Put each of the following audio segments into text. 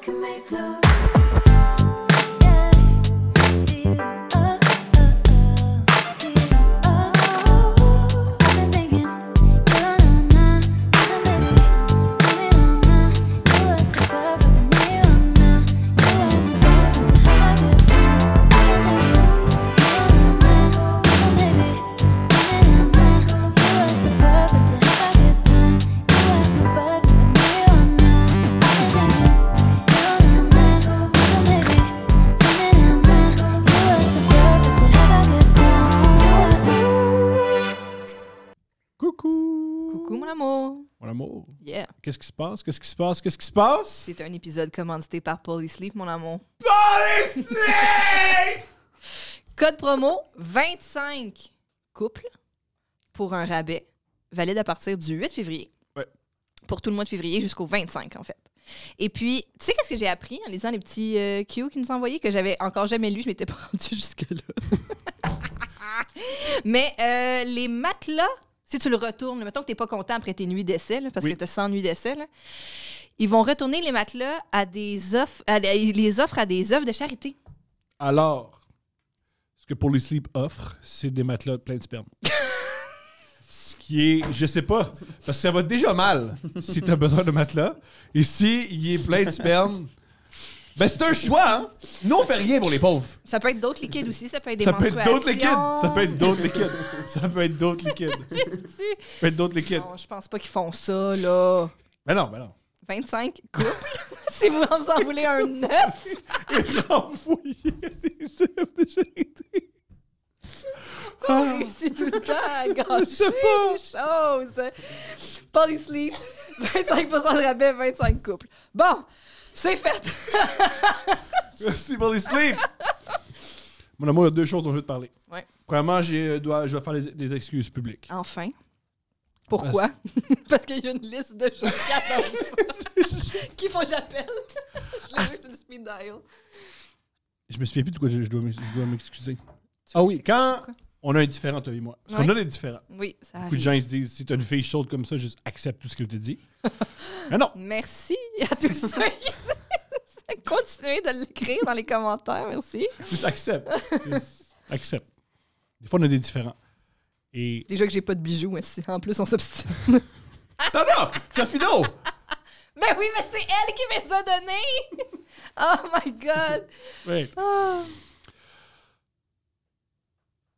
can make love. Yeah. Qu'est-ce qui se passe? Qu'est-ce qui se passe? Qu'est-ce qui se passe? C'est un épisode commandité par Polysleep, mon amour. Polysleep! Code promo 25 couples pour un rabais valide à partir du 8 février. Ouais. Pour tout le mois de février jusqu'au 25, en fait. Et puis, tu sais qu'est-ce que j'ai appris en lisant les petits Q qu'ils nous ont envoyés que j'avais encore jamais lu, je m'étais pas rendue jusque-là. Mais les matelas, si tu le retournes, mettons que t'es pas content après tes nuits d'essai, là, parce que t'as 100 nuits d'essai, là, ils vont retourner les matelas à des offres, les offres à des œuvres de charité. Alors, ce que Polysleep offre, c'est des matelas pleins de sperme. Ce qui est, je sais pas, parce que ça va déjà mal si t'as besoin de matelas. Et si il est plein de sperme, ben c'est un choix, hein? Nous, on fait rien pour les pauvres. Ça peut être d'autres liquides aussi, ça peut être des Ça peut menstruations. être d'autres liquides. Ça peut être d'autres liquides. Ça peut être d'autres liquides. Ça peut être d'autres liquides. Non, je pense pas qu'ils font ça, là. Ben non, ben non. 25 couples. Si vous en voulez un neuf. Et renvoyer des œuvres de charité. On réussit tout le temps à gâcher les choses. Polysleep, 25% de rabais, 25 couples. Bon, c'est fait. Merci Polysleep. Mon amour, il y a deux choses dont je veux te parler. Ouais. Premièrement, je dois faire des excuses publiques. Enfin. Pourquoi? Parce qu'il y a une liste de gens qui attendent ça. Qu'il faut que j'appelle. Je l'ai vu sur le speed dial. Je me souviens plus de quoi je dois m'excuser. Ah oui, quand on a un différent, toi et moi. Parce qu'on a des différents. Oui, ça arrive. Beaucoup de gens ils se disent, si t'as une fille chaude comme ça, juste accepte tout ce qu'elle te dit. Mais non. Merci à tous ceux qui continuez de l'écrire dans les commentaires. Merci. Juste accepte. Juste accepte. Des fois, on a des différents. Et... Déjà que j'ai pas de bijoux, mais si en plus on s'obstine. Attends, c'est Fido! Ben oui, mais c'est elle qui me les a donnés! Oh my God! Oui. Oh.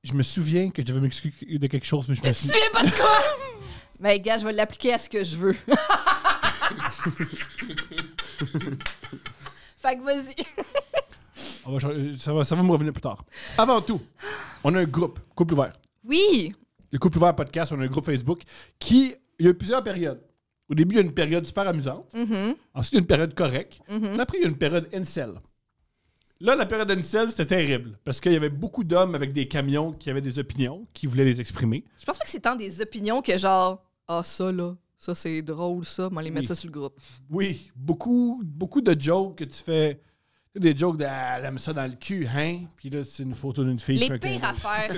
Je me souviens que je devais m'excuser de quelque chose, mais je me Tu te souviens... souviens pas de quoi? Ben gars, je vais l'appliquer à ce que je veux. Fait que vas-y. Ça va me revenir plus tard. Avant tout, on a un groupe, Couple Ouvert. Oui! Le Couple Ouvert Podcast, on a un groupe Facebook qui... Il y a plusieurs périodes. Au début, il y a une période super amusante. Mm-hmm. Ensuite, il y a une période correcte. Mm-hmm. Après, il y a une période incel. Là, la période incel, c'était terrible. Parce qu'il y avait beaucoup d'hommes avec des camions qui avaient des opinions, qui voulaient les exprimer. Je pense pas que c'est tant des opinions que genre, ah ça là, ça c'est drôle ça, on va les mettre ça sur le groupe. Oui, beaucoup de jokes que tu fais... Des jokes de elle aime ça dans le cul, hein? Puis là, c'est une photo d'une fille. Les pires affaires,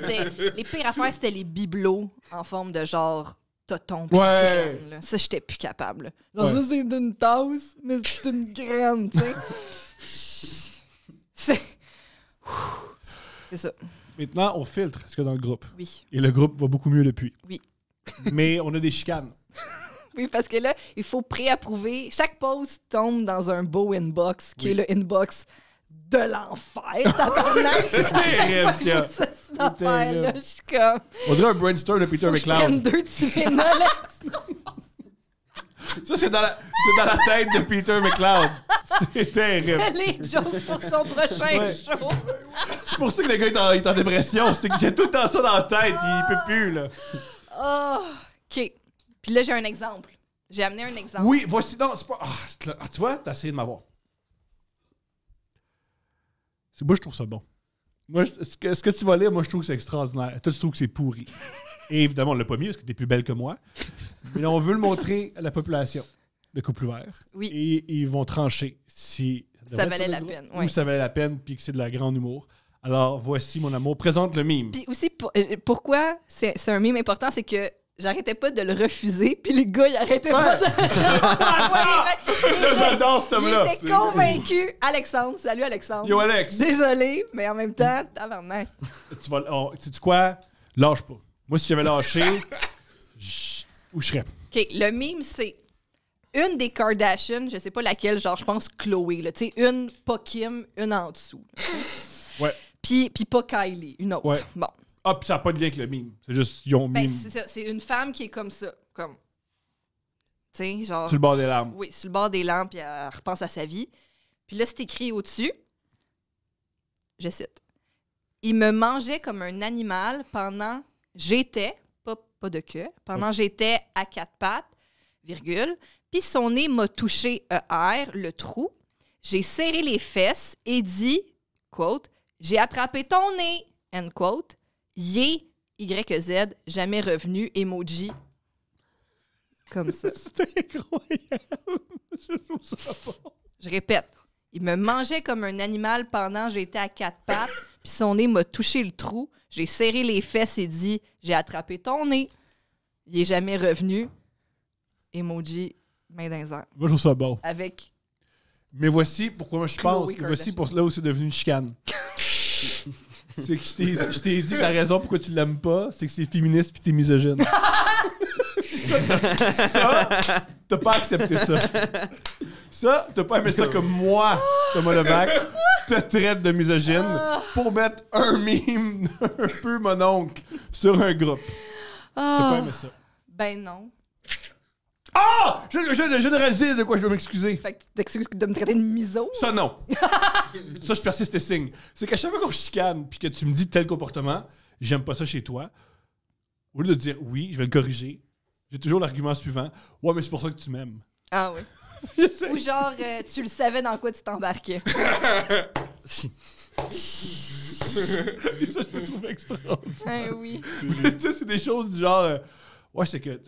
c'était les bibelots en forme de genre toton pis Ouais. graine, là. Ça, j'étais plus capable. Genre, Ouais. ça, c'est une tasse, mais c'est une graine, tu sais. C'est ça. Maintenant, on filtre ce qu'il y a dans le groupe. Oui. Et le groupe va beaucoup mieux depuis. Oui. Mais on a des chicanes. Oui, parce que là, il faut pré-approuver. Chaque post tombe dans un beau inbox, qui est le inbox de l'enfer. Tabarnak. C'est terrible, ce qu'il y a. Cette affaire-là, je suis comme... On dirait un brainstorm de Peter Faut que je prenne McLeod. 2 Tylenol. Ça, c'est dans la tête de Peter McLeod. C'est terrible. Les jokes pour son prochain Ouais. show. C'est pour ça que le gars est en dépression. C'est qu'il a tout le temps ça dans la tête. Il peut plus, là. Oh, OK. Puis là, j'ai un exemple. J'ai amené un exemple. Oui, voici. Non, c'est pas. Tu vois, t'as essayé de m'avoir. Moi, je trouve ça bon. Moi, ce que tu vas lire, moi, je trouve que c'est extraordinaire. Toi, tu trouves que c'est pourri. Et évidemment, on l'a pas mis parce que t'es plus belle que moi. Mais on veut le montrer à la population, le couple ouvert. Oui. Et ils vont trancher si Ça devrait valait être la sur le peine, groupe ouais. ou ça valait la peine puis que c'est de la grande humour. Alors, voici, mon amour. Présente le mime. Puis aussi, pourquoi c'est un mime important, c'est que j'arrêtais pas de le refuser, puis les gars, ils arrêtaient pas de... J'adore cet homme-là. Il était convaincu. Alexandre, salut Alexandre. Yo, Alex. Désolé, mais en même temps, tabarnak. Sais-tu quoi? Lâche pas. Moi, si j'avais lâché, où je serais? OK, le meme, c'est une des Kardashians, je sais pas laquelle, genre, je pense Chloé, là. Tu sais, une pas Kim, une en dessous. Ouais. Puis pas Kylie, une autre. Ouais. Bon. Ah, puis ça n'a pas de lien avec le meme. C'est juste, ils ont mis Ben, c'est ça. C'est une femme qui est comme ça. Comme. Tu sais, genre. sur le bord des larmes. Oui, sur le bord des lampes, puis elle repense à sa vie. Puis là, c'est écrit au-dessus. Je cite. Il me mangeait comme un animal pendant j'étais, pas de queue, pendant j'étais à quatre pattes, virgule. Puis son nez m'a touché ER, le trou. J'ai serré les fesses et dit, quote, j'ai attrapé ton nez, end quote. Yé, YZ, jamais revenu, emoji. Comme ça. C'est incroyable. Je trouve ça bon. Je répète. Il me mangeait comme un animal pendant j'étais à quatre pattes, puis son nez m'a touché le trou. J'ai serré les fesses et dit, j'ai attrapé ton nez. Il est jamais revenu. Emoji, main dans les airs. Moi, je trouve ça bon. Avec... Mais voici pourquoi moi je pense. Chloé Voici Kardashian. pour là où c'est devenu une chicane. C'est que je t'ai dit que la raison pourquoi tu l'aimes pas, c'est que c'est féministe pis t'es misogyne. Ça, t'as pas accepté ça. Ça, t'as pas aimé ça comme moi, Thomas Levac, te traite de misogyne pour mettre un mime un peu mon oncle sur un groupe. T'as pas aimé ça. Ben non. Ah! Je généralisé de quoi je veux m'excuser. Fait que tu t'excuses de me traiter de miso? Ça, non. Ça, je persiste et signe. C'est qu'à chaque fois qu'on chicane puis que tu me dis tel comportement, j'aime pas ça chez toi, au lieu de dire oui, je vais le corriger, j'ai toujours l'argument suivant. Ouais, mais c'est pour ça que tu m'aimes. Ah oui. Je sais. Ou genre, tu le savais dans quoi tu t'embarquais. Ça, je le trouve extraordinaire. Ah oui. Tu sais, c'est des choses du genre. Ouais, c'est que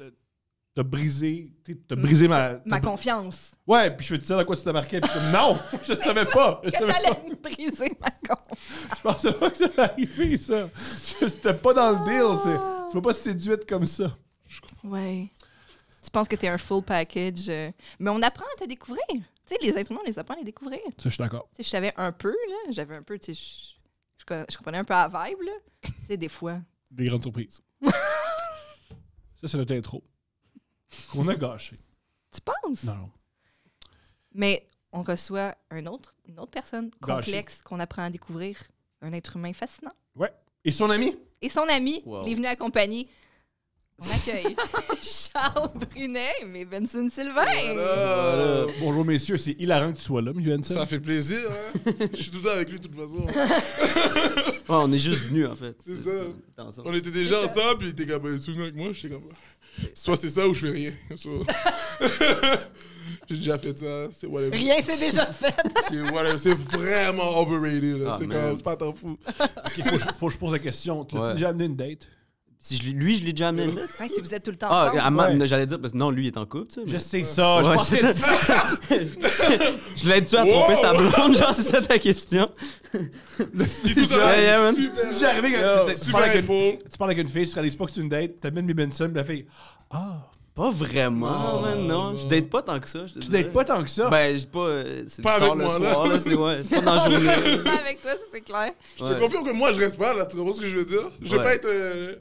t'as brisé ma. Ma confiance. Ouais, puis je veux te dire dans quoi tu t'embarquais. Puis comme, non, je savais pas. Je Que savais t'allais pas. me briser ma confiance. Je pensais pas que ça allait arriver, ça. C'était pas dans le deal. Tu m'as pas séduite comme ça. Ouais. Tu penses que t'es un full package. Mais on apprend à te découvrir. Tu sais, les êtres humains, on les apprend à les découvrir. Ça, je suis d'accord. Tu sais, je savais un peu, là. J'avais un peu, tu sais, je comprenais un peu la vibe, là. Tu sais, des fois. Des grandes surprises. Ça, c'est notre intro. Qu'on a gâché. Tu penses? Non. Mais on reçoit une autre personne Gâché. complexe qu'on apprend à découvrir. Un être humain fascinant. Ouais. Et son ami? Et son ami, Wow. il est venu accompagner. On accueille Charles Brunet, mais Benson Sylvain. Voilà. Bonjour, messieurs. C'est hilarant que tu sois là, M. Benson. Ça fait plaisir, hein? Je suis tout le temps avec lui de toute façon. Ouais, on est juste venus, en fait. C'est ça. T'es ensemble. On était déjà ensemble, puis il était comme, tu venu avec moi? J'étais comme, soit c'est ça ou je fais rien. Soit- J'ai déjà fait ça, c'est whatever. Rien s'est déjà fait. C'est whatever. C'est vraiment overrated, là. Ah, C'est man. comme, c'est pas tant fou. Ok, faut que je pose la question. Tu l'as Ouais. déjà amené une date? Si lui, je l'ai déjà amené là. Ouais, si vous êtes tout le temps Ah, ensemble. Ouais. j'allais dire, parce que non, lui, il est en couple, tu sais. Je mais- sais ça. Je Ouais, pensais c'est ça. Je l'ai-tu à tromper sa blonde, genre, c'est ça ta question? Il est tout Yeah, yeah, man. super, Si j'arrivais que tu super parles avec info. une fille, tu réalises pas que c'est une date, t'amènes mes Benson, puis la fille, ah, Pas vraiment, Non, man, non. Je non. date pas tant que ça. Je te tu dirais. dates pas tant que ça. Ben, j'ai pas. C'est Pas tard avec le moi, là. soir, là. C'est ouais, c'est pas dans la journée. Pas avec toi, ça c'est clair. Je te confirme que moi, je reste pas, là. Tu comprends ce que je veux dire? Je vais Ouais. pas être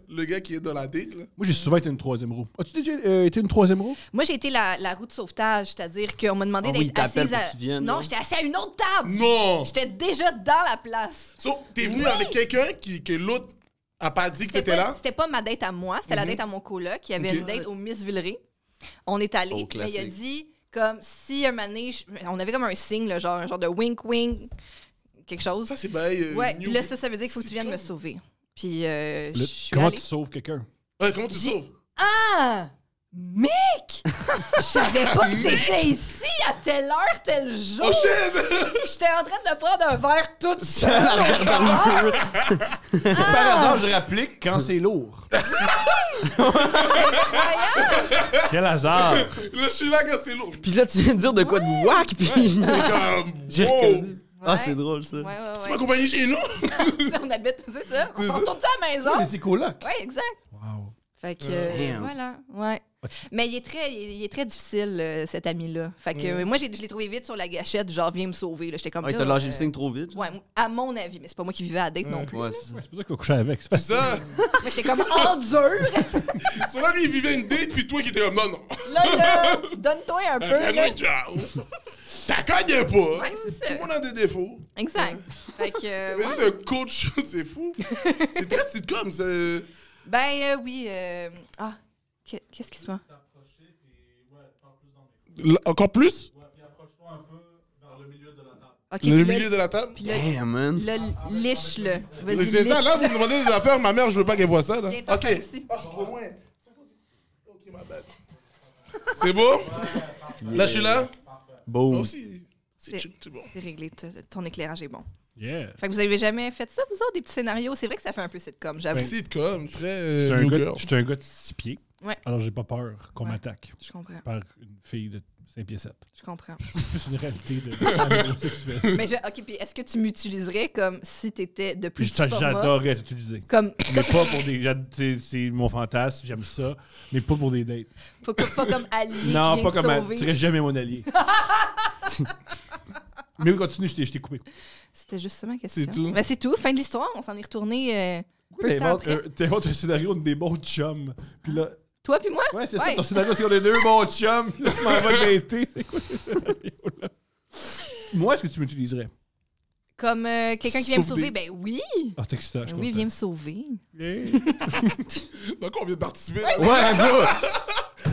le gars qui est dans la date, là. Moi, j'ai souvent été une troisième roue. As-tu déjà été une troisième roue? Moi, j'ai été la roue de sauvetage, c'est-à-dire qu'on m'a demandé Ah oui, d'être il t'appelle assise pour à... que tu viennes, Non, là. j'étais assise à une autre table. Non! J'étais déjà dans la place. So, t'es venu avec quelqu'un que l'autre a pas dit que C'était t'étais pas, là? c'était pas ma date à moi, c'était la date à mon coloc. Il y avait Ok. une date au Miss Villeray. On est allé, Oh, mais il a classique. dit comme si un moment donné, on avait comme un signe, là, genre, un genre de wink-wink, quelque chose. Ça, c'est bail. Ouais, new- puis là, ça veut dire qu'il faut que tu viennes me sauver. Puis, je suis Comment allée. tu sauves quelqu'un? Ouais, comment tu J'ai- sauves? Ah! Mec! Je savais pas que t'étais ici à telle heure, tel jour! Oh shit! J'étais en train de prendre un verre toute seule! Par hasard, je réapplique quand c'est lourd. Incroyable! Quel hasard! Là, je suis là quand c'est lourd. Puis là, tu viens de dire de quoi de whack, puis C'est comme. j'ai wow. reconnu. Ah, Ouais. c'est drôle, ça. Ouais, ouais, Tu ouais. m'as accompagné chez nous? On habite, c'est ça. On C'est ça. retourne à la maison? Vous étiez coloc? Ouais, exact. Wow. Fait que, Damn. voilà, ouais. Mais il est très difficile, cet ami-là. Fait que moi, je l'ai trouvé vite sur la gâchette, genre, viens me sauver. Là. J'étais comme Ah, il là, t'a lâché le signe trop vite. Ouais, à mon avis, mais c'est pas moi qui vivais à la date non plus. Ouais, c'est ça. Ouais, c'est pour ça qu'il va coucher avec. C'est ça. Mais j'étais comme endure. So là, lui, il vivait une date, puis toi qui étais comme non. Là, donne-toi un peu. Là. Moi, ciao. T'as connais pas. Ouais, c'est Tout ça. le monde a des défauts. Exact. Fait que, Mais ouais. c'est un coach, c'est fou. C'est très sitcom, c'est. Ben oui. Qu'est-ce qui se passe? Encore plus? OK, Le puis milieu de la table? Puis là, Damn, man. là, liche-le. Vas-y, C'est ça, là, liche-le. vous me demandez des affaires, ma mère, je veux pas qu'elle voit ça, là. Viens par Ok. ici. Ah, je suis trop loin. Ok, ma bad. C'est beau? Là, je suis là? Moi Boom. aussi. C'est chill, c'est bon. C'est réglé. Ton éclairage est bon. Yeah. Fait que vous avez jamais fait ça, vous autres, des petits scénarios? C'est vrai que ça fait un peu sitcom, j'avoue. Sitcom, Je très suis un New gars- Girl. je suis un gars de 6 pieds. Ouais. Alors, j'ai pas peur qu'on Ouais. m'attaque Je comprends. par une fille de 5 pieds 7. Je comprends. C'est plus une réalité de femme homosexuelle. Mais OK, puis est-ce que tu m'utiliserais comme si t'étais de plus Puis petit format? j'adorerais t'utiliser. Comme, Mais pas pour des. C'est mon fantasme, j'aime ça. Mais pas pour des dates. pas comme allié Non, qui pas vient comme. te Tu sauver. serais jamais mon allié. Mais oui, continue, je t'ai coupé. C'était juste ça ma question. C'est tout. Ben, c'est tout. Fin de l'histoire. On s'en est retourné peu de temps après. T'inventes un scénario de des bons chums. Puis là. Toi puis moi? Ouais, c'est ça, Ouais. ton scénario, c'est qu'on est deux bons chums. Là, je m'en vais dater. C'est quoi ce scénario-là? Moi, est-ce que tu m'utiliserais? Comme quelqu'un qui vient me Sauver. sauver? Ben oui. Ah, c'est excitant, je suis Oui, content. viens me sauver. Yeah. Donc, on vient de participer. Ouais, bro.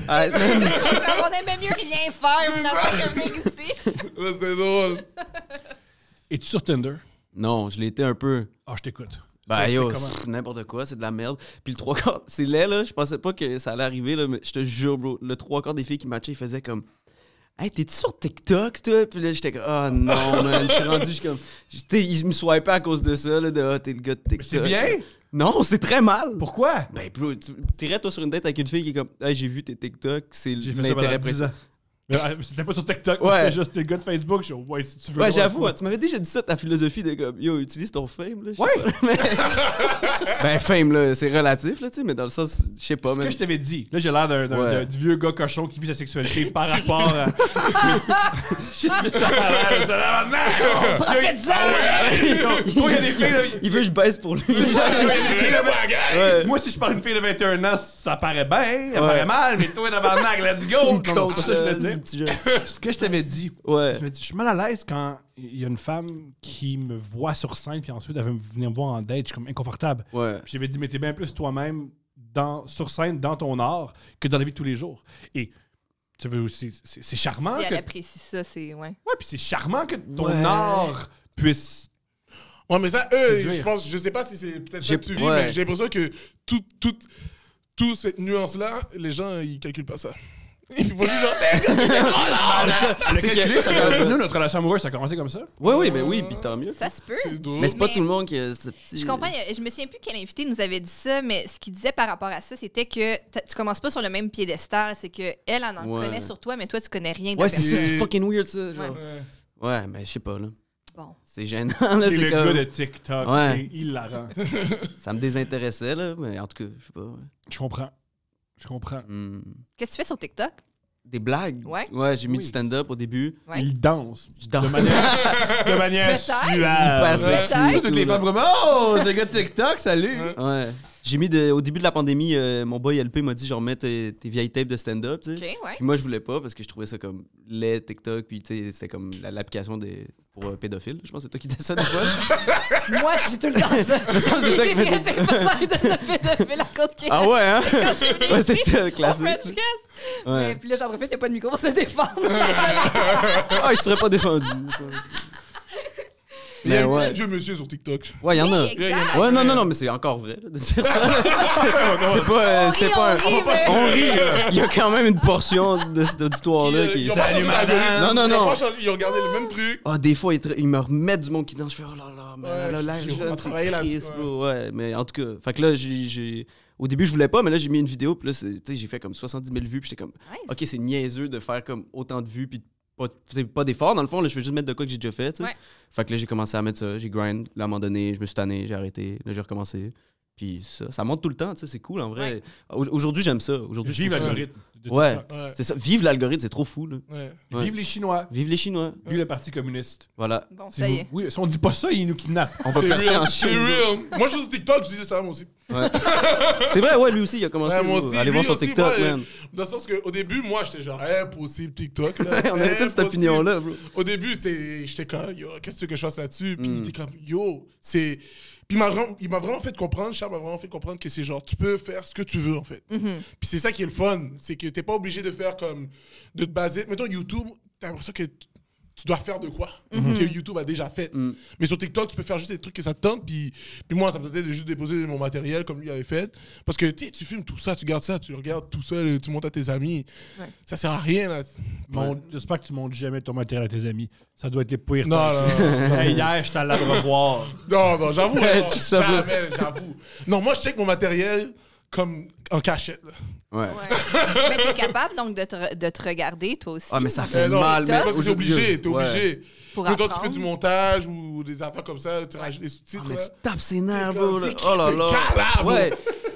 Ah, man. Comme on aimait mieux rien faire, on n'a pas venir ici. Là, c'est drôle. Es-tu sur Tinder? Non, je l'ai été un peu. Ah, je t'écoute. Ben Ça se yo, fait comment? c'est n'importe quoi, c'est de la merde. Puis le 3/4, c'est laid là, je pensais pas que ça allait arriver là, mais je te jure bro, le 3/4 des filles qui matchaient, ils faisaient comme hey, t'es-tu sur TikTok toi? Puis là j'étais comme oh non man, je suis rendu, je suis comme tu sais, ils me swipaient à cause de ça là, de ah, t'es le gars de Mais TikTok. c'est bien? Non, c'est très mal. Pourquoi? Ben bro, t'irais toi sur une date avec une fille qui est comme hey, j'ai vu tes TikTok, c'est J'ai fait ça pendant l'intérêt 10 ans. Mais, c'était pas sur TikTok, Ouais. c'était juste tes gars de Facebook. Je dis, ouais, si tu veux. Ouais, voir j'avoue, quoi. tu m'avais déjà dit ça, ta philosophie de comme yo, utilise ton fame là. je sais Ouais. pas, mais- ben fame là, c'est relatif là, tu sais, mais dans le sens, je sais pas, C'est ce même. que je t'avais dit. Là, j'ai l'air Ouais. du vieux gars cochon qui vit sa sexualité par rapport à. Ça a l'air, ça a l'air. Profite-en! Toi, il y a des filles, là. Il veut que je baisse pour lui. Ouais. Moi, si je parle d'une fille de 21 ans, ça paraît bien, elle Ouais. paraît mal, mais toi, tabarnak, let's go! Non, non, Coach, ça, je le dis. le petit jeune. Ce que je t'avais dit, Ouais. je me dis, je suis mal à l'aise quand il y a une femme qui me voit sur scène, puis ensuite elle veut venir me voir en date, je suis comme inconfortable. Ouais. Puis j'avais dit, mais t'es bien plus toi-même sur scène, dans ton art, que dans la vie de tous les jours. Et tu veux, c'est charmant Si que. elle apprécie ça, c'est... Ouais. Ouais, puis c'est charmant que ton Ouais. art puisse. Ouais, mais ça, C'est eux, dur. je pense, je sais pas si c'est peut-être ça J'ai- que tu vis, ouais. mais j'ai l'impression que toute cette nuance-là, les gens, ils calculent pas ça. Il faut juste genre, Le calculer, nous, notre relation amoureuse, ça a commencé comme ça. Oui, mais oui, puis tant mieux. Ça se peut. c'est drôle. Mais c'est pas Mais- tout le monde qui a ce petit. Je comprends, je me souviens plus quel invité nous avait dit ça, mais ce qu'il disait par rapport à ça, c'était que tu commences pas sur le même piédestal, c'est que elle en Ouais. connaît sur toi, mais toi tu connais rien de Ouais, la c'est ça, personne. c'est fucking weird ça. Genre. Ouais. Ouais, mais je sais pas là. Bon. C'est gênant là, Et c'est le comme. gars de TikTok, Ouais. c'est hilarant. Ça me désintéressait là, mais en tout cas, je sais pas. Ouais. Je comprends. Je comprends. Hmm. Qu'est-ce que tu fais sur TikTok? Des blagues. Ouais. Ouais, j'ai mis Oui. du stand-up au début. Ouais. Il danse. Je danse. De manière Peut-être. suave. Hyper sexy. Peut-être. Toutes les femmes vraiment, oh, c'est le gars de TikTok, salut. Ouais. Ouais. J'ai mis au début de la pandémie, mon boy LP m'a dit genre mets tes vieilles tapes de stand-up, tu sais. OK, ouais. Puis moi je voulais pas parce que je trouvais ça comme laid TikTok, puis tu sais c'était comme l'application pour pédophiles. Je pense que c'est toi qui disais ça des fois. Moi, j'ai tout le temps ça. Mais ça, c'est toi J'ai qui m'as dit traité ça. personne de pédophile à cause qu'il Ah ouais hein. j'ai Ouais, c'est écrit ça au classique. Frenchcast. Mais Ouais. puis là, j'en profite, il n'y a pas de micro pour se défendre. Ah, je serais pas défendu. Il y a Mais plein ouais. de vieux monsieur sur TikTok. Ouais, il y en a. Oui, exact. Ouais, non, mais c'est encore vrai là, de dire ça. C'est pas, c'est pas un. on rit, mais- On rit. Il y a quand même une portion de cet auditoire-là qui Ils ont est. pas changé d'algorithme. Non, non, Ils ont non. pas changé, ils ont regardé le même truc. Ah, des fois, ils me remettent du monde qui danse. Je fais, oh là là, mais Ouais, là, on va jeune, travailler c'est là-dessus, triste, bro. Ouais, mais en tout cas, fait que là, j'ai. Au début, je voulais pas, mais là, j'ai mis une vidéo, puis là, tu sais, j'ai fait comme 70 000 vues, puis j'étais comme, Nice. ok, c'est niaiseux de faire comme autant de vues, puis pas d'effort, dans le fond, là, je veux juste mettre de quoi que j'ai déjà fait, tu sais. Ouais. Fait que là, j'ai commencé à mettre ça, j'ai grind, là, à un moment donné, je me suis tanné, j'ai arrêté, là, j'ai recommencé. Puis ça monte tout le temps, tu sais, c'est cool en vrai. Aujourd'hui, j'aime ça. Aujourd'hui, je Vive trouve ça- l'algorithme. de Ouais. TikTok. Ouais. C'est ça. Vive l'algorithme, c'est trop fou, là. Ouais. Ouais. Vive les Chinois. Vive les Chinois. Vive le Parti communiste. Voilà. Bon, Si ça y vous- est. Oui, si on dit pas ça, ils nous kidnappent. On va C'est percer en real, c'est Chine. real. Moi, je suis sur TikTok, je disais ça moi aussi. Ouais. C'est vrai, ouais, lui aussi, il a commencé. Ouais, moi bro. aussi. Allez lui voir sur aussi, TikTok, moi, man. Dans le sens qu'au début, moi, j'étais genre, impossible TikTok. Là. On avait toute cette Impossible. opinion-là, bro. Au début, j'étais comme, yo, qu'est-ce que tu veux que je fasse là-dessus? Puis Mm. t'es comme, yo, c'est. Puis il m'a vraiment fait comprendre, Charles m'a vraiment fait comprendre que c'est genre, tu peux faire ce que tu veux, en fait. Mhm. Puis c'est ça qui est le fun, c'est que t'es pas obligé de faire comme, de te baser. Mettons, YouTube, t'as l'impression que tu dois faire de quoi que YouTube a déjà fait. Mm. Mais sur TikTok, tu peux faire juste des trucs que ça te tente. Puis moi, ça me tentait de juste déposer mon matériel comme lui avait fait. Parce que tu filmes tout ça, tu gardes ça, tu regardes tout seul, tu montes à tes amis. Ouais. Ça sert à rien, là. J'espère que tu montes jamais ton matériel à tes amis. Ça doit être les pires. Non, non, Hey, hier, j'étais à l'abreuvoir. non, j'avoue. Ouais, non, tu sais pas. jamais, j'avoue. Non, moi, je check mon matériel comme en cachette. Là. Ouais. Ouais. Mais t'es capable donc de te regarder, toi aussi. Ah, mais ça donc, fait Non, mal, c'est mais parce que t'es obligé, t'es Ouais. obligé. Pour Mais toi, tu apprendre. fais du montage ou des affaires comme ça, tu rajoutes des sous-titres. Ah, mais là. tu tapes ses nerfs, C'est bro. comme, là. c'est qui Oh là ce là. gars-là, bro? Ouais.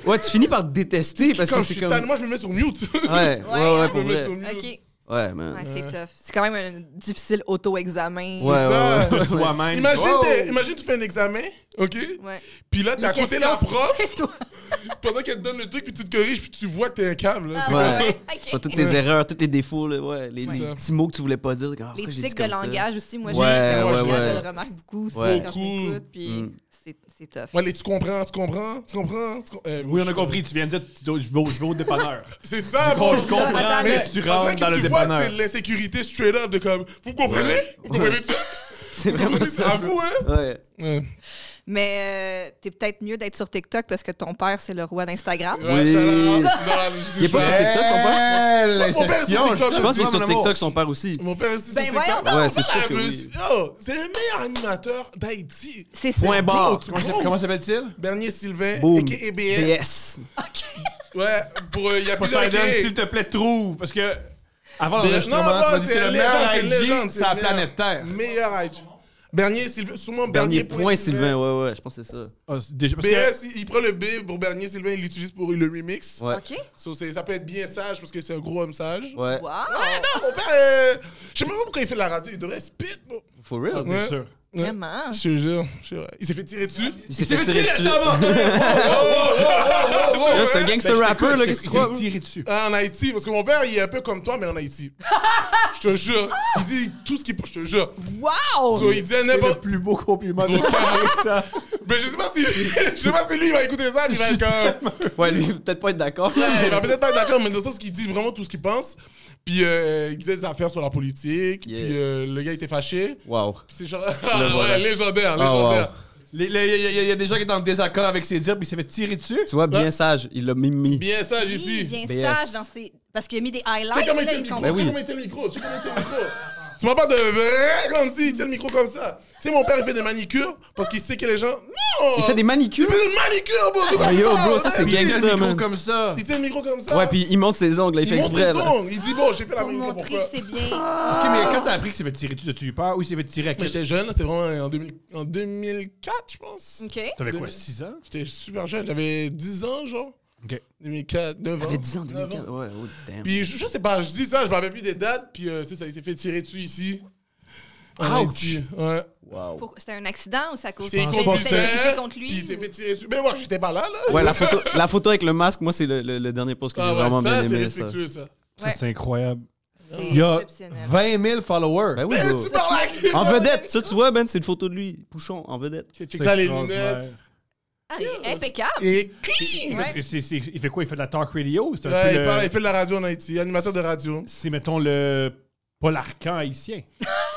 Ouais, tu finis par te détester parce Quand que je c'est suis comme. tanné, moi, je me mets sur mute. Ouais, ouais, Ouais, pour je me mets vrai. sur mute. OK. Ouais, man. Ouais, c'est tough. C'est quand même un difficile auto-examen. Ouais, ça. ouais, ouais. Soi-même. Imagine, Wow. imagine, tu fais un examen, OK? Ouais. Puis là, t'es à Les côté de la questions, prof, c'est toi. pendant qu'elle te donne le truc, puis tu te corriges, puis tu vois que t'es un câble. Là. Ah, C'est Ouais. ouais, Tu vois OK. toutes tes erreurs, tous les défauts, là, ouais. Les C'est ça. petits mots que tu voulais pas dire. Ah, Les pourquoi j'ai tics dit de comme ça? langage aussi, moi, Ouais, je ouais. je le remarque beaucoup aussi Ouais. quand je Beaucoup. m'écoute, puis Mm. c'est tough. Ouais, les tu comprends. Oui, on a compris. Tu viens de dire je vais au dépanneur. C'est ça, Je bon. comprends Mais que tu on dirait rentres que dans le tu vois, dépanneur. c'est l'insécurité straight up de comme, vous comprenez? Vous comprenez ça? C'est Vous vraiment comprenez ça? À ça. vous, hein? Ouais. Ouais. Mais t'es peut-être mieux d'être sur TikTok parce que ton père, c'est le roi d'Instagram. Ouais, Oui. shout out. Non, Il est pas sur TikTok, ton père? Mon père est sur TikTok. Je pense qu'il est sur mon amour. TikTok, son père aussi. Mon père aussi, Ben c'est voyons TikTok. donc. Ouais, c'est sûr que Ah, oui. oh, c'est le meilleur animateur d'Haïti. C'est ça. Point barre. Comment s'appelle-t-il? Bernier Sylvain, Boom. a.k.a. BS. PS. Ouais, il y a plusieurs Poseidon, a.k.a. s'il te plaît, trouve. Parce que avant Mais- l'enregistrement, non, tu m'as dit c'est c'est le une meilleur légende, c'est une légende, IG c'est sur la le meilleur. planète Terre. Meilleur IG. Bernier Sylvain, sûrement Bernier Bernier point Sylvain, ouais, je pense que c'est ça. Ah, c'est déjà- parce que- BS, il prend le B pour Bernier Sylvain, il l'utilise pour le remix. Ouais. OK. So, ça peut être bien sage parce que c'est un gros homme sage. Ouais. Wow. Mon père, je sais même pas pourquoi il fait de la radio, il devrait spit. Bon. For Ah, real. bien Ouais. sûr. Vraiment. Je te jure, il s'est fait tirer dessus. Il s'est fait tirer dessus. Oh, Là, c'est un gangster Ben, je rapper, t'écoute, là, je- qu'est-ce que tu il crois? me tirer dessus. En Haïti, parce que mon père, il est un peu comme toi, mais en Haïti. Je te jure. Il dit tout ce qu'il peut, je te jure. Wow! So, il dit C'est le n'importe. plus beau compliment de caractère. Mais je sais pas si. Je sais pas si lui, il va écouter ça, mais il va être comme. Ouais, lui, il va peut-être pas être d'accord. Il va peut-être pas être d'accord, mais dans le sens qu'il dit vraiment tout ce qu'il pense. Puis il disait des affaires sur la politique. Yeah. Puis le gars était fâché. Wow. Puis c'est genre. voilà. Ouais, légendaire, Ah, wow. légendaire. Il y a des gens qui étaient en désaccord avec ses dires, puis il s'est fait tirer dessus. Tu vois, bien sage, il l'a mis. Bien sage Il ici. vient BS. sage dans ses... Parce qu'il a mis des highlights, Check comment il là, tient le il micro. comprend. Ben oui. Check comment il tient le micro. Check comment il tient le micro. Tu m'en parles de vrai comme si il tient le micro comme ça. Tu sais, mon père, il fait des manicures parce qu'il sait que les gens. Non! Il fait des manicures? Il fait des manicures, bro! Ah, yo, bro, ça, c'est Il tient le gangster, micro man. comme ça. Il tient le micro comme ça. Ouais, puis il monte ses ongles, là, il fait monte exprès, ses là. ongles. Il dit, bon, j'ai fait la Pour manicure pour montrer toi. que c'est bien. Ok, mais quand t'as appris qu'il s'est fait tirer dessus, t'as-tu eu peur ou il s'est fait tirer à Mais quel... j'étais jeune, là, c'était vraiment en 2004, je pense. OK. T'avais quoi, 6 ans? J'étais super jeune, j'avais 10 ans, genre. Ok. 2004, 9 ans. T'avais 10 ans, 9 2015. Ouais, oh, damn. Puis je sais pas, je dis ça, je me rappelle plus des dates, puis c'est ça, il s'est fait tirer dessus ici. En Ouch! Haïti. Ouais. Wow. C'était un accident ou ça cause C'est pense J'ai pas été que c'est- dirigé contre lui? Puis il s'est fait tirer dessus. Mais moi, j'étais pas là, là. Ouais, la photo avec le masque, moi, c'est le dernier post que j'ai Ah ouais, vraiment ça, bien c'est aimé, ça. respectueux, ça. Ça, Ouais. c'est incroyable. C'est Il y a exceptionnel. 20 000 followers. Ben oui, Mais bro. tu parles à qui? En vedette, ça, tu vois, Ben, c'est une photo de lui, Pouchon, en vedette. Check ça, les extraordinaire. lunettes. Ah, il est impeccable. Et Il Ouais. fait- il fait quoi? Il fait de la talk radio? C'est un ouais, peu il fait de la radio en Haïti, animateur de radio. C'est, mettons, le... Pas l'arcan haïtien.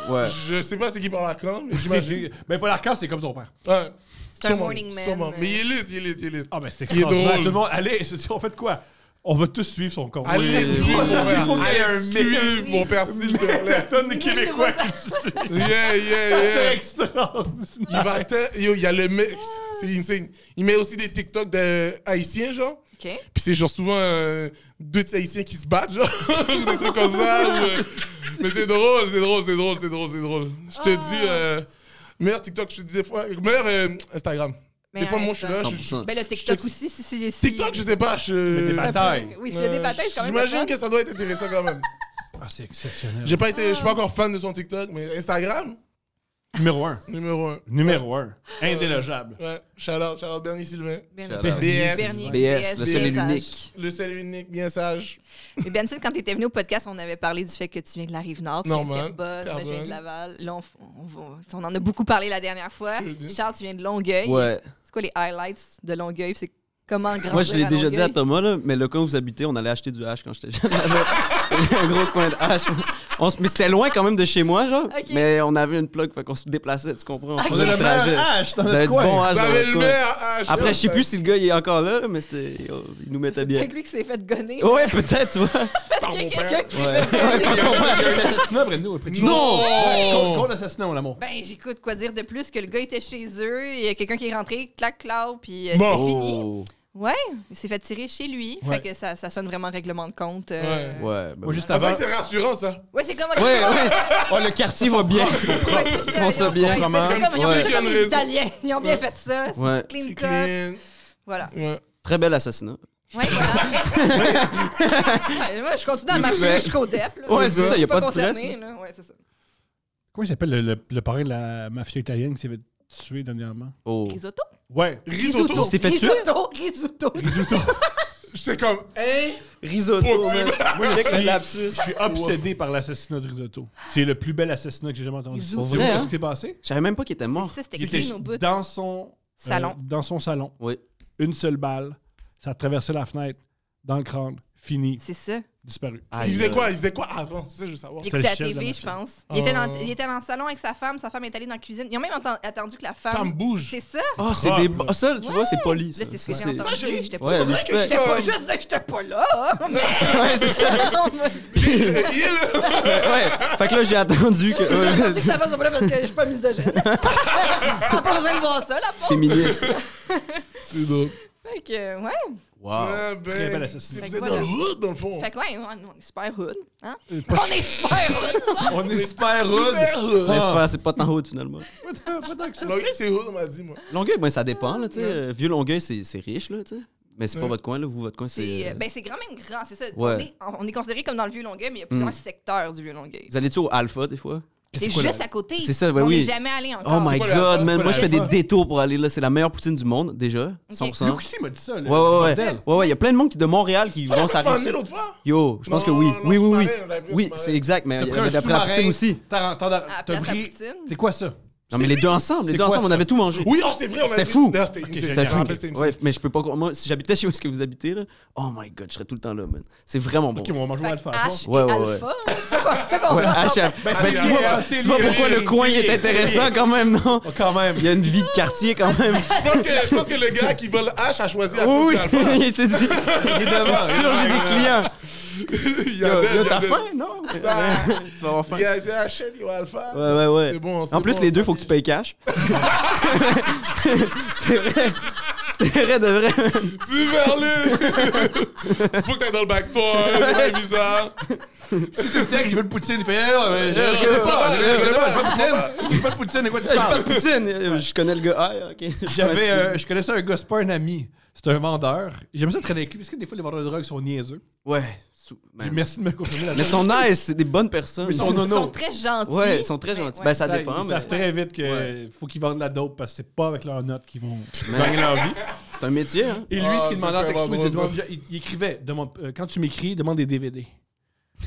Ouais. Je sais pas c'est qui parle à quand, mais j'imagine. Mais pas l'arcan, c'est comme ton père. Ouais. C'est un Sûrement, morning man. sûrement. Mais il est lit, il est lit, il est lit. Ah, ben c'est Il est extraordinaire. drôle. Tout le monde, allez, on fait de quoi? On va tous suivre son compte. Allez oui, suivre oui, mon père. il faut qu'il y ait un Allez suivre mon père, s'il te plaît. Personne de Québécois Oui, qui suit. Yeah, yeah, C'est yeah. extraordinaire. Il va yo, il y a le mec, c'est insane. Il met aussi des TikTok de haïtiens, genre. OK. Puis c'est genre souvent deux haïtiens qui se battent, genre. Ou des trucs comme ça. Mais c'est drôle, c'est drôle, c'est drôle, c'est drôle, c'est drôle. Je te dis, meilleur TikTok, je te dis des fois. Meilleur Instagram. Des fois, moi, je suis là. 100%. Ben, le TikTok je- aussi, si. TikTok, je sais pas. Mais des c'est un peu- batailles. Oui, s'il y a des batailles, c'est quand même. J'imagine le que fun. ça doit être intéressant quand même. Ah, c'est exceptionnel. Je suis pas encore fan de son TikTok, mais Instagram, Numéro 1. numéro 1. Numéro 1. Indélogeable. Ouais, shout out Bernie Sylvain. Bien Shout sûr. out. BS. Bernier. BS, le seul et bien l'unique. Le seul et unique, bien sage. Mais Benson, quand tu étais venu au podcast, on avait parlé du fait que tu viens de la Rive-Nord, tu viens de Normal. Terrebonne, moi je viens Terrebonne. de Laval. Là, on en a beaucoup parlé la dernière fois. Je te dis. Charles, tu viens de Longueuil. Ouais. C'est quoi les highlights de Longueuil? C'est comment grandir Moi, je l'ai à déjà dit à Longueuil? Thomas, là, mais le coin où vous habitez, on allait acheter du hash quand j'étais jeune. C'était un gros coin de hash. Mais c'était loin quand même de chez moi, genre. Ok. Mais on avait une plug, fait qu'on se déplaçait, tu comprends? On Ok. faisait On a le le trajet. meilleur hache dans Vous avez notre du bon coin. hash Vous dans avez votre le coin. meilleur hache. Après, je sais plus si le gars il est encore là, mais c'était. Il nous mettait C'est bien. peut-être lui qui s'est fait gonner. Ouais, peut-être, tu vois. Par Il y mon a père. quelqu'un qui s'est Ouais. fait gonner. Il y a un assassinat près de nous. Près de chez nous. Non! Ouais, contre l'assassinat, mon amour. Ben, j'écoute quoi dire de plus que le gars était chez eux, il y a quelqu'un qui est rentré, clac, clac, puis Bon. c'était fini. Oh. Ouais, il s'est fait tirer chez lui. Ouais. Fait que ça sonne vraiment règlement de compte. Ouais. Ouais, ben. Moi, juste On dirait avant. que c'est rassurant, ça. Ouais, c'est comme. Ouais, ouais. Oh, le quartier va bien. Ouais, c'est Ils font ça bien. Ils ont fait ça comme, ils ont fait ça Ouais. comme les Italiens. Ils ont bien fait ça. C'est Ouais. clean C'est cut. clean. Voilà. Ouais. Très bel assassinat. Ouais, voilà. Ouais, moi, je continue à marcher Ouais. jusqu'au DEP. là. Ouais, Je c'est ça, suis y a pas de concernée, stress, là. Ouais, c'est ça. Comment il s'appelle le parrain de la mafia italienne qui s'est fait tuer dernièrement? Oh. Risotto? Ouais. Risotto. Il s'est fait tuer? Risotto. J'étais comme, hein? Risotto, Possible. man. Moi, Check le lapsus. je suis obsédé par l'assassinat de Risotto. C'est le plus bel assassinat que j'ai jamais entendu. Risotto. C'est Vrai, vrai, hein? ce qui s'est passé? Je savais même pas qu'il était mort. C'est ça, c'était Il était clean au bout. dans son Salon. dans son salon. Oui. Une seule balle. Ça a traversé la fenêtre, dans le crâne, fini, C'est ça. disparu. Il faisait quoi? Il faisait quoi avant? C'est ça, je veux savoir. Il C'était écoutait le la chef de la TV, je mafia. pense. Ah. Il était dans le salon avec sa femme est allée dans la cuisine. Ils ont même attendu que la Femme femme. bouge. C'est ça? Oh, c'est Ah, des. ouais. Ah, ça, tu vois, c'est poli. Là, Ça. c'est ce que Ça, j'ai c'est- entendu. j'aime- J'étais Ouais, pas. mais que je suis J'étais pas comme- juste que j'étais pas là. Mais- Ouais, c'est ça. Il. Ouais. Fait que là, j'ai attendu que. J'ai entendu que sa femme soit pas là parce que je suis pas misogyne. On n'a pas besoin de voir ça, la pauvre. Féminisme. C'est drôle. Fait que, ouais. Wow. Ah, Très bel ben, assassinat. vous Fait êtes que dans le voilà. hood, dans le fond. Fait que, ouais, nous, on est super hood. Hein? Pas- On est super hood, ça. On est super rude. Super hood. Laisse faire, c'est pas tant haut finalement. Pas tant que ça. Longueuil, c'est hood, on m'a dit, moi. Longueuil, ben ça dépend, là, tu sais. Vieux Longueuil, c'est riche, là, tu sais. Mais c'est pas Ouais. votre coin, là. Vous, votre coin, C'est c'est. ben, c'est quand même grand, c'est ça. Ouais. On est considéré comme dans le Vieux-Longueuil, mais il y a plusieurs secteurs du Vieux-Longueuil. Vous allez-tu au Alpha, des fois? C'est quoi, juste là? à côté. C'est ça, ben on oui. n'est jamais allé Oh encore. my quoi le god, Alpha? man. Quoi, Moi, je fais des l'Alpha? détours pour aller là. C'est la meilleure poutine du monde, déjà. 100%. Luc aussi m'a dit ça. Ouais, ouais, ouais. Bordel. Ouais, ouais. Il y a plein de monde de Montréal qui vont Tu m'as s'arrêter. emmené l'autre fois? Yo, je pense que Non, oui. non, Oui, oui, oui. sous-marin, on avait pris un Oui, sous-marin. c'est exact, mais T'as il y pris avait un d'après la sous-marin poutine aussi. À la T'as place à pris. poutine. C'est quoi ça? Non, mais les deux ensemble, les C'est deux quoi ensemble, on ça? avait tout mangé. Oui, oh, c'est vrai. on C'était avait- fou. D'ailleurs, c'était une Ok, série. C'était Je me fou. rappelle, c'était une Ouais, série. mais je peux pas. Moi, si j'habitais chez où est-ce que vous habitez, là, oh my god, je serais tout le temps là, man. C'est vraiment bon. Ok, on va manger Fait Alpha. que à H soir. Ouais, et ouais, Alpha, c'est ça qu'on Ouais, fait H, ensemble. Ben, ben, tu vois, c'est tu vois lié, pourquoi le c'est coin il lié. est intéressant quand même, non? Oh, quand même. Il y a une vie de quartier quand même. Je pense que le gars qui vole H a choisi à Oui, cause oui, du Alpha. il s'est dit. Il est devant. C'est sûr, j'ai des clients. Il y Yo, a yo, t'as faim, non? Ah. Tu vas avoir faim. Il a dit achète, il va Alpha. Ouais, ouais, ouais. C'est bon. En plus, les deux, faut que tu payes cash. C'est vrai. C'est vrai de vrai. Super lui! Faut que t'ailles dans le backstore, c'est pas bizarre. Tech, je veux le poutine. Il fait, je ok, connais ça pas, va, je connais ça pas, va. pas de poutine. J'ai pas de poutine, de quoi tu J'ai pas parles? de poutine. Je connais le gars. Ah, ok. Je connaissais un gars, c'est pas un ami. C'est un vendeur. J'aime ça traîner avec lui parce que des fois, les vendeurs de drogue sont niaiseux. Ouais. Puis merci de me confirmer la Mais ils sont nice, c'est des bonnes personnes. Mais ils sont Ils sont très gentils. Ouais, ils sont très gentils. Ouais. Ben, ça dépend, Ils mais savent très vite qu'il Ouais. faut qu'ils vendent de la dope parce que c'est pas avec leurs notes qu'ils vont Mais- gagner leur vie. c'est un métier, hein. Et lui, Ah, ce qu'il demandait en c'est texto, tellement il, drôle, il écrivait quand tu m'écris, demande des DVD.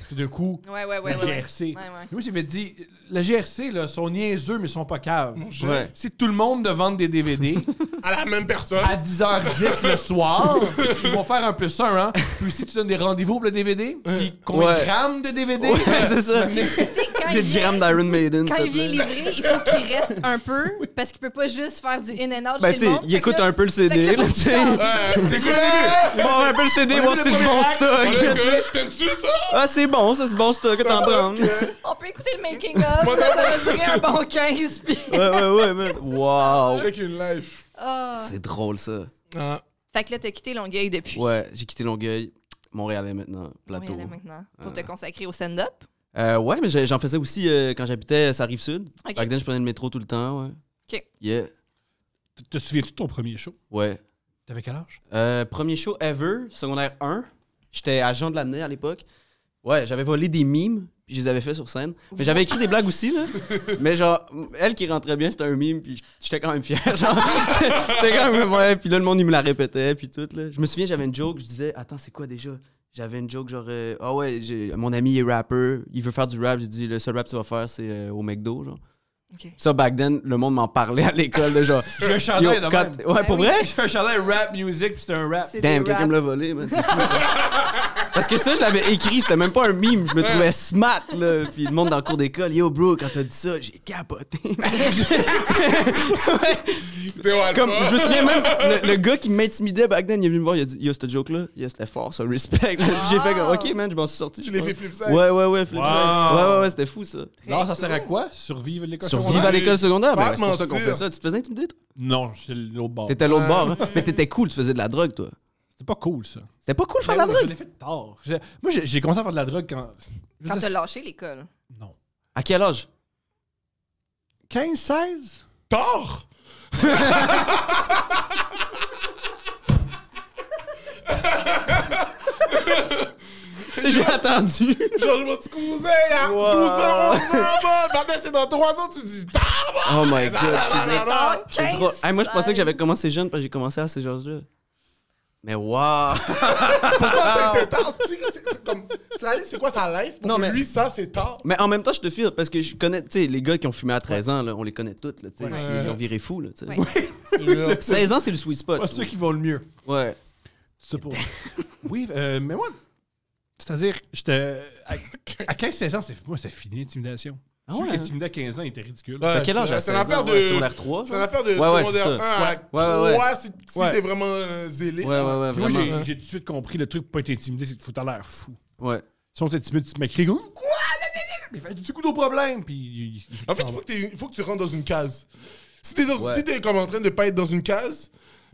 Tout d'un coup, Ouais, ouais, ouais. la ouais. GRC. Ouais, ouais. Moi, j'avais dit, la GRC, là, sont niaiseux, mais sont pas caves. Ouais. Si tout le monde de vendre des DVD À la même personne. à 10h10 le soir, ils vont faire un peu ça, hein. Puis si tu donnes des rendez-vous pour le DVD, puis combien de Ouais. grammes de DVD? Ouais, c'est ça. Tu sais, quand Des il vient, grammes d'Iron Maiden. quand s'il il te vient plaît. livrer, il faut qu'il reste un peu parce qu'il peut pas juste faire du in and out Ben, chez tu le sais, monde. il écoute un peu le Fait que CD, là, là, faut tu qu'il sais. change. T'écoutes le Bon, un peu le CD, voir si c'est du bon stock. début. T'aimes-tu ça? Ah, c'est bon, ça, c'est bon stock, t'en prends. Ouais, On peut écouter le making of. Ça va durer un bon 15 puis. ouais, man. Wow. Check une life. Ah. C'est drôle, ça. Ah. Fait que là, t'as quitté Longueuil depuis. Ouais, j'ai quitté Longueuil, Montréalais maintenant, plateau. Montréal maintenant. Pour te consacrer au stand-up. Ouais, mais j'en faisais aussi quand j'habitais à Rive-Sud. Ok. Fait que je prenais le métro tout le temps, ouais. Ok. Yeah. Te souviens-tu de ton premier show? Ouais. T'avais quel âge? Premier show ever, secondaire 1. J'étais agent de l'année à l'époque. Ouais, j'avais volé des mimes, puis je les avais fait sur scène. Mais j'avais écrit des blagues aussi, là. Mais genre, elle qui rentrait bien, c'était un mime, puis j'étais quand même fier. Genre, j'étais quand même, ouais. Puis là, le monde, il me la répétait, puis tout, là. Je me souviens, j'avais une joke, je disais, attends, c'est quoi déjà? J'avais une joke, genre, ah ouais, mon ami est rapper, il veut faire du rap. J'ai dit, le seul rap que tu vas faire, c'est au McDo, genre. OK. Ça, back then, le monde m'en parlait à l'école, là, genre. J'ai un chandail de même. Ouais, pour vrai? J'ai un chandail rap music, puis c'était un rap. C'est Damn, des quelqu'un raps. me l'a volé, man. C'est fou, ça. Parce que ça, je l'avais écrit, c'était même pas un mime. Je me trouvais smart, là. Puis le monde dans le cours d'école, yo, bro, quand t'as dit ça, j'ai capoté. Ouais. C'était ouais, Comme, je me souviens même, le gars qui m'intimidait back then, il est venu me voir, il a dit, yo, cette joke-là, yo, c'était fort, ça, respect. Puis j'ai fait comme, ok, man, je m'en suis sorti. Tu je l'as pense. fait flip side. Ouais, flip Wow. side. Ouais, c'était fou, ça. Non, ça sert à quoi? Survivre à l'école Survivre secondaire? à l'école secondaire, Pas ben, c'est pour ça qu'on mentir. fait ça. Tu te faisais intimider, toi? Non, j'étais l'autre bord. T'étais à l'autre bord, hein? Mais t'étais cool, tu faisais de la drogue, toi. C'était pas cool, ça. C'était pas cool de faire de la Je drogue? l'ai fait tard. Moi, j'ai commencé à faire de la drogue quand... Quand t'as lâché l'école. Non. À quel âge? 15, 16? Tort! J'ai attendu. Genre, je m'excusais, hein? 12 Wow. ans, 11 ans, bah. Maintenant, c'est dans 3 ans, tu dis tard, bah. Oh my god, je faisais Ah, c'est trop- Hey, moi, je pensais que j'avais commencé jeune parce que j'ai commencé à ces âges-là. Mais wow! Pourquoi c'était tard? Tu sais que c'est comme. Tu réalises, c'est quoi sa life? Pour Non, que mais- lui, ça, c'est tard. Mais en même temps, je te file parce que je connais, tu sais, les gars qui ont fumé à 13 ans, là, on les connaît tous, là, tu sais. Ouais. Ils ont viré fou, là, tu sais. Ouais. C'est real. 16 ans, c'est le sweet spot. Pas ceux qui vont le mieux. Ouais. C'est pour... Oui, mais moi... C'est-à-dire, j'étais... À 15-16 ans, moi, c'était fini, l'intimidation. Ah Celui ouais, qui hein? intimidait à 15 ans, il était ridicule. Ouais, T'as quel âge à c'est 16 une ans? affaire de. Ouais, secondaire 3, C'est une affaire de Ouais, secondaire c'est ça. 1 à Ouais, ouais, 3 si Ouais. t'es vraiment zélé. Ouais, ouais, Puis moi, vraiment. j'ai tout de suite compris le truc pour pas être intimidé, c'est qu'il faut t'avoir l'air fou. Ouais. Si on t'intimide, tu m'écris comme quoi? Il fait du coup nos problèmes. Puis. En fait, il faut que tu rentres dans une case. Si t'es Ouais. si t'es comme en train de pas être dans une case,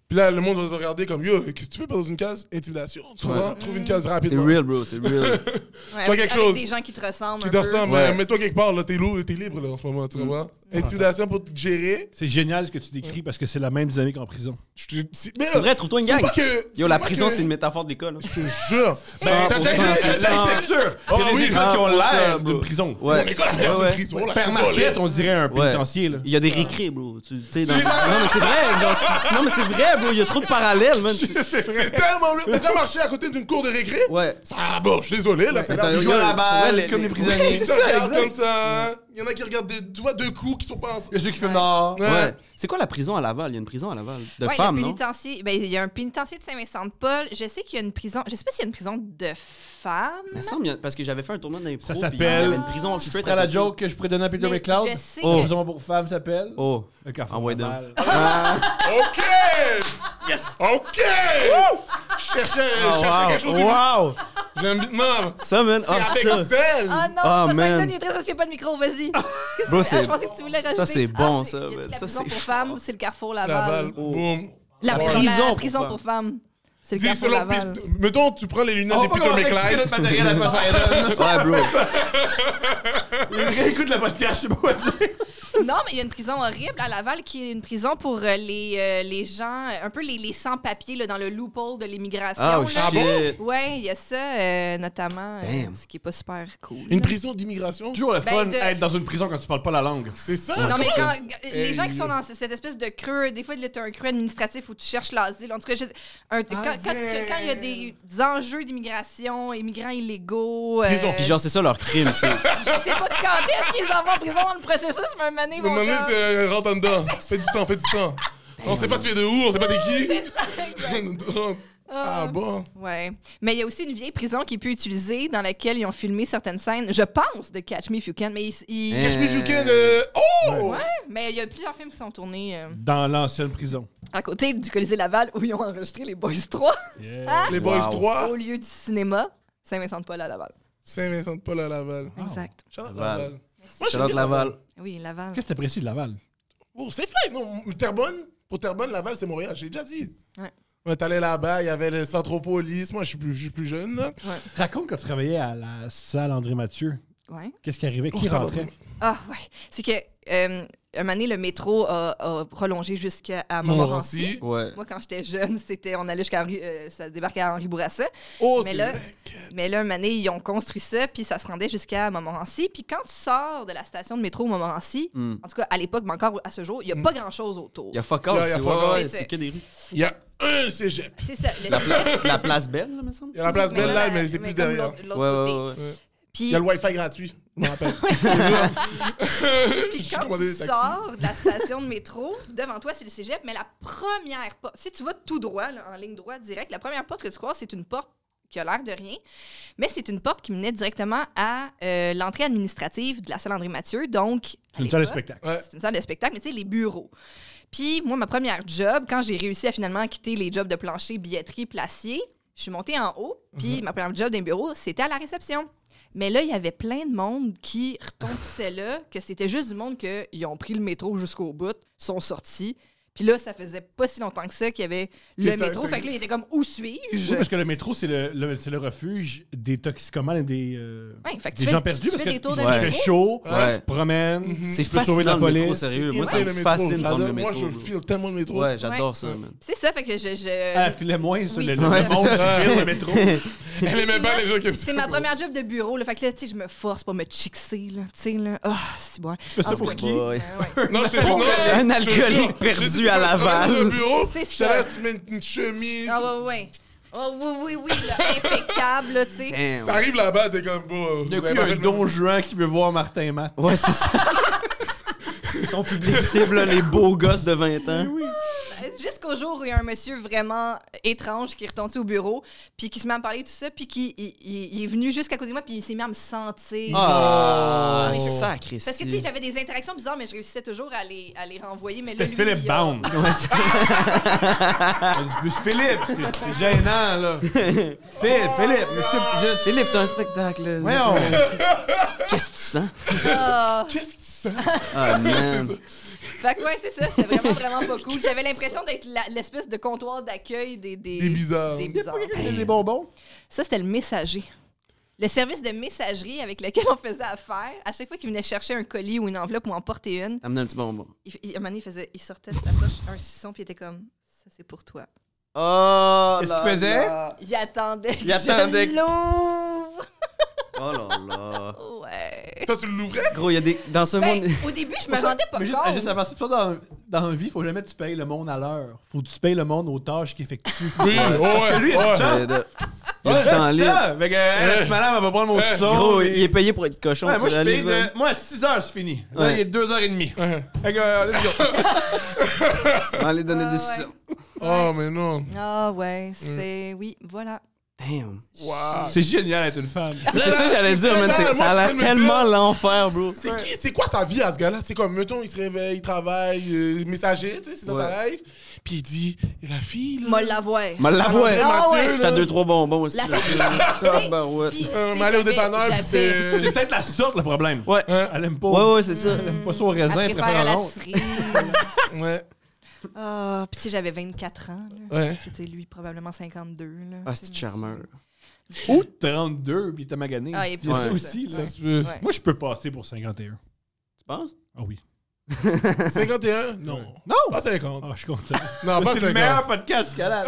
puis là, le monde va te regarder comme yo, qu'est-ce que tu fais pas dans une case? Intimidation. Tu Ouais. vois? Trouve une case C'est rapidement. real, bro, c'est real. Ouais, Soit avec, quelque avec chose des gens qui te ressemblent Qui un te peu. ressemble. Ouais. Mets-toi quelque part, là, t'es libre là, en ce moment, tu comprends? Intimidation pour te gérer. C'est génial ce que tu décris parce que c'est la même dynamique en prison. Mais C'est vrai, trouve-toi une gang. Pas que, Yo, la pas prison, que- c'est une métaphore de l'école. hein. Je te jure. Ben, t'as déjà été- L'architecture! Oh, Il y a des oui. écoles qui ont 100%, l'air bro. d'une prison. Mon Ouais. école a l'air Ouais. d'une prison. là, je Père suis Marquette, désolé. on dirait un pénitencier. Là. Il y a des récrés, bro. Tu sais, dans... les as- Non, mais c'est vrai, genre, non, mais c'est vrai, bro. Il y a trop de parallèles, man. C'est tellement real. T'as déjà marché à côté d'une cour de récré? Ouais. Ça, bon, je suis désolé, là, c'est Attends, là. Ils jouent à la balle, Ouais, comme les prisonniers. Ils c'est se ça, regardent exact. comme ça. Il y en a qui regardent, tu vois, deux coups qui sont pas ensemble. Il y a ceux qui fument dehors. Ouais. C'est quoi la prison à Laval? Il y a une prison à Laval. De Ouais, femmes, le non? pénitencier, ben, il y a un pénitencier de Saint-Vincent-de-Paul. Je sais qu'il y a une prison. Je sais pas s'il y a une prison de femmes. Mais ça me semble, parce que j'avais fait un tournoi d'impro. Ça puis s'appelle- Il y avait une prison Je straight ferais à la côté. joke que je pourrais donner à Peter Mais McLeod. je sais Oh. que- Prison pour femmes s'appelle. Oh. Le Carrefour. Envoie donc. Laval. OK! Yes! OK! Je cherchais quelque chose. Wow! J'aime bien. Non, Ça, man. c'est Ah, avec ça. sel. Ah non, Ah, pas man. ça, il est très parce qu'il n'y a pas de micro, vas-y. Qu'est-ce Bro, que c'est- je pensais que tu voulais rajouter. Ça, c'est bon, c'est- ça, y a-t-il man. la Ça, prison c'est pour fort. femmes, c'est le Carrefour Laval. Laval. Oh. Boum. La Prison prison, pour prison femmes. pour femmes. C'est le Dis, Carrefour selon, Laval. mettons, tu prends les lunettes On de va pas Peter commencer à expliquer McLeod. notre matériel à quoi ça donne. Ouais, bro. Écoute le podcast, je sais pas quoi dire. Non, mais il y a une prison horrible à Laval qui est une prison pour les gens, un peu les sans-papiers là, dans le loophole de l'immigration. Oh, là. shit. Ouais, il y a ça, notamment, Damn. ce qui est pas super cool. Une là. prison d'immigration? Toujours le Ben, fun de- être dans une prison quand tu parles pas la langue. C'est ça? Non, mais c'est quand, ça. les gens qui sont dans cette espèce de creux, des fois, tu as un creux administratif où tu cherches l'asile. En tout cas, quand il y a des enjeux d'immigration, immigrants illégaux. Prison. Puis genre, c'est ça leur crime. C'est... Je sais pas quand est-ce qu'ils en vont en prison dans le processus, mais un moment donné, Mais mon maintenant, gars. rentre en dedans. Fais du temps, fais du temps. On sait pas tu es de où, on sait pas t'es qui. C'est ça, exact. Ah bon? Ouais. Mais il y a aussi une vieille prison qui est plus utilisée dans laquelle ils ont filmé certaines scènes, je pense, de Catch Me If You Can. Mais Catch Me If You Can. Oh! Ouais, mais il y a plusieurs films qui sont tournés Dans l'ancienne prison. à côté du Colisée Laval où ils ont enregistré Les Boys 3 Yeah. Les Boys Wow. 3. au lieu du cinéma Saint-Vincent-de-Paul à Laval. Saint-Vincent-de-Paul à Laval. Exact. Charlotte Laval. Laval. Charlotte Laval. Oui, Laval. Qu'est-ce que t'apprécies de Laval? Oh, c'est fly, non. Terrebonne, pour Terrebonne, Laval, c'est Montréal. J'ai déjà dit. Ouais. On est allé là-bas, il y avait le Centropolis. Moi, je suis plus jeune, là. Raconte quand tu travaillais à la salle André Mathieu. Ouais. Qu'est-ce qui arrivait? Oh, Qui ça va rentrait? Ah, ouais. C'est que un moment donné, le métro a prolongé jusqu'à Montmorency. Ouais. Moi, quand j'étais jeune, on allait jusqu'à ça débarquait à Henri-Bourassa. Oh, Mais c'est là- vrai. Mais là, un moment donné, ils ont construit ça, puis ça se rendait jusqu'à Montmorency. Puis quand tu sors de la station de métro Montmorency, Hmm. en tout cas, à l'époque, mais encore à ce jour, il n'y a pas grand-chose autour. Il y a fuck all, Il y a c'est fuck all. c'est que des rues. Il y a un cégep. C'est ça. Le La place belle, là, me semble. Il y a la place belle là, mais c'est plus comme derrière. l'autre Ouais, côté. ouais, ouais. Puis, Il y a le Wi-Fi gratuit. Je me rappelle. puis J'ai quand commandé tu des taxis. sors de la station de métro, devant toi, c'est le cégep, mais la première porte, si tu vas tout droit, là, en ligne droite, direct, la première porte que tu croises, c'est une porte qui a l'air de rien, mais c'est une porte qui menait directement à l'entrée administrative de la salle André-Mathieu, donc... à C'est une salle de l'époque, spectacle. Ouais. C'est une salle de spectacle, mais tu sais, les bureaux. Puis moi, ma première job, quand j'ai réussi à finalement quitter les jobs de plancher, billetterie, placier, je suis montée en haut, puis ma première job d'un bureau, c'était à la réception. Mais là, il y avait plein de monde qui retentissait là, que c'était juste du monde qu'ils ont pris le métro jusqu'au bout, sont sortis. Puis là, ça faisait pas si longtemps que ça qu'il y avait le ça, métro. Fait que là, il était comme, où suis-je? Oui, parce que le métro, c'est le refuge des toxicomanes et des Ouais, fait que des tu gens fais, perdus. tu Parce fais que des tours de il fait métro. chaud, Ouais. tu te promènes. C'est Tu peux sauver fascinant la le métro, police. sérieux. Et Moi, moi, ça le me métro. fascine prendre le Moi, métro. je le file tellement le métro. Ouais, j'adore Ouais. ça, man. C'est ça, fait que Elle filait moins sur Oui, le c'est monde ça. qui C'est ça. file le métro. Elle aimait pas les gens qui aiment ça. c'est ma première job de bureau. Là, fait que là, tu sais, je me force pour me chixer. Là, tu sais, là. Ah, c'est bon. Tu fais ça En tout pour cas, qui? Ouais. ouais. Non, je t'ai vu, non. Un je te alcoolique jure. perdu J'ai dit, à tu Laval. travailles dans le bureau. C'est J'étais là, ça. tu mets une chemise. Ah, ouais. Oh, oui, là, impeccable, là, tu sais. Damn. T'arrives là-bas, t'es comme, bon. D'un vous coup, avez il y a pas un fait don Juan qui veut voir Martin et Matt. Ouais, c'est ça. Ton public cible, là, les beaux gosses de 20 ans. Jusqu'au jour où il y a un monsieur vraiment étrange qui est retourné au bureau, puis qui se met à me parler de tout ça, puis qui il est venu jusqu'à côté de moi, puis il s'est mis à me sentir. Ah, Oh. sacré. Parce que, tu sais, j'avais des interactions bizarres, mais je réussissais toujours à les renvoyer. Mais là, C'était lui, Philippe il a- Bound. Philippe, c'est gênant, là. Philippe, monsieur. Philippe, t'as un spectacle. là. Voyons. Qu'est-ce que tu sens? Ah. Qu'est-ce que tu sens? Ah, C'est man. ça. Fait que, ouais, c'est ça. C'était vraiment pas cool. J'avais l'impression d'être l'espèce de comptoir d'accueil des bizarres. Des bizarres. Les bonbons. Ça, c'était le messager. Le service de messagerie avec lequel on faisait affaire, à chaque fois qu'il venait chercher un colis ou une enveloppe ou en porter une, Amener un petit bonbon. à un moment donné, il sortait de sa poche un suçon puis il était comme « Ça, c'est pour toi Oh, Qu'est-ce là qu'il faisait? là. ». Il attendait que Il attendait je que- l'ouvre. Oh là là. Ouais. Toi, tu l'ouvrais? Gros, il y a des. Dans ce Ben, monde. au début, je me rendais pas Mais juste, compte. juste avant ça, dans la vie, faut jamais que tu payes le monde à l'heure. Faut que tu payes le monde aux tâches qu'il effectue. Oui, ouais. lui, il a du temps. Il y a du temps libre. Fait que, hey, madame, elle va prendre mon sauce. Gros, il est payé pour être cochon. Ouais, tu moi, je réalises, paye man? Moi, à 6h, c'est fini. Là, Ouais. il est 2h30. Fait que, let's go. On va aller donner Ah, des ouais. sous. Oh, mais non. Ah ouais, c'est... Oui, voilà. Damn. Wow. C'est génial d'être une femme. Mais c'est ça que j'allais dire, man. Moi, Ça a je l'air viens de me tellement dire- l'enfer, bro. C'est quoi sa vie à ce gars-là? C'est comme, mettons, il se réveille, il travaille, messager, tu sais, c'est ça, Ouais. ça live. Puis il dit, et la fille, là. M'a l'avoir. M'a l'avoué. Ah ouais. J'étais à 2-3 bonbons aussi. La là. fille. Tabarouette. Puis, tu sais, aller au j'avais- dépanneur, puis j'avais- C'est peut-être la sorte, le problème. Ouais. Elle aime pas. Ouais, c'est ça. Elle aime pas ça au raisin, Elle elle préfère préfère à la l'autre. cerise. Ouais. Ah, puis tu sais, j'avais 24 ans. Là. Ouais. Puis, tu sais, lui, probablement 52. Là, Ah, Tu sais, c'est charmeur. Ou 32, puis t'as magané. Ah, il est Il y a ça Ouais. aussi. Là. Ça se peut. Ouais. Moi, je peux passer pour 51. Tu penses? Ah oui. 51? Non. Non! Pas 50. Ah, je suis content. Non, pas C'est le meilleur 50. podcast jusqu'à là.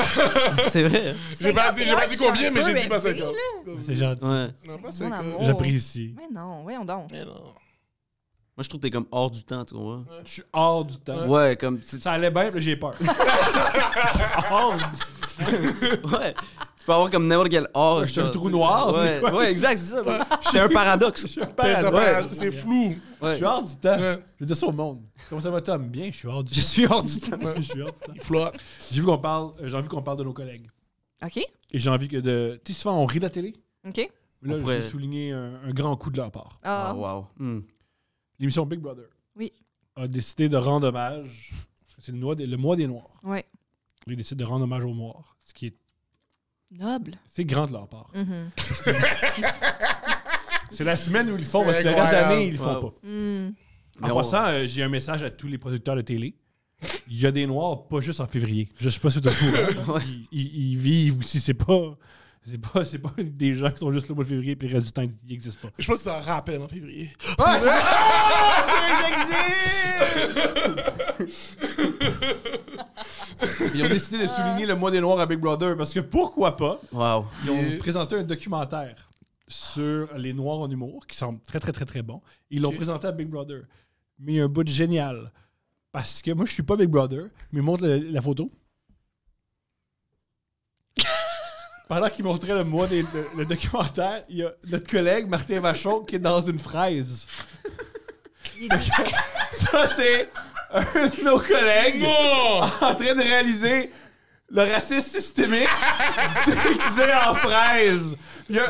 C'est vrai. J'ai pas dit 51, combien, mais c'est un j'ai dit pas peu élevé, 50. C'est gentil. Ouais. Non, pas C'est mon 50. amour. J'apprécie. Mais non, voyons donc. Mais non. Moi, je trouve que t'es comme hors du temps, tu comprends? Je suis hors du temps. Ouais, comme. Ça allait bien, puis là, j'ai peur. Je suis hors du temps. Ouais. Tu peux avoir comme n'importe quel âge. Je suis un là, trou tu sais. noir, Ouais, c'est quoi? ouais, exact, c'est ça. Ouais. T'es un paradoxe. Je suis un Ça parano. paraît- C'est flou. Je Ouais. suis hors du temps. Ouais. Je veux dire ça au monde. Comment ça va, Tom? Bien, je suis hors du Je temps. suis hors du temps. Je suis hors du temps. Il flotte. J'ai envie qu'on parle de nos collègues. OK? Et j'ai envie que de. Tu sais, souvent, on rit de la télé. OK? Là, On je pourrait- veux souligner un grand coup de leur part. Ah, Ah, wow. Hmm. L'émission Big Brother Oui. a décidé de rendre hommage. C'est le mois des Noirs. ouais. Ils décident de rendre hommage aux Noirs. Ce qui est. Noble. C'est grand de leur part. Mhm. C'est la semaine où ils le font, C'est parce que le reste de incroyable. l'année, ils le font Wow. pas. Mm. En Mais on- passant, j'ai un message à tous les producteurs de télé. Il y a des Noirs, pas juste en février. Je sais pas si tu es au courant. Ouais. Ils vivent aussi. C'est pas des gens qui sont juste là au mois de février et le reste du temps, ils n'existent pas. Je pense que ça rappelle en février. Ils ont décidé de souligner le mois des Noirs à Big Brother parce que pourquoi pas? Wow. Ils ont présenté un documentaire sur les Noirs en humour qui semble très, très, très, très bon. Ils l'ont présenté à Big Brother. Mais il y a un bout de génial. Parce que moi, je suis pas Big Brother, mais il montre la photo. Pendant qu'il montrait le documentaire, il y a notre collègue Martin Vachon qui est dans une fraise. Ça, c'est un de nos collègues en train de réaliser le racisme systémique déguisé en fraise. Non,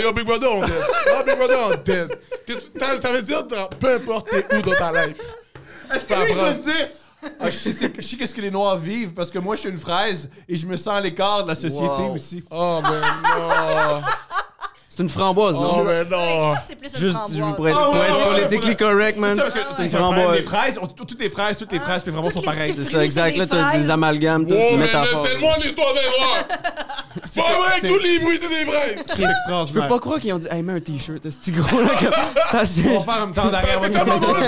yo, Big Brother, on dead. Non, Big Brother, on dead. Ça veut dire, peu importe t'es où dans ta life. Est-ce que lui, il doit se dire... Ah, je sais qu'est-ce que les Noirs vivent parce que moi, je suis une fraise et je me sens à l'écart de la société aussi. Oh, ben non. C'est une framboise, non? Oh, ben Ouais, je non. pense que c'est plus une Juste framboise. pour être politically correct, man. C'est une un problème framboise. des fraises, toutes les fraises puis les framboises sont toutes les pareilles. C'est fruits, ça, exact. c'est Là, des t'as fraises. des amalgames, tout, Oh, tu mais mets ta forme. c'est moi l'histoire des Noirs. C'est pas vrai que tout le livre, oui, c'est des vrais. C'est Je peux extraordinaire. pas croire qu'ils ont dit, hey, mets un t-shirt, c'est petit gros, là, comme ça, c'est. On va faire un temps d'arrêt. C'est tellement drôle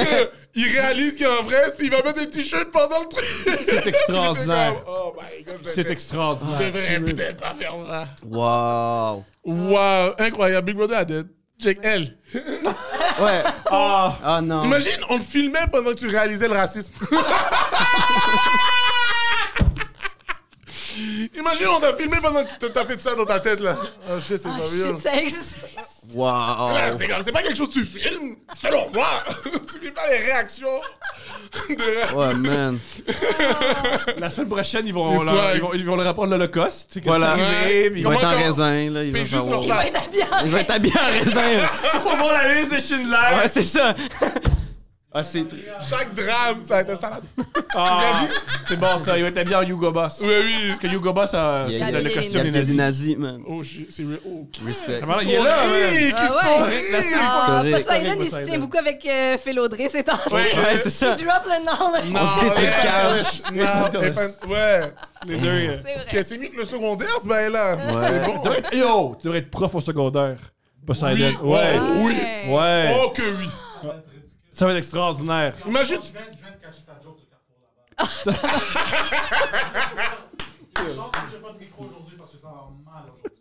qu'il réalise qu'il y a un vrai, puis il va mettre un t-shirt pendant le truc. C'est extraordinaire. Oh my god, C'est extraordinaire. Je devrais peut-être pas faire ça. Wow. Wow, incroyable. Big Brother a dead. Check elle. Ouais. Ah, Ah non. Imagine, on te filmait pendant que tu réalisais le racisme. Imagine, on t'a filmé pendant que t'as fait ça dans ta tête, là. Oh shit, c'est pas bien. Shit, ça existe. Wow. Là, c'est pas quelque chose que tu filmes, selon moi. Tu filmes pas les réactions de racisme. Ouais, man. la semaine prochaine, ils vont C'est leur ça. ils vont leur apprendre l'Holocauste. C'est que Voilà. c'est arrivé, puis Il va être en Comment- raisin, là. Il va Fais faire juste leur wow. Il va être habillé en Il va être habillé en raisin, là. on va la liste de Schindler. Ouais, c'est ça. Ah, c'est. Chaque drame, ça va être un salade. Ah, c'est bon ça, il va être habillé en Hugo Boss. Oui, oui. Parce que Hugo Boss a Il y a- le il y a costume Il des y a des nazis. nazis, man. Oh shit, c'est vrai. Oh. Respect. Comment il est là, man? Historique, Ah ouais. historique. Ah, Historique. Poseidon, il se Poseidon. tient beaucoup avec Phil Audrey ces temps-ci. Ouais, Ouais, c'est ça. Il drop le nom, là. On dit des trucs cash. Non, ouais. Les deux. C'est vrai. Que c'est mieux que le secondaire, ce bail-là. C'est bon. Tu devrais être prof au secondaire. Poseidon. Oui. Ouais. Oui. Ouais. Oh que oui. Ça va être extraordinaire. Imagine. Je viens de cacher ta joke de Carrefour Laval. Je pense que j'ai pas de micro aujourd'hui parce que ça va mal aujourd'hui.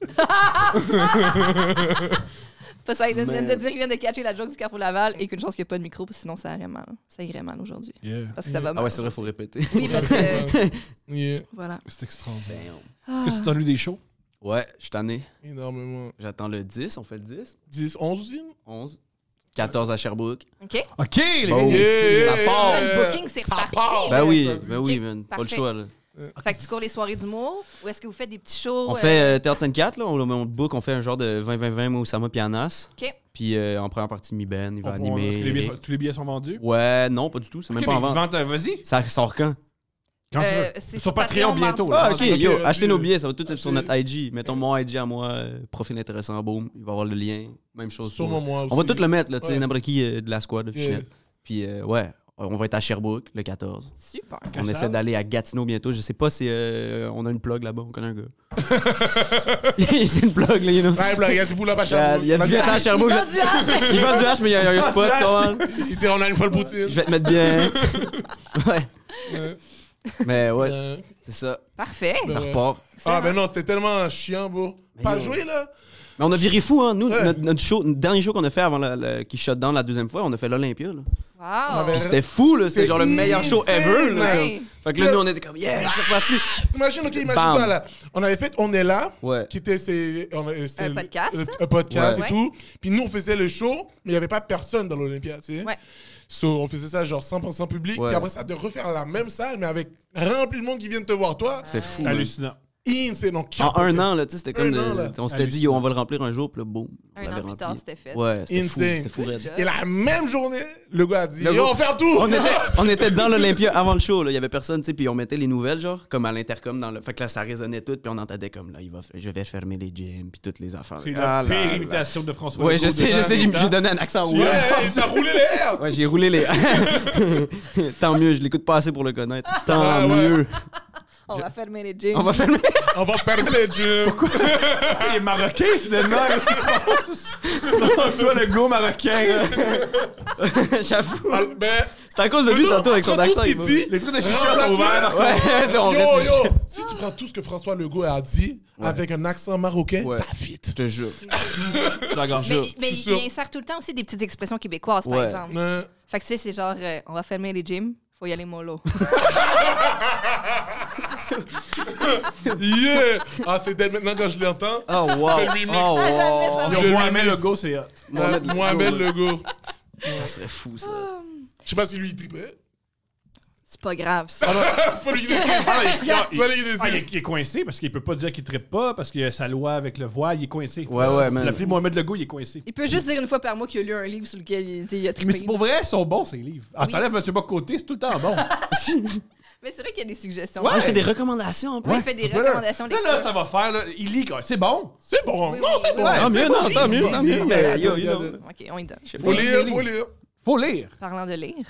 Poseidon vient Man. de dire qu'il vient de catcher la joke du Carrefour Laval et qu'une chance qu'il n'y a pas de micro, parce que sinon ça irait mal. Ça irait mal aujourd'hui. Yeah. Parce que ça va mal. Ah ouais, c'est vrai, faut répéter. Oui, parce que. Yeah. Voilà. C'est extraordinaire. Ah. Qu'est-ce que tu as lu des shows? Ouais, je suis tanné. Énormément. J'attends le 10, on fait le 10, 10, 11 aussi? 11, 14 à Sherbrooke. OK? OK, les Bon. gars. Ça part. Le booking, c'est Ça reparti. part. Ben oui, t'as dit. ben oui, Ok, man. Pas le parfait. choix, là. Fait que tu cours les soirées d'humour ou est-ce que vous faites des petits shows? On fait Théâtre 54, là, on book, on fait un genre de 20-20-20, moi, Oussama Pianas. OK. Puis en première partie, Mi Ben, il va Est-ce animer. que les billets- Eric. tous les billets sont vendus? Ouais, non, pas du tout, c'est même Ok, pas en mais vente. Vas-y. Ça sort quand? Quand tu veux. C'est Sur Patreon bientôt, mardi. là. Ah, ok, ok, yo, ok. achetez nos billets, ça va tout être sur notre IG. Mettons mon IG à moi, profil intéressant, boom, il va avoir le lien. Même chose. Sûrement moi aussi. On va tout le mettre, là, tu sais, Ouais. n'importe qui de la squad, de Yeah. Fichinette. Puis ouais, on va être à Sherbrooke le 14. Super. On Quelle essaie salle? d'aller à Gatineau bientôt. Je sais pas si on a une plug là-bas, on connaît un gars. C'est une plug, là, you know. Ouais, blague, c'est pour la pas cher. Il y a du vietnam à Il Sherbrooke. vend du hache. Il vend du hache, mais il y a un spot, tu vois. Il dit, on a une folle poutine. Je vais te mettre bien. Ouais. Ouais. Mais ouais, Euh, c'est ça. Parfait. Ça Ouais. repart. Ah, ben non, c'était tellement chiant, bro. Mais Pas yo. joué, là. Mais on a viré fou, hein. Nous, Ouais. notre dernier show qu'on a fait avant qui shut down la deuxième fois, on a fait l'Olympia, là. Wow. Puis c'était fou, là. C'était C'était genre le meilleur show insane, ever, là. Ouais. Fait que là, nous, on était comme, yeah, c'est reparti. T'imagines, ok, imagine-toi, Bam. là. On avait fait On est là, Ouais. qui était c'était Un podcast. Un podcast Ouais. et tout. Puis nous, on faisait le show, mais il n'y avait pas personne dans l'Olympia, tu sais. Ouais. So, on faisait ça genre 100% public. Ouais. Puis après ça, de refaire la même salle, mais avec rempli de monde qui vient te voir, toi. C'était fou. man. Hallucinant. C'est donc En un an, là, tu sais, c'était comme. Un an, là. On s'était dit, yo, on va le remplir un jour, puis là, boum. on Un l'avait an plus rempli. tard, c'était fait. Ouais, c'était fou. Insane. C'était fou, raide. Good job. Et la même journée, le gars a dit, Le yo, gars- on va faire tout. On était dans l'Olympia avant le show, là. Il y avait personne, tu sais, puis on mettait les nouvelles, genre, comme à l'intercom. Fait que là, ça résonnait tout, puis on entendait comme, là, je vais fermer les gyms, puis toutes les affaires. C'est Ah la là pire là. imitation de François Ouais, je Legault sais, de j'ai temps en temps. donné un accent Ouais, ouais. il a roulé les airs. Ouais, j'ai roulé les. Tant mieux, je l'écoute pas assez pour le connaître. Tant Ah, ouais. mieux. On va fermer les gyms. On va fermer. On va fermer les gyms. Il est marocain, finalement. Qu'est-ce qui se passe? Toi, le go marocain. J'avoue. Ah, ben, C'est à cause de lui tantôt avec son tout accent. ce il qu'il va- dit. Les trucs de chicha Remplace-le. sont ouverts, par contre. Ouais, là, on Yo, reste. yo, si tu prends tout ce que François Legault a dit avec un accent marocain, Ouais. ça fit. Je te jure. Je la gorge. Mais je suis sûr. il insère tout le temps aussi des petites expressions québécoises, par Ouais. exemple. Fait que tu sais, c'est genre, on va fermer les gyms, faut y aller mollo. Yeah! Ah, c'est dès maintenant quand je l'entends. Oh, wow. Je le remix. Oh, Ah, jamais wow. ça. Yo, Je Mohamed remix. Legault, c'est hot. Mohamed Legault. Ça serait fou, ça. Je sais pas si lui il triperait. C'est pas grave, ça. C'est pas lui qui décide. C'est pas lui qui décide. Il est coincé parce qu'il peut pas dire qu'il trippe pas, parce qu'il y a sa loi avec le voile, il est coincé. Ouais, ouais, Si man. l'appelé Mohamed Legault, il est coincé. Il peut juste dire une fois par mois qu'il a lu un livre sur lequel il a trippé. Mais c'est pour vrai, ils sont bons, ces livres. Ah, Oui. t'enlèves Mathieu Bock-Côté, c'est tout le temps bon. Mais c'est vrai qu'il y a des suggestions. Ouais, il fait des recommandations en plus. Oui, il fait des Voilà. recommandations de Là, lecture. ça va faire, là, il lit, quoi. C'est bon. C'est bon. Oui, Non, oui, c'est oui, bon. oui. Tant mieux, non, tant mieux, tant mieux. Mais yo, yo. OK, on y donne. Faut lire, faut lire. Faut lire. Parlant de lire.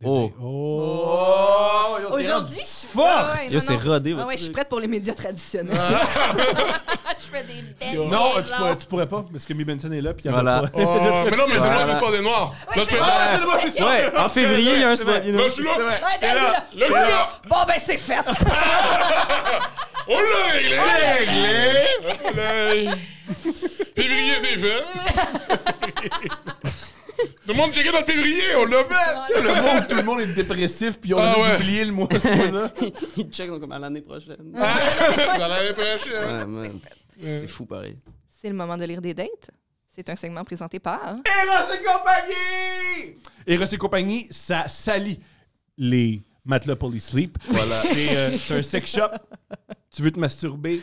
Oh. Oh. Aujourd'hui, je suis Fort! ouais, Yo, non, c'est non. rodé, Ah votre ouais, je suis truc. prête pour les médias traditionnels. Je fais des belles Non, maisons. tu pourrais pas, parce que Mi Benson est là, puis il y en Voilà. a pas. Oh, mais non, mais c'est Voilà. moi l'histoire des Noirs. Là, je fais. c'est vrai. Ouais, en février, il y a un spot. Là, je suis là. Ouais, t'es là. là. Là, je suis là. Bon, ben, c'est fait. On l'a réglé. C'est réglé! Réglé. Février, c'est fait. Tout le monde checkait dans le février, on l'a fait. Le monde, tout le monde est dépressif, puis on Ah a ouais. oublié le mois, ce mois-là. Il check donc comme à l'année prochaine. Dans l'année prochaine. Ouais, man. C'est fou, pareil. C'est le moment de lire des dates. C'est un segment présenté par... Eros et compagnie! Eros et compagnie, ça salit les matelas pour les sleep. Voilà. C'est un sex shop. Tu veux te masturber,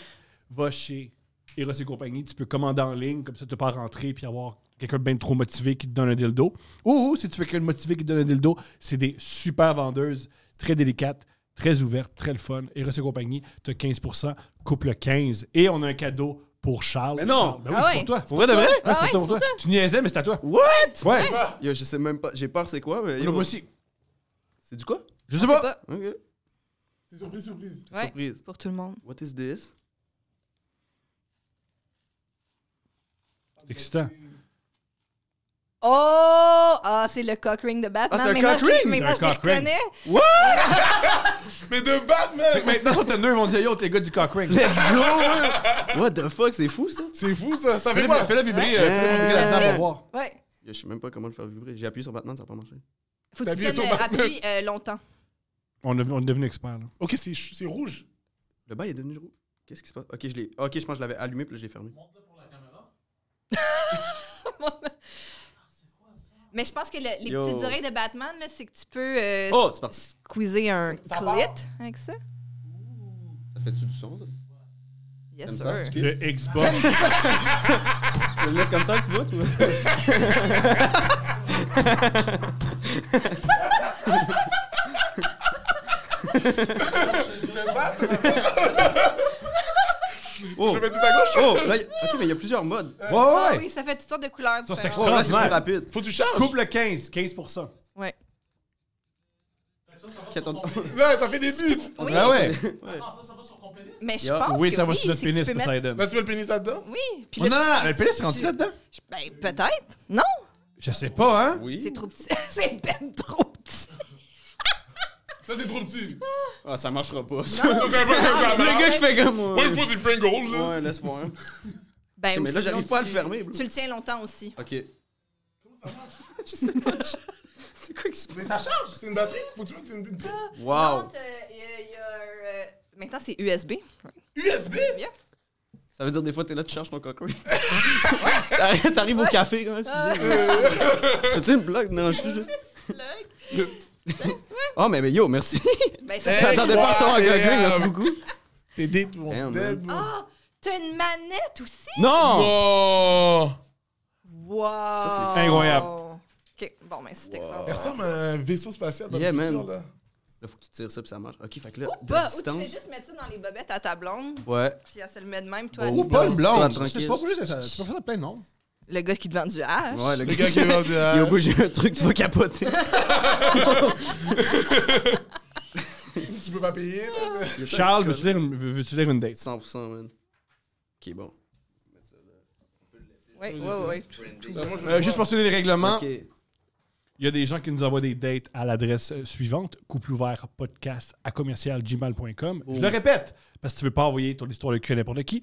va chez Eros et compagnie. Tu peux commander en ligne, comme ça tu peux pas rentrer puis avoir quelqu'un de bien trop motivé qui te donne un dildo. Ou si tu veux quelqu'un de motivé qui te donne un dildo, c'est des super vendeuses, très délicates, très ouvertes, très le fun. Eros et compagnie, tu as 15%, couple 15. Et on a un cadeau pour Charles. Mais non! Charles. Ben oui, Ah c'est ouais. pour toi. Pour vrai de vrai? Ouais, Ah ouais, c'est pour toi. Tu niaisais, mais c'est à toi. What? Ouais. Yo, je sais même pas. J'ai peur, c'est quoi, mais. yo, Moi aussi. C'est du quoi? Je sais Je sais pas. pas. Ok. C'est surprise, surprise. Ouais, Surprise. pour tout le monde. What is this? C'est excitant. Oh! Ah, c'est le cock ring de Batman. Ah, c'est un Maintenant, cock je les- ring? Maintenant, C'est un je les cock ring. reconnais. Mais de Batman. Maintenant, sur Tinder, ils vont dire yo, t'es le gars du cock ring. Let's go! man. What the fuck, c'est fou, ça? C'est fou, ça. Ça fait Fais-le quoi? fais-le vibrer, Ouais. fais-le vibrer là-dedans pour voir. Ouais. Yo, je sais même pas comment le faire vibrer. J'ai appuyé sur Batman, ça a pas marché. Faut que T'as tu appuyé tiennes sur Batman. appui longtemps. On est devenu expert, là. Ok, c'est rouge. Le bail est devenu rouge. Qu'est-ce qui se passe? Ok, je pense que je l'avais allumé, puis là, je l'ai fermé. Mais je pense que les Yo. petites oreilles de Batman, là, c'est que tu peux Oh, c'est parti. squeezer un Ça clit part. avec ça. Ça fait-tu du son, ça? Yes, Comme sir. ça, tu Le Xbox. Je le laisse comme ça un petit bout, ou? Je vais mettre plus à gauche. Oh, là, ok, mais il y a plusieurs modes. Ouais, Ah ouais. oui, ça fait toutes sortes de couleurs Ça, c'est différentes. Oh, là, c'est plus extraordinaire. rapide. Faut que tu charges. Couple 15, 15%. Ouais. Ok, attends. Ouais, ça fait des buts. Oui. Ah ouais. Non, ça va sur ton pénis. Mais je Yeah. pense Oui, que ça va oui, sur notre c'est que pénis, tu peux mettre... Poseidon. Là, tu mets le pénis là-dedans? Oui. Puis Oh, là, non, non, non, tu- le pénis est rendu tu- là-dedans? Ben, peut-être. Non. Je sais pas, hein? Oui. C'est trop petit. C'est ben trop petit. Ça, c'est trop petit. Ah, ça marchera pas. Ça, c'est un peu comme ça. Le gars qui fait comme. Moi, il faut du Pringles, là. Ouais, laisse voir. Ben, Mais ou là, sinon, j'arrive pas à le tu- fermer, bro. Tu le tiens longtemps aussi. Ok. Je sais pas. C'est quoi qui se Mais passe? ça charge. C'est une batterie. Faut que tu mettes une Wow. Monte, maintenant, c'est USB. USB. Ça veut dire des fois, t'es là, tu cherches ton cock ring. T'arrives au café, comment tu dis? T'as-tu une blague? Non, je suis juste. Oh, mais yo, merci. Ben, ça Hey, fait... Attendez pas sur un cock ring, merci Incroyable. beaucoup. T'es dead, mon Damn, dead, man. mon. Ah, t'as une manette aussi? Non! Oh! Wow! Ça, c'est incroyable. OK, bon, ben, c'est excellent. Elle ressemble à un vaisseau spatial dans Yeah, le futur, man. là. Là, faut que tu tires ça, puis ça marche. Ok, fait que là, Ou de pas, ou tu distance. fais juste mettre ça dans les bobettes à ta blonde, Ouais. puis elle se le met de même, toi, à Ou Ou distance. pas une blonde. Toi, C'est tranquille. pas obligé, ça. Tu peux faire ça plein de monde. Le gars qui te vend du hash. Ouais, le Le gars gars qui est vendu à. Il est au bout, j'ai un truc, tu vas capoter. Tu peux pas payer. Là. Charles, veux-tu lire une date? 100%, man. Ok, bon. Oui. Juste pour souligner les règlements, Ok. il y a des gens qui nous envoient des dates à l'adresse suivante, coupleouvertpodcast@commercialgmail.com. Je le répète, parce que tu veux pas envoyer ton histoire de cul à n'importe qui.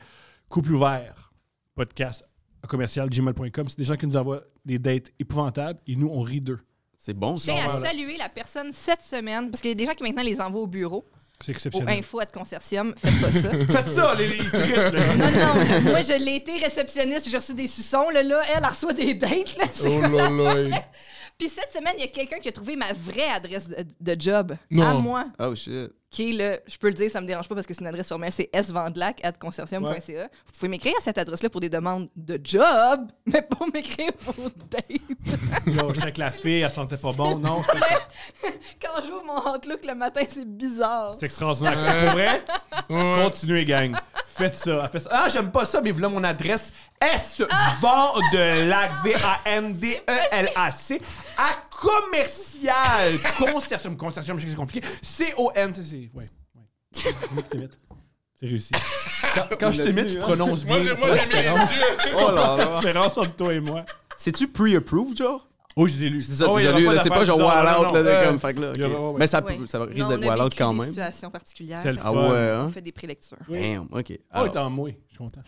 Coupleouvertpodcast@commercialgmail.com. C'est des gens qui nous envoient des dates épouvantables et nous, on rit d'eux. C'est bon, Je ça. tiens à saluer la personne cette semaine, parce qu'il y a des gens qui maintenant les envoient au bureau, C'est au exceptionnel. info@consortium. Faites pas ça. Faites ça, les tripes, là. Non, moi, je l'ai été réceptionniste, j'ai reçu des suçons. Là, elle reçoit des dates. Là, c'est Oh là là. Puis cette semaine, il y a quelqu'un qui a trouvé ma vraie adresse de job Non. à moi, Oh shit. qui est le, je peux le dire, ça me dérange pas parce que c'est une adresse sur mail, c'est svandlac@consortium.ca. Vous pouvez m'écrire à cette adresse-là pour des demandes de job, mais pas m'écrire pour dates. Yo, j'étais avec la fille, elle sentait pas bon. Non, Quand j'ouvre mon Outlook le matin, c'est bizarre. c'est extraordinaire. Pour vrai, continuez, gang. Faites ça. Elle fait ça. Ah, j'aime pas ça, mais voilà mon adresse. Svandelac, VANDELAC, à commercial. Consortium, je sais que c'est compliqué. CON, c'est. Ouais. T'imites. C'est réussi. Quand je t'imite, tu prononces bien. Moi, j'ai mis les yeux. Oh là La là. différence entre toi et moi. C'est-tu pre-approved, genre? Oh, je les ai lus. C'est ça, Oh, tu il y as aura lu, pas là, c'est pas d'affaires genre wild bizarres, out, non, là, non. comme, fait que là, ok. Il y aura- ouais. Mais ça, Oui. ça risque Non, d'être on a wild out vécu quand des même. situations particulières. C'est le Ah fun. ouais, On hein? fait des prélectures. Damn, ok. Oh, il Alors, est en mouille. Je suis content.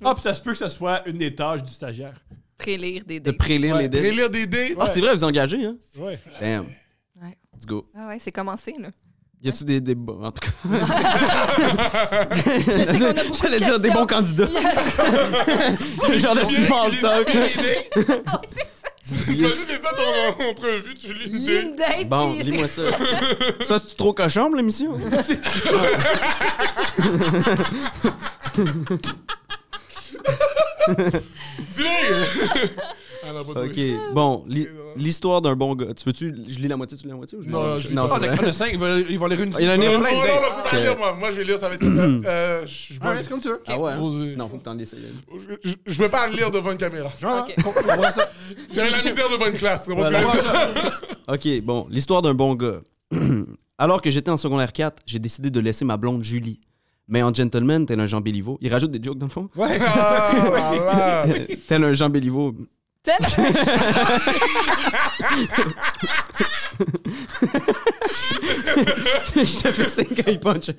Ah, puis ça se peut que ce soit une des tâches du stagiaire. Prélire des de dates. prélire les dates. Prélire des dates. Ah, c'est vrai, vous engagez, hein? Ouais. Damn. Ouais. Let's go. Ah ouais, c'est commencé, là. Y a-tu des bons. En tout cas. Je sais qu'on a beaucoup J'allais de dire des bons questions. candidats. Genre de small talk. Ah oui, c'est ça. T'imagines, c'est ça ton entrevue, tu lis une date. Une date, Bon, puis lis-moi ça. Ça, c'est trop cochon pour l'émission? Dis-le! Ah, non, pas Ok, toi. bon, C'est drôle. l'histoire d'un bon gars. Tu veux-tu, je lis la moitié, tu lis la moitié ou je lis Non, la je lis Non, pas. c'est Ah, vrai. d'accord, 5, ils vont les réunir. Il y en a Non, une non, seule non, date. je peux pas Ok. lire, moi. Moi, je vais lire, ça va être. Je Ah, ouais, c'est comme tu veux. Ah ouais? hein? Posé. Non, faut que t'en lises. Je vais pas lire devant une caméra. Genre, Ok. on voit ça. J'avais la misère devant une classe. Tu comprends ce que Voilà. je veux dire? Ok, bon, l'histoire d'un bon gars. Alors que j'étais en secondaire 4, j'ai décidé de laisser ma blonde Julie. Mais en gentleman, tel un Jean Béliveau. Il rajoute des jokes dans le fond? Ouais. Ah, là, là. Tel un Jean Béliveau. Tel- Je te fais 5 quand il punch.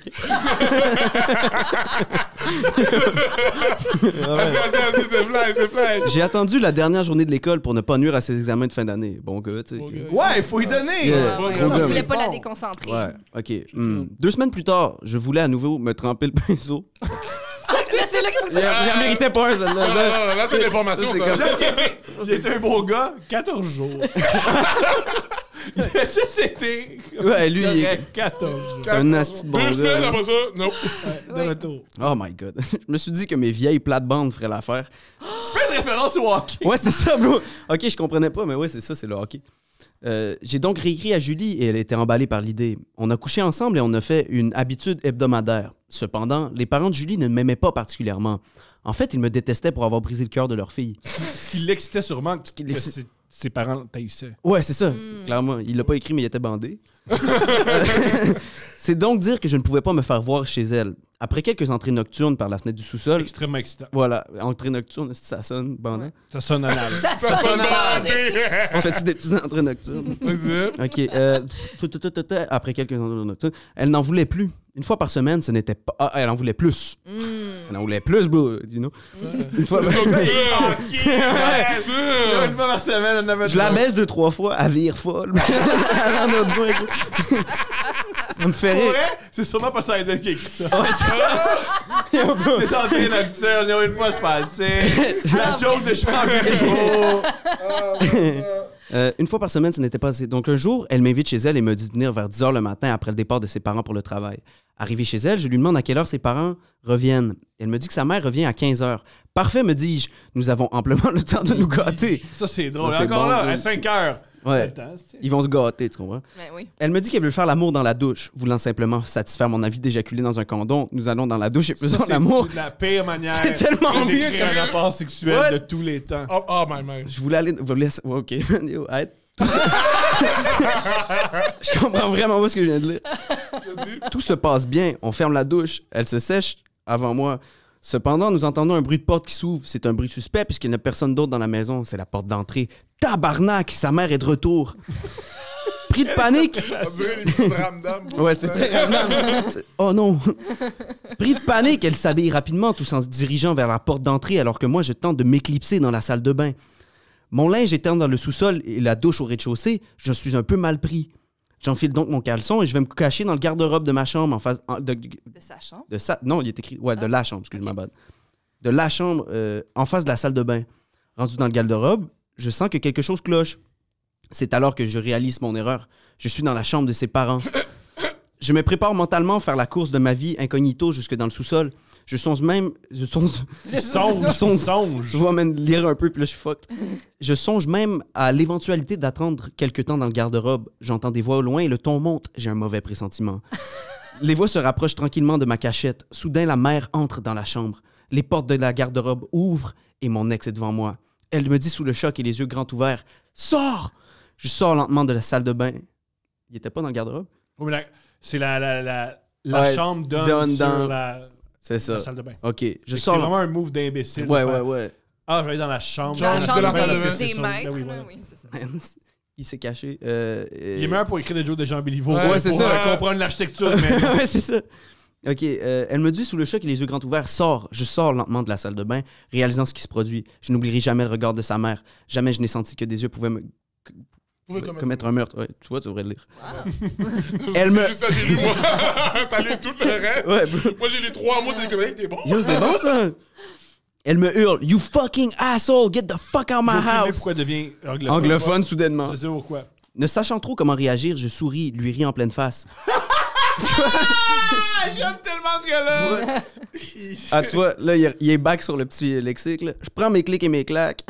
Vas-y, c'est fly. J'ai attendu la dernière journée de l'école pour ne pas nuire à ses examens de fin d'année. Bon gars, tu sais. Bon que- gars. Ouais, il faut y donner. Yeah. Ouais, Gros On gars, voulait mais- pas la bon. déconcentrer. Ouais, ok. 2 semaines plus tard, je voulais à nouveau me tremper le pinceau. C'est là qu'il faut que Il tu... en méritait pas un, Non, non, celle-là. non, là, c'est de l'information, c'est ça. comme- J'ai été un beau gars, 14 jours. J'ai juste été. Ouais, lui, il est correct, 14 jours. un nasty de bon 2 semaines gars. après ça, non. De Oui. retour. Oh my god. Je me suis dit que mes vieilles plates-bandes feraient l'affaire. Tu fais de référence au hockey. Ouais, c'est ça, bro. Ok, je comprenais pas, mais ouais, c'est ça, c'est le hockey. J'ai donc réécrit à Julie et elle était emballée par l'idée. On a couché ensemble et on a fait une habitude hebdomadaire. Cependant, les parents de Julie ne m'aimaient pas particulièrement. En fait, ils me détestaient pour avoir brisé le cœur de leur fille. Ce qui l'excitait sûrement, que l'excitait. ses parents taillissaient. Ouais, c'est ça, clairement. Il l'a pas écrit, mais il était bandé. C'est donc dire que je ne pouvais pas me faire voir chez elle. Après quelques entrées nocturnes par la fenêtre du sous-sol, Extrêmement excitant. voilà, entrée nocturne, ça sonne bandant. Ouais. Ça sonne anal. Ça Ça sonne bandé. bandé. On fait-tu des petites entrées nocturnes? Vas-y. Ok, après quelques entrées nocturnes, elle n'en voulait plus. Une fois par semaine, ce n'était pas... Ah, elle en voulait plus. Elle en voulait plus, bro, you know? Une fois... Une Ouais. fois par semaine, on avait Je la baisse 2-3 fois, elle vire folle. Elle en a besoin. Ça me fait Pour rire. vrai, c'est sûrement pas Saïdel qui a écrit ça. Ouais, c'est ça. Des entrées nocturnes, une fois se passait. La joke de Jean-Béliveau. Une fois par semaine, ce n'était pas assez. Donc un jour, elle m'invite chez elle et me dit de venir vers 10h le matin après le départ de ses parents pour le travail. Arrivée chez elle, je lui demande à quelle heure ses parents reviennent. Elle me dit que sa mère revient à 15h. Parfait, me dis-je. Nous avons amplement le temps de nous gâter. Ça, c'est drôle. Ça, c'est Encore bon, là, ça. à 5 heures. Ouais. Attends, c'est- Ils vont se gâter, tu comprends? Mais oui. Elle me dit qu'elle veut faire l'amour dans la douche, voulant simplement satisfaire mon envie d'éjaculer dans un condom. Nous allons dans la douche et Ça, faisons c'est l'amour. la pire manière C'est tellement de mieux décrire que- un rapport sexuel What? de tous les temps. Oh, my man. Je voulais aller. Ok, yo, arrête. Je comprends vraiment pas ce que je viens de lire. Tout se passe bien. On ferme la douche. Elle se sèche avant moi. Cependant, nous entendons un bruit de porte qui s'ouvre. C'est un bruit suspect puisqu'il n'y a personne d'autre dans la maison. C'est la porte d'entrée. Tabarnak! Sa mère est de retour. Pris de panique. On dirait une émission de Ramdam. Ouais, c'est très random. Oh non! Pris de panique, elle s'habille rapidement tout en se dirigeant vers la porte d'entrée alors que moi, je tente de m'éclipser dans la salle de bain. Mon linge étant dans le sous-sol et la douche au rez-de-chaussée, je suis un peu mal pris. J'enfile donc mon caleçon et je vais me cacher dans le garde-robe de ma chambre en face... De sa chambre? Non, il est écrit... Ouais, de la chambre, excuse-moi, bad. De la chambre en face de la salle de bain. Rendu dans le garde-robe, je sens que quelque chose cloche. C'est alors que je réalise mon erreur. Je suis dans la chambre de ses parents. Je me prépare mentalement à faire la course de ma vie incognito jusque dans le sous-sol. Je songe. Je vais même lire un peu, puis là, je suis fucked. Je songe même à l'éventualité d'attendre quelque temps dans le garde-robe. J'entends des voix au loin et le ton monte. J'ai un mauvais pressentiment. Les voix se rapprochent tranquillement de ma cachette. Soudain, la mère entre dans la chambre. Les portes de la garde-robe ouvrent et mon ex est devant moi. Elle me dit sous le choc et les yeux grands ouverts « Sors !» Je sors lentement de la salle de bain. Il était pas dans le garde-robe? Oui, mais c'est la Ouais, chambre donne sur dans... la C'est ça. salle de bain. OK. Je C'est sors... vraiment un move d'imbécile. Ouais, de faire, ouais. Ah, je vais aller dans la chambre. Dans la Genre, chambre de la salle de bain, des c'est ça. maîtres, Ben oui, là, voilà. oui, c'est ça. Il s'est caché. Il est meilleur pour écrire des jokes de Jean Béliveau. Ouais, c'est pour ça. comprendre l'architecture. Mais... ouais, c'est ça. OK. Elle me dit sous le choc et les yeux grands ouverts, sors. Je sors lentement de la salle de bain, réalisant ce qui se produit. Je n'oublierai jamais le regard de sa mère. Jamais je n'ai senti que des yeux pouvaient me commettre un meurtre. Ouais, tu vois, tu devrais le lire. Elle me... juste ça, j'ai lu, moi. T'as lu tout le reste? Ouais, bro. Moi, j'ai lu 3 mots, t'es comme, hey, t'es bon. Yo, c'est bon, ça? Elle me hurle, You fucking asshole, get the fuck out of my J'ai aucune idée house. pourquoi elle devient anglophone. Anglophone, soudainement. Je sais pourquoi. Ne sachant trop comment réagir, je souris, lui ris en pleine face. J'aime tellement ce gars-là! Ah, tu vois, là, il est back sur le petit lexique. Là. Je prends mes clics et mes claques.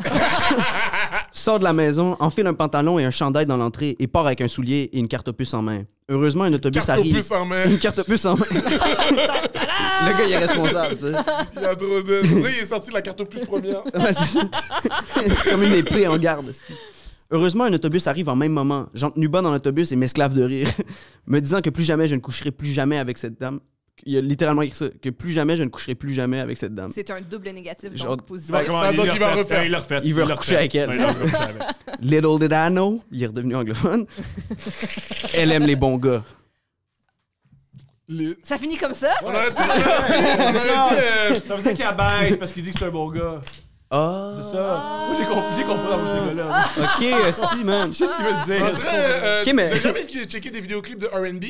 Je sors de la maison, enfile un pantalon et un chandail dans l'entrée et pars avec un soulier et une carte opus en main. Heureusement, un autobus arrive. Cartopus en main. Une carte opus en main. Le gars, il est responsable, tu sais. Il a trop de... Tu sais, il est sorti de la cartopus première. Ouais, c'est ça. Comme une épée en garde. c'est... Heureusement, un autobus arrive en même moment. J'entre nu bas dans l'autobus et m'esclave de rire, me disant que plus jamais je ne coucherai plus jamais avec cette dame. Il a littéralement écrit ça, que plus jamais je ne coucherai plus jamais avec cette dame. C'est un double négatif, Genre- donc positif. Ouais, ça, donc il va refaire. Il l'a refait. Il veut l'a recoucher refait. avec elle. Ouais, il l'a recouché avec. Little did I know, il est redevenu anglophone. Elle aime les bons gars. Ça finit comme ça? On aurait dit... On aurait dit... Ça veut dire qu'il abaisse parce qu'il dit que c'est un bon gars. Ah, C'est ça. Moi, j'ai compris dans ces gars-là. ok, si, man. Je sais ce qu'il veut dire. On dirait... Ok, mais- T'as jamais checké des vidéoclips de R&B?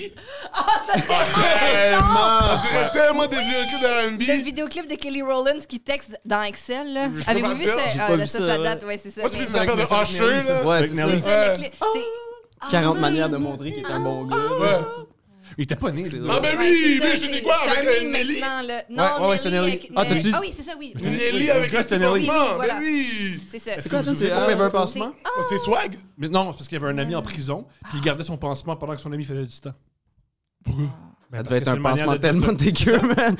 Tellement. On dirait tellement des vidéoclips de R&B. Le vidéoclip de Kelly Rowland qui texte dans Excel, là. Je peux Avez-vous pas vu dire, ça? j'ai pas vu Ça, ça, ça ouais. date, ouais, c'est ça. Moi, c'est Mais- plus une affaire de Avec Usher, Nelly, ça. là. Ouais, Avec c'est Nelly. ça. c'est le clip. C'est... 40 manières de montrer qu'il est un bon gars. Ouais. Il était pas né. C'est Ah ben Ouais, oui, c'est ça, mais je sais quoi, c'est avec un meme Nelly. maintenant, là. Ouais, Non, ouais, c'est Nelly. Nelly. avec- Ah, t'as-tu- Ah oui, c'est ça, oui. Nelly avec Le gars, un c'était petit Nelly. pansement, Voilà. ben oui. C'est ça. Est-ce que vous Attends, savez tu- pourquoi il y avait un ah, pansement? Oh, c'est swag? Mais non, c'est parce qu'il y avait un ami en prison, puis il gardait son pansement pendant que son ami faisait du temps. Pourquoi? Ça devait être un pansement tellement dégueu, man.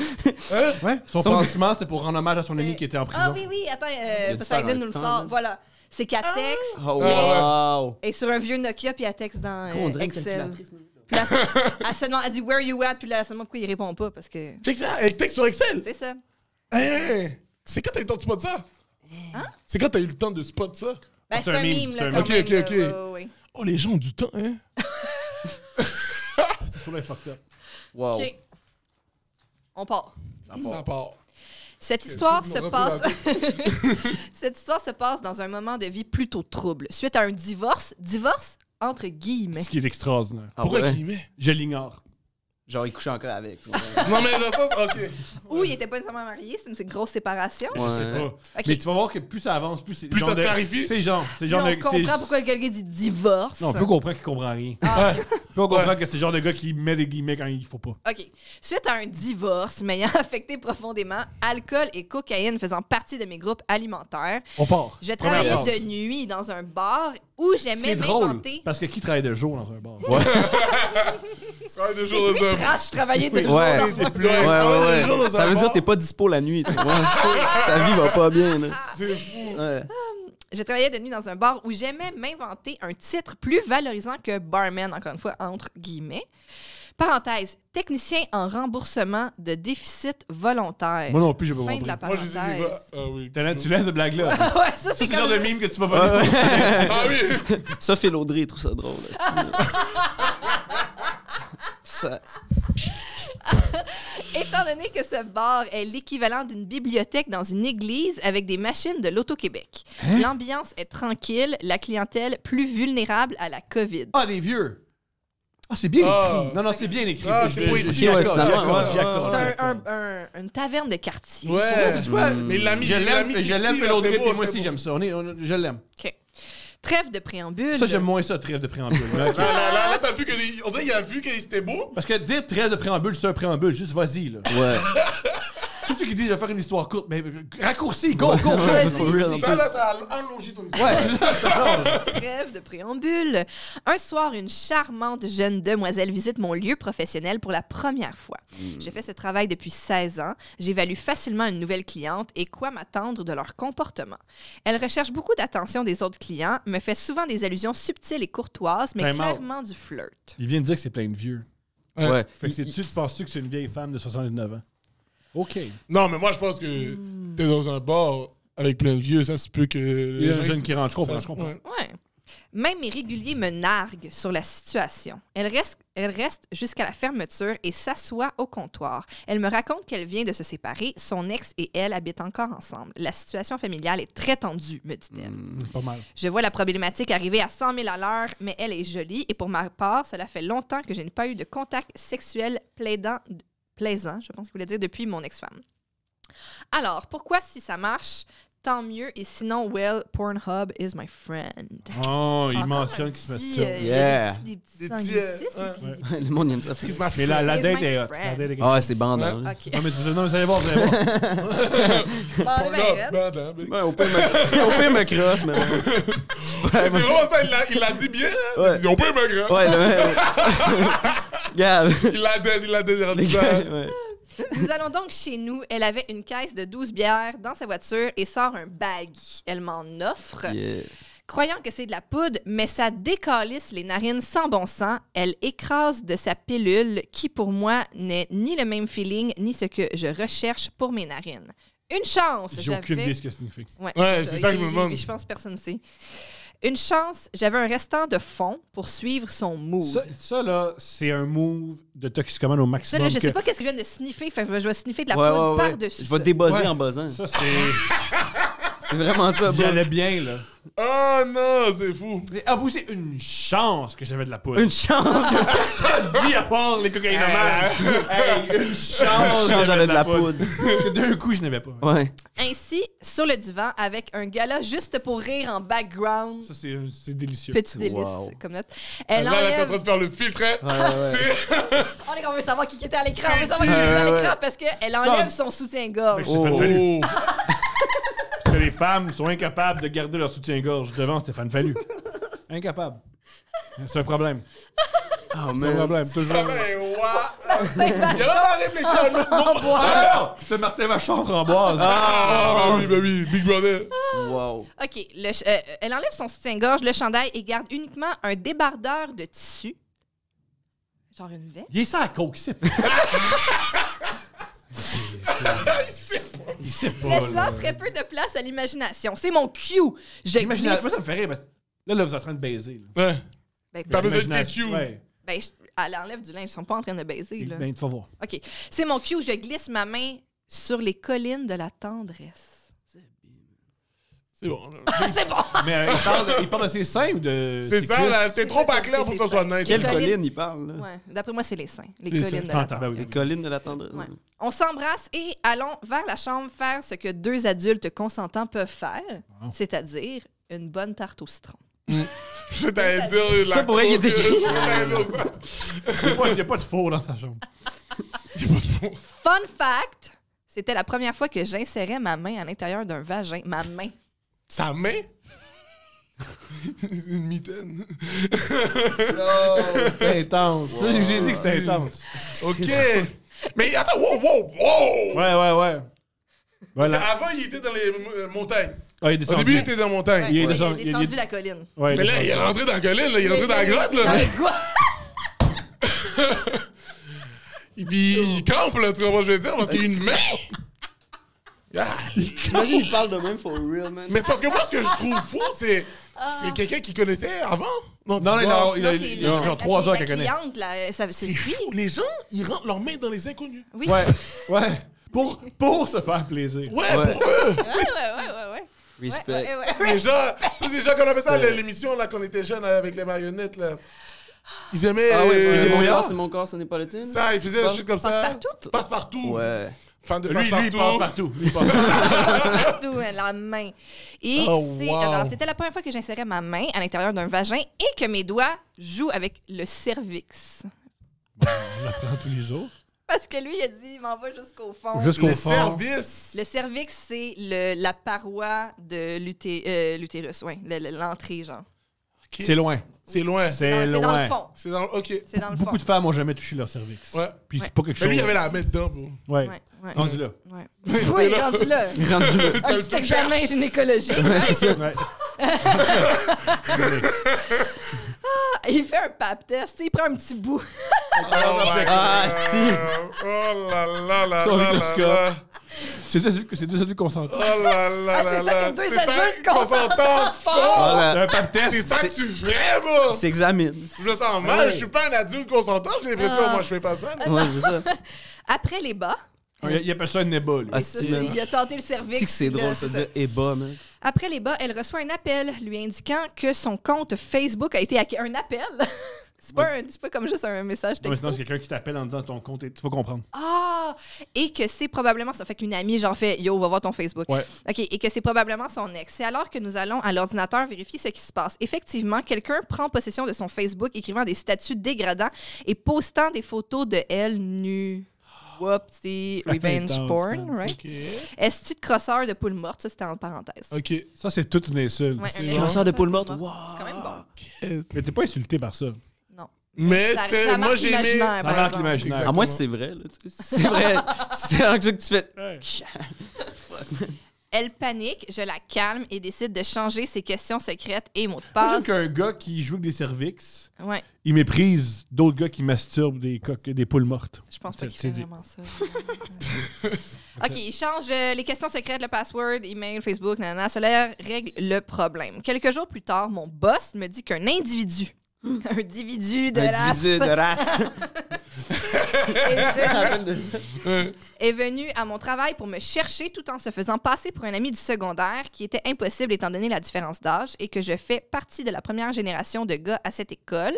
Hein? Ouais, son pansement, c'était pour rendre hommage à son ami qui était en prison. Ah oui, oui, attends, dû Poseidon faire un nous le temps, sort. là. Voilà. C'est qu'elle texte, Oh, mais wow. elle est sur un vieux Nokia, puis elle texte dans On dirait une Excel. calculatrice. Puis là, elle se demande, elle dit « Where you at? » Puis là, elle se demande pourquoi il répond pas, parce que Check ça, elle texte sur Excel. c'est ça. Hein? C'est quand t'as eu le temps de spot ça? C'est quand t'as eu le temps de spot ça? Ben, c'est un meme, là, quand Ok, même. ok, là. ok. Ouais, ouais, ouais. Oh, les gens ont du temps, hein? C'est sur les fucked up. Wow. OK. On part. Ça part. Cette histoire tout se le monde passe... Cette histoire se passe dans un moment de vie plutôt trouble, suite à un divorce entre guillemets. Ce qui est extraordinaire. Ah Pourquoi ouais? qu'il met? Je l'ignore. Genre, il couchait encore avec. tu vois. Non, mais dans le sens, ok. Ou il était pas nécessairement marié, c'est une grosse séparation. Je sais pas. Ok. Mais tu vas voir que plus ça avance, plus c'est. Plus genre ça se de- clarifie. C'est genre. C'est Puis genre on de. comprend c'est- pourquoi quelqu'un dit divorce. Non, on peut comprendre qu'il comprend rien. Ah, Puis on comprend que c'est le genre de gars qui met des guillemets quand il faut pas. OK. Suite à un divorce m'ayant affecté profondément, alcool et cocaïne faisant partie de mes groupes alimentaires, On part. je Première travaillais phrase. de nuit dans un bar où Ce qui j'aimais est drôle, m'inventer. parce que qui travaille de jour dans un bar? Ça va être des C'est jours plus de trash travailler de Ouais. jour. Ouais, C'est plus ouais, ouais. Ça veut dire que t'es pas. pas dispo la nuit, tu vois. Ta vie va pas bien, là. C'est fou. Ouais. Je travaillais de nuit dans un bar où j'aimais m'inventer un titre plus valorisant que barman, encore une fois, entre guillemets. Parenthèse, technicien en remboursement de déficit volontaire. Moi non plus, je vais Fin voir. de la Moi, je sais parenthèse. c'est quoi. Ah oui. Tu laisses cette blague-là. Ouais, ça, c'est C'est le genre comme... de mime que tu vas voler. Ah oui. Ça, Phil Audrey, il trouve ça drôle. Ça... Étant donné que ce bar est l'équivalent d'une bibliothèque dans une église avec des machines de l'Auto-Québec, l'ambiance est tranquille, la clientèle plus vulnérable à la COVID. Ah, des vieux. Ah, c'est bien Ah. écrit. Non, c'est bien écrit. Ah, Je- c'est je- poétique. j'y accorde, Ouais, j'y accorde, finalement, j'y accorde. C'est une taverne de quartier. Ouais. C'est quoi? Mais il l'a mis. Je il l'a l'aime, mis je sexy, l'aime, là, Phil Audrey, c'était beau, puis moi c'était aussi, beau. j'aime ça. Je l'aime. OK. Trêve de préambule. Ça, j'aime moins ça, trêve de préambule. Mais ok. Là, t'as vu que. On dirait qu'il a vu que c'était beau. Parce que dire trêve de préambule, c'est un préambule. Juste vas-y, là. Ouais. Tout ce qui dit de faire une histoire courte, mais raccourci, go, go, go. For real, en Ça, plus. là, ça a allongé ton histoire. Ouais, c'est ça, ça. Trêve de préambule. Un soir, une charmante jeune demoiselle visite mon lieu professionnel pour la première fois. J'ai fait ce travail depuis 16 ans. J'évalue facilement une nouvelle cliente et quoi m'attendre de leur comportement. Elle recherche beaucoup d'attention des autres clients, me fait souvent des allusions subtiles et courtoises, mais Vraiment. clairement du flirt. Il vient de dire que c'est plein de vieux. Ouais. Fait que tu penses-tu que c'est une vieille femme de 69 ans? OK. Non, mais moi, je pense que t'es dans un bar avec plein de vieux, ça se peut que. Il y a un jeune qui rentre, je comprends, ça- je comprends. ouais. Ouais. Même mes réguliers me narguent sur la situation. Elle reste jusqu'à la fermeture et s'assoit au comptoir. Elle me raconte qu'elle vient de se séparer. Son ex et elle habitent encore ensemble. La situation familiale est très tendue, me dit-elle. Pas mal. Je vois la problématique arriver à 100 000 à l'heure, mais elle est jolie. Et pour ma part, cela fait longtemps que je n'ai pas eu de contact sexuel plaisant, je pense qu'il voulait dire, depuis mon ex-femme. Alors, pourquoi si ça marche, tant mieux, et sinon, well, Pornhub is my friend. Oh, il Encore mentionne un qu'il se petit, masturbe. il y a Yeah. des petits Des petits, anglicismes, ouais. puis des Ouais. Le monde aime ça. He's my Mais la Is date my est hot. friend. La date est quelque Ah ouais, chose. c'est bandant. là. OK. Non, mais vous allez voir, vous allez voir. Bon, on est bien raide. Ouais, au pire, me crosse, mais bon. C'est vraiment ça, il l'a dit bien. Hein? Ouais. Il dit, on peut me grand. Ouais, là, Regarde. Il l'a dit. Les gars, ouais. Nous allons donc chez nous. Elle avait une caisse de 12 bières dans sa voiture et sort un baggy. Elle m'en offre. Yeah. Croyant que c'est de la poudre, mais ça décalisse les narines sans bon sens. Elle écrase de sa pilule qui, pour moi, n'est ni le même feeling ni ce que je recherche pour mes narines. Une chance, J'ai aucune j'avais... idée de ce que ça signifie. Ouais, c'est ça que je me demande. Je pense que personne ne sait. Une chance, j'avais un restant de fond pour suivre son move. Ça, là, c'est un move de toxicomane au Ça, maximum. là, je que- sais pas qu'est-ce que je viens de sniffer. Fait que je vais sniffer de la Ouais, poudre ouais, ouais. par-dessus. Je vais te débuzzer Ouais. en buzzant. Ça, c'est. C'est vraiment ça, bro. J'allais bien, là. Oh non, c'est fou. Avoue, c'est une chance que j'avais de la poudre. Une chance. Dis à part les cocaïnomanes. Hey, une chance Chance, j'avais de la poudre. Parce que d'un coup, je n'avais pas. Ouais. Ainsi, sur le divan, avec un gala juste pour rire en background. Ça, c'est délicieux. Petit délice, Wow. comme note. Elle Là, t'es en enlève... train de faire le filtre, hein? Ouais. On veut savoir qui était à l'écran. On veut savoir qui était à l'écran parce qu'elle enlève son soutien-gorge. Fait que Stéphane Fallu. Oh. Parce que les femmes sont incapables de garder leur soutien-gorge devant Stéphane Fallu. Incapables. C'est un problème. Oh, C'est un man. problème, toujours. Ah ben, ouais. Il a même pas réfléchi à l'autre. Ah, c'était Martin Vachon framboise. Ah, bah oui, Big Brother. Wow. OK. Elle enlève son soutien-gorge, le chandail et garde uniquement un débardeur de tissu. Genre une veste. Il est ça à coke, il sait pas. Il sait pas. Laissant là. très peu de place à l'imagination. C'est mon cue. Je Imagine, glisse. moi, ça me fait rire. Parce que là, vous êtes en train de baiser. Là. Ouais. Ben, T'as besoin de Imagination, TQ. ouais. ben, elle enlève du linge. Ils sont pas en train de baiser. Là. Ben, tu vas voir. OK. C'est mon cue. Je glisse ma main sur les collines de la tendresse. C'est bon. C'est bon! Mais il parle de ses seins ou de. C'est ses ça, cuisses? là. T'es trop pas c'est- clair pour que ça c'est soit ça. nice. Quelle Colline. colline il parle, là? Ouais. D'après moi, c'est les seins. Les Les collines seins. de la J'entends, ben oui. Les tendresse. collines de la tendresse. Ouais. On s'embrasse et allons vers la chambre faire ce que deux adultes consentants peuvent faire, Wow. c'est-à-dire une bonne tarte au citron. Je t'allais dire la Ça pourrait coke, qu'il est écrit. Il n'y a pas de four dans sa chambre. Il y a pas de fond. Fun fact, c'était la première fois que j'insérais ma main à l'intérieur d'un vagin. Ma main. Sa main? C'est une mitaine. C'est intense. Ça, j'ai dit que c'était intense. OK. Mais attends, wow. Ouais. Parce Voilà. qu'avant, il était dans les montagnes. Ah, il est Au descendu. début, il était dans la montagne. Ouais, Il est il est descendu- descendu il est- la colline. Ouais, Mais là, il est rentré dans la colline, là. Il est rentré dans la grotte, Dans là. les grottes. Et puis, il campe, là, tu comprends ce que je veux dire? Parce qu'il y a une main. Ah. J'imagine il parle de même for real, man. Mais c'est parce que moi, ce que je trouve fou, c'est quelqu'un qui connaissait avant. Non, tu non, vois. il y a genre 3 heures qu'elle connaît. Cliente, là, c'est C'est lui. fou. Les gens, ils rentrent leurs mains dans les inconnus. Oui. Ouais. Pour se faire plaisir. Ouais, Ouais. pour eux. Ouais. Respect. Les gens, c'est des gens qu'on appelle ça l'émission, là, quand on était jeunes avec les marionnettes, là. Ils aimaient. Ah ouais, les mon brouillards? corps, c'est mon corps, ce n'est pas le tien. Ça, ils faisaient des choses comme ça. Passe-partout? Passe-partout. Ouais. Fan de Lui, il passe passe-partout. partout. Lui, il passe partout. Tout, la main. Et Oh, wow. alors, c'était la première fois que j'insérais ma main à l'intérieur d'un vagin et que mes doigts jouent avec le cervix. On l'apprend tous les jours. Parce que lui, il a dit, il m'en va jusqu'au fond. Jusqu'au Le fond. service. Le cervix, c'est la paroi de l'utérus, oui, l'entrée, genre. Ok. C'est loin. C'est loin. C'est C'est dans le loin. fond. C'est dans. Ok. C'est dans le fond. Beaucoup de femmes ont jamais touché leur cervix. Ouais. Puis Ouais. c'est pas quelque Mais chose. lui, il avait la main dedans, bro. Ouais. Ouais. Rendu là. Ouais. T'es Oui, là. rendu là. Rendu là. Un petit examen gynécologique. Ouais, c'est ça. Ouais. Il fait un pap test, tu sais, il prend un petit bout. Ah, sti. Oh là là là Son là microscope. là. C'est deux adultes consentants. Oh là là Ah, là c'est ça là. que deux C'est ça adultes qu'on consentants s'entend font. fort. Voilà. Un pap test. C'est ça que tu fais, moi. Il s'examine. Je me sens mal. Ouais. Je suis pas un adulte consentant. J'ai l'impression, moi, je fais pas ça. là. Ouais, c'est ça. Après les bas, Il appelle ça un néba, lui. Ah, ça, sti, c'est- man. il a tenté le cervix. C'est que c'est là, drôle, c'est ça ça. dire Eba, man. Après les bas, elle reçoit un appel lui indiquant que son compte Facebook a été hacké. Un appel? C'est pas comme juste un message Non, mais texto. sinon, c'est quelqu'un qui t'appelle en disant ton compte. Tu vas comprendre. Ah! Et que c'est probablement ça. Fait qu'une amie, genre, fait Yo, va voir ton Facebook. Ouais. OK. Et que c'est probablement son ex. C'est alors que nous allons à l'ordinateur vérifier ce qui se passe. Effectivement, quelqu'un prend possession de son Facebook, écrivant des statuts dégradants et postant des photos de elle nue. Whoopsie, revenge Intense, porn, man. right? Ok. Esti de crosseur de poule morte, ça c'était en parenthèse. Ok. Ça, c'est toute une insulte. Ouais, C'est un crosseur de esti poule de morte, C'est wow. quand même bon. Mais t'es pas insulté par ça. Non. Mais Ça- c'était. ça Moi, marque j'ai aimé. l'imaginaire, Ça par marque exemple. l'imaginaire. Exactement. À moi, c'est vrai, là. Tu sais. C'est vrai. C'est vraiment ça que tu fais. Ouais. Elle panique, je la calme et décide de changer ses questions secrètes et mots de Imagine passe. qu'un gars qui joue avec des cervix, Ouais, il méprise d'autres gars qui masturbent des poules mortes. je pense pas C'est- qu'il c'est fait dit. vraiment ça. OK, il change les questions secrètes, le password, email, Facebook, nanana. Cela règle le problème. Quelques jours plus tard, mon boss me dit qu'un individu, un individu de race, Individu de race. est venu à mon travail pour me chercher tout en se faisant passer pour un ami du secondaire, qui était impossible étant donné la différence d'âge et que je fais partie de la première génération de gars à cette école.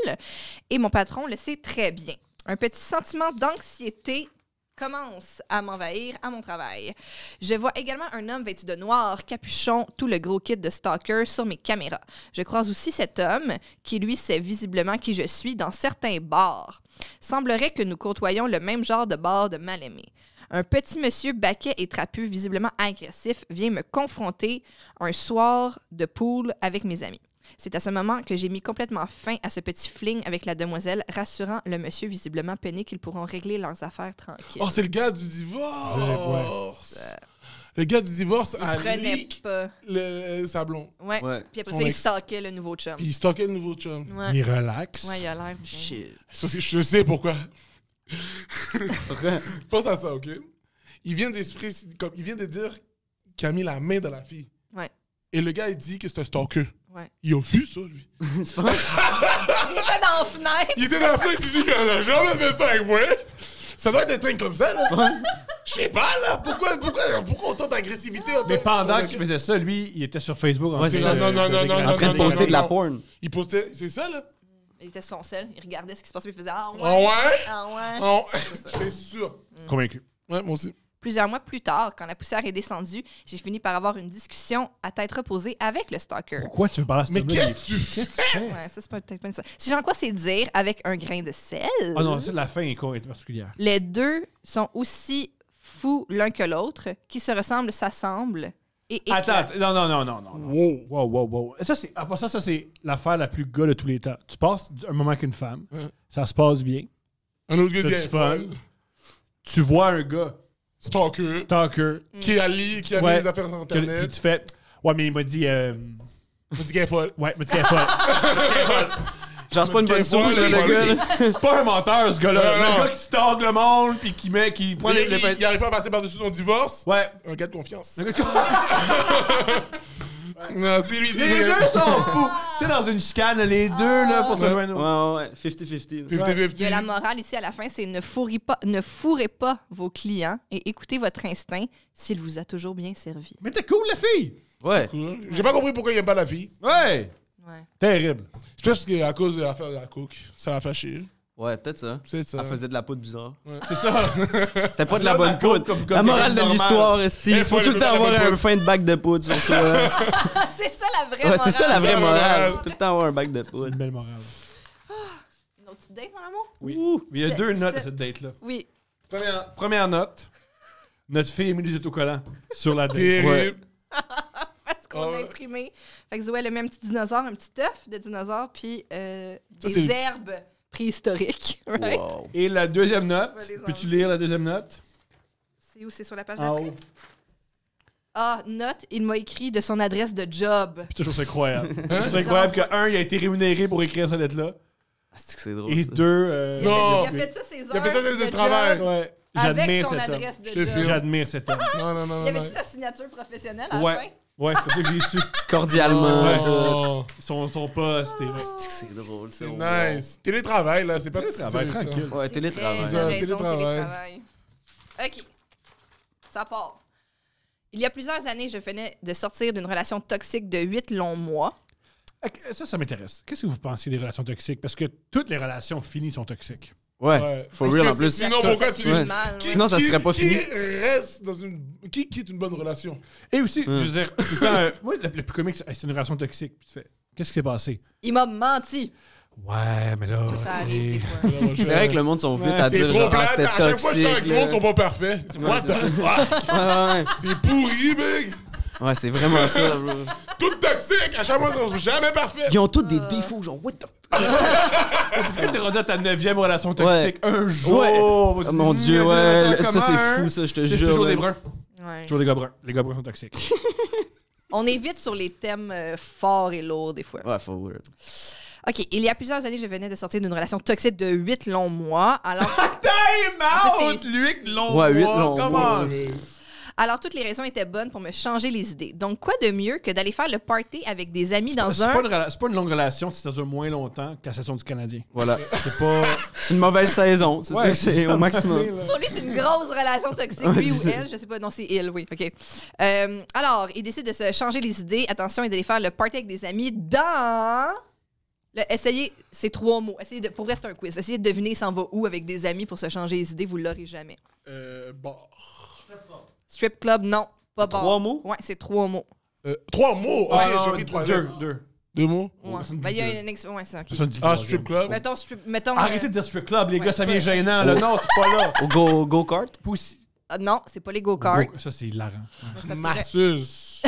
Et mon patron le sait très bien. Un petit sentiment d'anxiété commence à m'envahir à mon travail. Je vois également un homme vêtu de noir, capuchon, tout le gros kit de stalker sur mes caméras. Je croise aussi cet homme qui, lui, sait visiblement qui je suis dans certains bars. Semblerait que nous côtoyons le même genre de bar de mal-aimé. Un petit monsieur baquet et trapu, visiblement agressif, vient me confronter un soir de pool avec mes amis. C'est à ce moment que j'ai mis complètement fin à ce petit fling avec la demoiselle, rassurant le monsieur visiblement peiné qu'ils pourront régler leurs affaires tranquilles. Oh, c'est le gars du divorce. Ouais. Le gars du divorce Il a prenait leak pas. le sablon. Ouais. Ouais. Puis après Son ça, il ex. stalkait le nouveau chum. Puis il stockait le nouveau chum. Ouais. Il relaxe. Ouais, il a l'air. Shit. C'est parce que je sais pourquoi. Pourquoi? Pense à ça, OK? Il vient de dire qu'il a mis la main dans la fille. Ouais. Et le gars, il dit que c'est un stalker. Ouais. Il a vu ça, lui. Il était dans la fenêtre. Il était dans la fenêtre, il dit qu'il a jamais fait ça avec moi. Ça doit être un train comme ça, là. Je sais pas, là. Pourquoi autant d'agressivité? Mais pendant qu'il faisait ça, lui, il était sur Facebook. Ouais, c'est ça. Non, non, non, En train de poster de la porn. Il postait... C'est ça, là? Il était sur son sel, il regardait ce qui se passait, puis il faisait Ah ouais. Ah ouais? Ah ouais. Oh, je suis sûr. Convaincu. Ouais, moi aussi. Plusieurs mois plus tard, quand la poussière est descendue, j'ai fini par avoir une discussion à tête reposée avec le stalker. Pourquoi tu veux parler à ce Mais homme-là? qu'est-ce que tu fais? Ouais, ça, c'est peut-être pas ça. Si j'en quoi, c'est dire avec un grain de sel. Ah non, ça, la fin est particulière. Les deux sont aussi fous l'un que l'autre, qui se ressemblent, s'assemblent et éclatent. Attends, non. Wow. Ça, c'est l'affaire la plus gars de tous les temps. Tu passes un moment avec une femme, Ouais. ça se passe bien, Un autre gars, t'as il du est fun, folle. tu vois un gars, Stalker. stalker, Qui a mis Ouais. les affaires sur puis Internet. tu fais, ouais, mais il m'a dit, Il dit qu'elle est folle. ouais, mais tu es folle. Genre, c'est pas une bonne sauce, là, le gars. Là. C'est pas un menteur, ce gars-là. Non, non. Le gars qui stalk le monde puis qui prend Il les arrive pas à passer par-dessus son divorce. Ouais. Un gars de confiance. Non, c'est lui. Les deux sont fous. Tu sais, dans une chicane, les deux, là, pour se joindre. Ouais. 50-50. là. 50-50. Il y a la morale ici à la fin, c'est ne fourrez pas vos clients et écoutez votre instinct s'il vous a toujours bien servi. Mais t'es cool, la fille. Ouais. J'ai pas compris pourquoi il aime pas la fille. Ouais. Ouais. Terrible. Je pense que c'est à cause de l'affaire de la coke. Ça l'a fâché. Ouais, peut-être ça. C'est ça. Elle faisait de la poudre bizarre. C'est ça. C'était pas de la bonne poudre. comme La morale de normal. l'histoire, esti. Il faut faut tout le temps la bonne avoir un poudre. fin de bac de poudre sur soi. C'est ça la vraie Ouais, morale. c'est ça la vraie La morale. morale. Tout le temps avoir un bac de C'est poudre. une belle morale. Une autre petite date, mon amour? Oui. Ouh. Il y a C'est- deux notes à c'est- cette date-là. Oui. Première note. Notre fille a mis des autocollants sur la date. Terrible. Parce qu'on Ah l'a ouais. imprimé. Fait que Zoé, elle a mis un petit dinosaure, un petit œuf de dinosaure, puis Ça, des c'est- herbes préhistoriques. Right? Wow. Et la deuxième note. Je vais les Peux-tu enlever. lire la deuxième note? C'est où? C'est sur la page En d'après? haut. Ah, note, il m'a écrit de son adresse de job. Puis toujours, c'est incroyable. Hein? C'est incroyable que, un, il a été rémunéré pour écrire cette lettre-là. Ah, c'est que c'est drôle. Et ça. deux, Il a, Non. fait, il a fait ça ses heures Il a fait ça ses de de travail. job ouais. avec J'admire son cet homme. adresse de Je te job. file. J'admire cet homme. Non, non, non, Y non. avait-tu sa signature professionnelle à la fin? Ouais. Ouais, c'est comme ça que j'ai su. Cordialement. Ouais. tout. Oh, Son poste. Et... C'est que c'est drôle, ça. c'est nice. Télétravail, là, c'est pas Télétravail, ça. tranquille. Ouais, C'est télétravail. vrai, C'est t'as ça, raison, télétravail. OK. Ça part. Il y a plusieurs années, je venais de sortir d'une relation toxique de 8 longs mois. Ça m'intéresse. Qu'est-ce que vous pensez des relations toxiques? Parce que toutes les relations finies sont toxiques. Ouais. For Parce real que en plus. Sinon, pourquoi tu dis. Ouais. Mal, ouais. Sinon, ça serait pas fini. Qui reste dans une. Qui quitte une bonne relation? Et aussi, je veux dire, tout le temps, moi, le plus comique, c'est une relation toxique. Puis tu fais, qu'est-ce qui s'est passé? Il m'a menti. Ouais, mais là, Ça arrive des tu sais... fois. C'est vrai que le monde sont vite Ouais, à C'est dire trop genre, ah, plate. c'était À chaque fois que je sors avec toxique. du monde, ils là. sont pas parfaits. What the fuck? Ouais, C'est pourri, big. ouais, c'est vraiment ça, bro. Tout toxique. À chaque fois, ils sont jamais parfaits. Ils ont tous des défauts, genre, what the fuck? Pourquoi t'es rendu à ta 9e relation toxique? Un jour! Ouais. tu Oh dis, mon dieu, attends, ouais. Ça, comment, c'est hein? fou, ça, je te C'est jure. toujours des man. bruns. Ouais. Toujours des gars bruns. Les gars bruns sont toxiques. On est vite sur les thèmes forts et lourds des fois. Ouais, for real. OK, il y a plusieurs années, je venais de sortir d'une relation toxique de 8 longs mois. Alors, Time out! Lui, long Ouais, 8 mois, longs come mois. on. alors, toutes les raisons étaient bonnes pour me changer les idées. Donc, quoi de mieux que d'aller faire le party avec des amis dans C'est un... pas une longue relation si ça dure moins longtemps que la saison du Canadien. Voilà. C'est pas... C'est une mauvaise saison. C'est ça que c'est au maximum. Pour lui, c'est une grosse relation toxique. Ouais, Lui ou c'est ça. elle, je sais pas. Non, c'est il, oui. OK. Alors, il décide de se changer les idées. Attention, et d'aller faire le party avec des amis dans... essayez, c'est 3 mots. Essayez de, pour vrai, c'est un quiz. Essayez de deviner il s'en va où avec des amis pour se changer les idées. Vous l'aurez jamais. Bon. Strip club, non. Pas bon. 3 mots? Ouais, c'est 3 mots. 3 mots. Ok, non, j'ai pris 3 deux. 2 mots. Ouais. ça me dit Ben, il y a deux. une ouais, c'est OK. Ça me dit Ah, troisième. strip club. Mettons, mettons Arrêtez de dire strip club, les ouais, gars, ça vient ouais. gênant. Là. Non, c'est pas là. Au go-kart? Poussi- non, c'est pas les go-karts. Ça, c'est hilarant. Mais ça pourrait- Masseuse.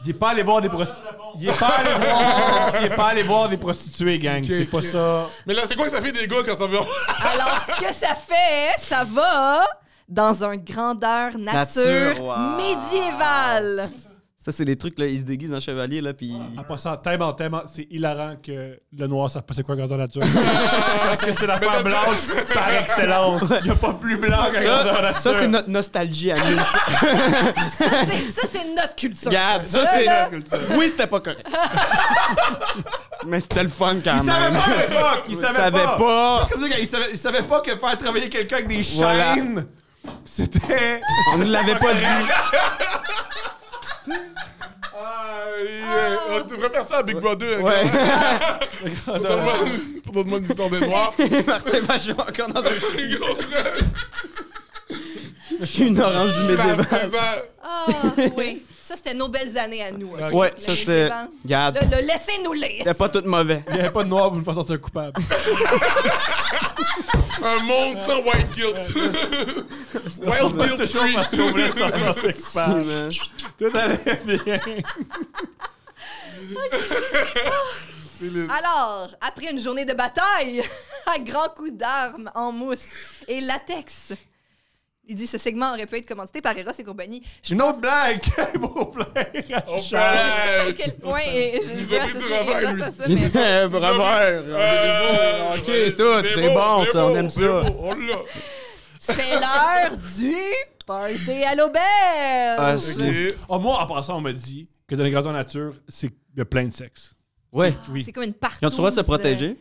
Il est pas allé voir des prostituées. Il est pas allé voir des prostituées, gang. C'est pas ok. ça. Mais là, c'est quoi que ça fait des gars quand ça vient? Alors, ce que ça fait, ça va dans un grandeur nature, Nature, wow. médiévale. Ça, c'est les trucs, là, ils se déguisent en chevalier, là, puis... En passant, tellement, c'est hilarant que le noir, ça pas c'est quoi grandeur nature. Parce que c'est la femme blanche par excellence. Il n'y a pas plus blanc qu'un grandeur nature. Ça, c'est notre nostalgie à nous. Ça, c'est notre culture. Regarde, ça, c'est... Là, Oui, c'était pas correct. Mais c'était le fun, quand Il savait même. pas à l'époque. Il savait pas. C'est comme ça qu'il savait pas que faire travailler quelqu'un avec des Voilà. chaînes, c'était... On ne l'avait pas dit. On devrait faire ça à Big Brother. Ouais. Pour donner-moi une histoire de noir. Martin Vachon encore dans un... Une grosse fraise. Une orange du médiéval. Ah, oui. Ça, c'était nos belles années à nous. ok? Ouais, Le ça, c'était... médiéval. Regarde, Là, laissez-nous lire. c'était pas tout mauvais. Il n'y avait pas de noir pour nous faire sortir coupable. Un monde sans white guilt. Wild guilt Toujours free. parce qu'on voulait sortir coupable. man. Tout allait bien. Alors, après une journée de bataille, à grands coups d'armes en mousse et latex, Il dit ce segment aurait pu être commandité par Eros et compagnie. Je Une pense autre blague! Beau plaire! Oh, je sais pas à quel point et je nous veux a pris du associer revers, Eros lui. à ça, mais Bravo! Ok, tout, c'est bon, ça, on aime ça. On l'a. c'est l'heure du party à l'auberge. Ah, Ok. Oh, moi, en passant, on m'a dit que dans les grandeurs nature, il y a plein de sexe. Ouais. Oui. C'est comme une partout. Ils ont le droit de se protéger?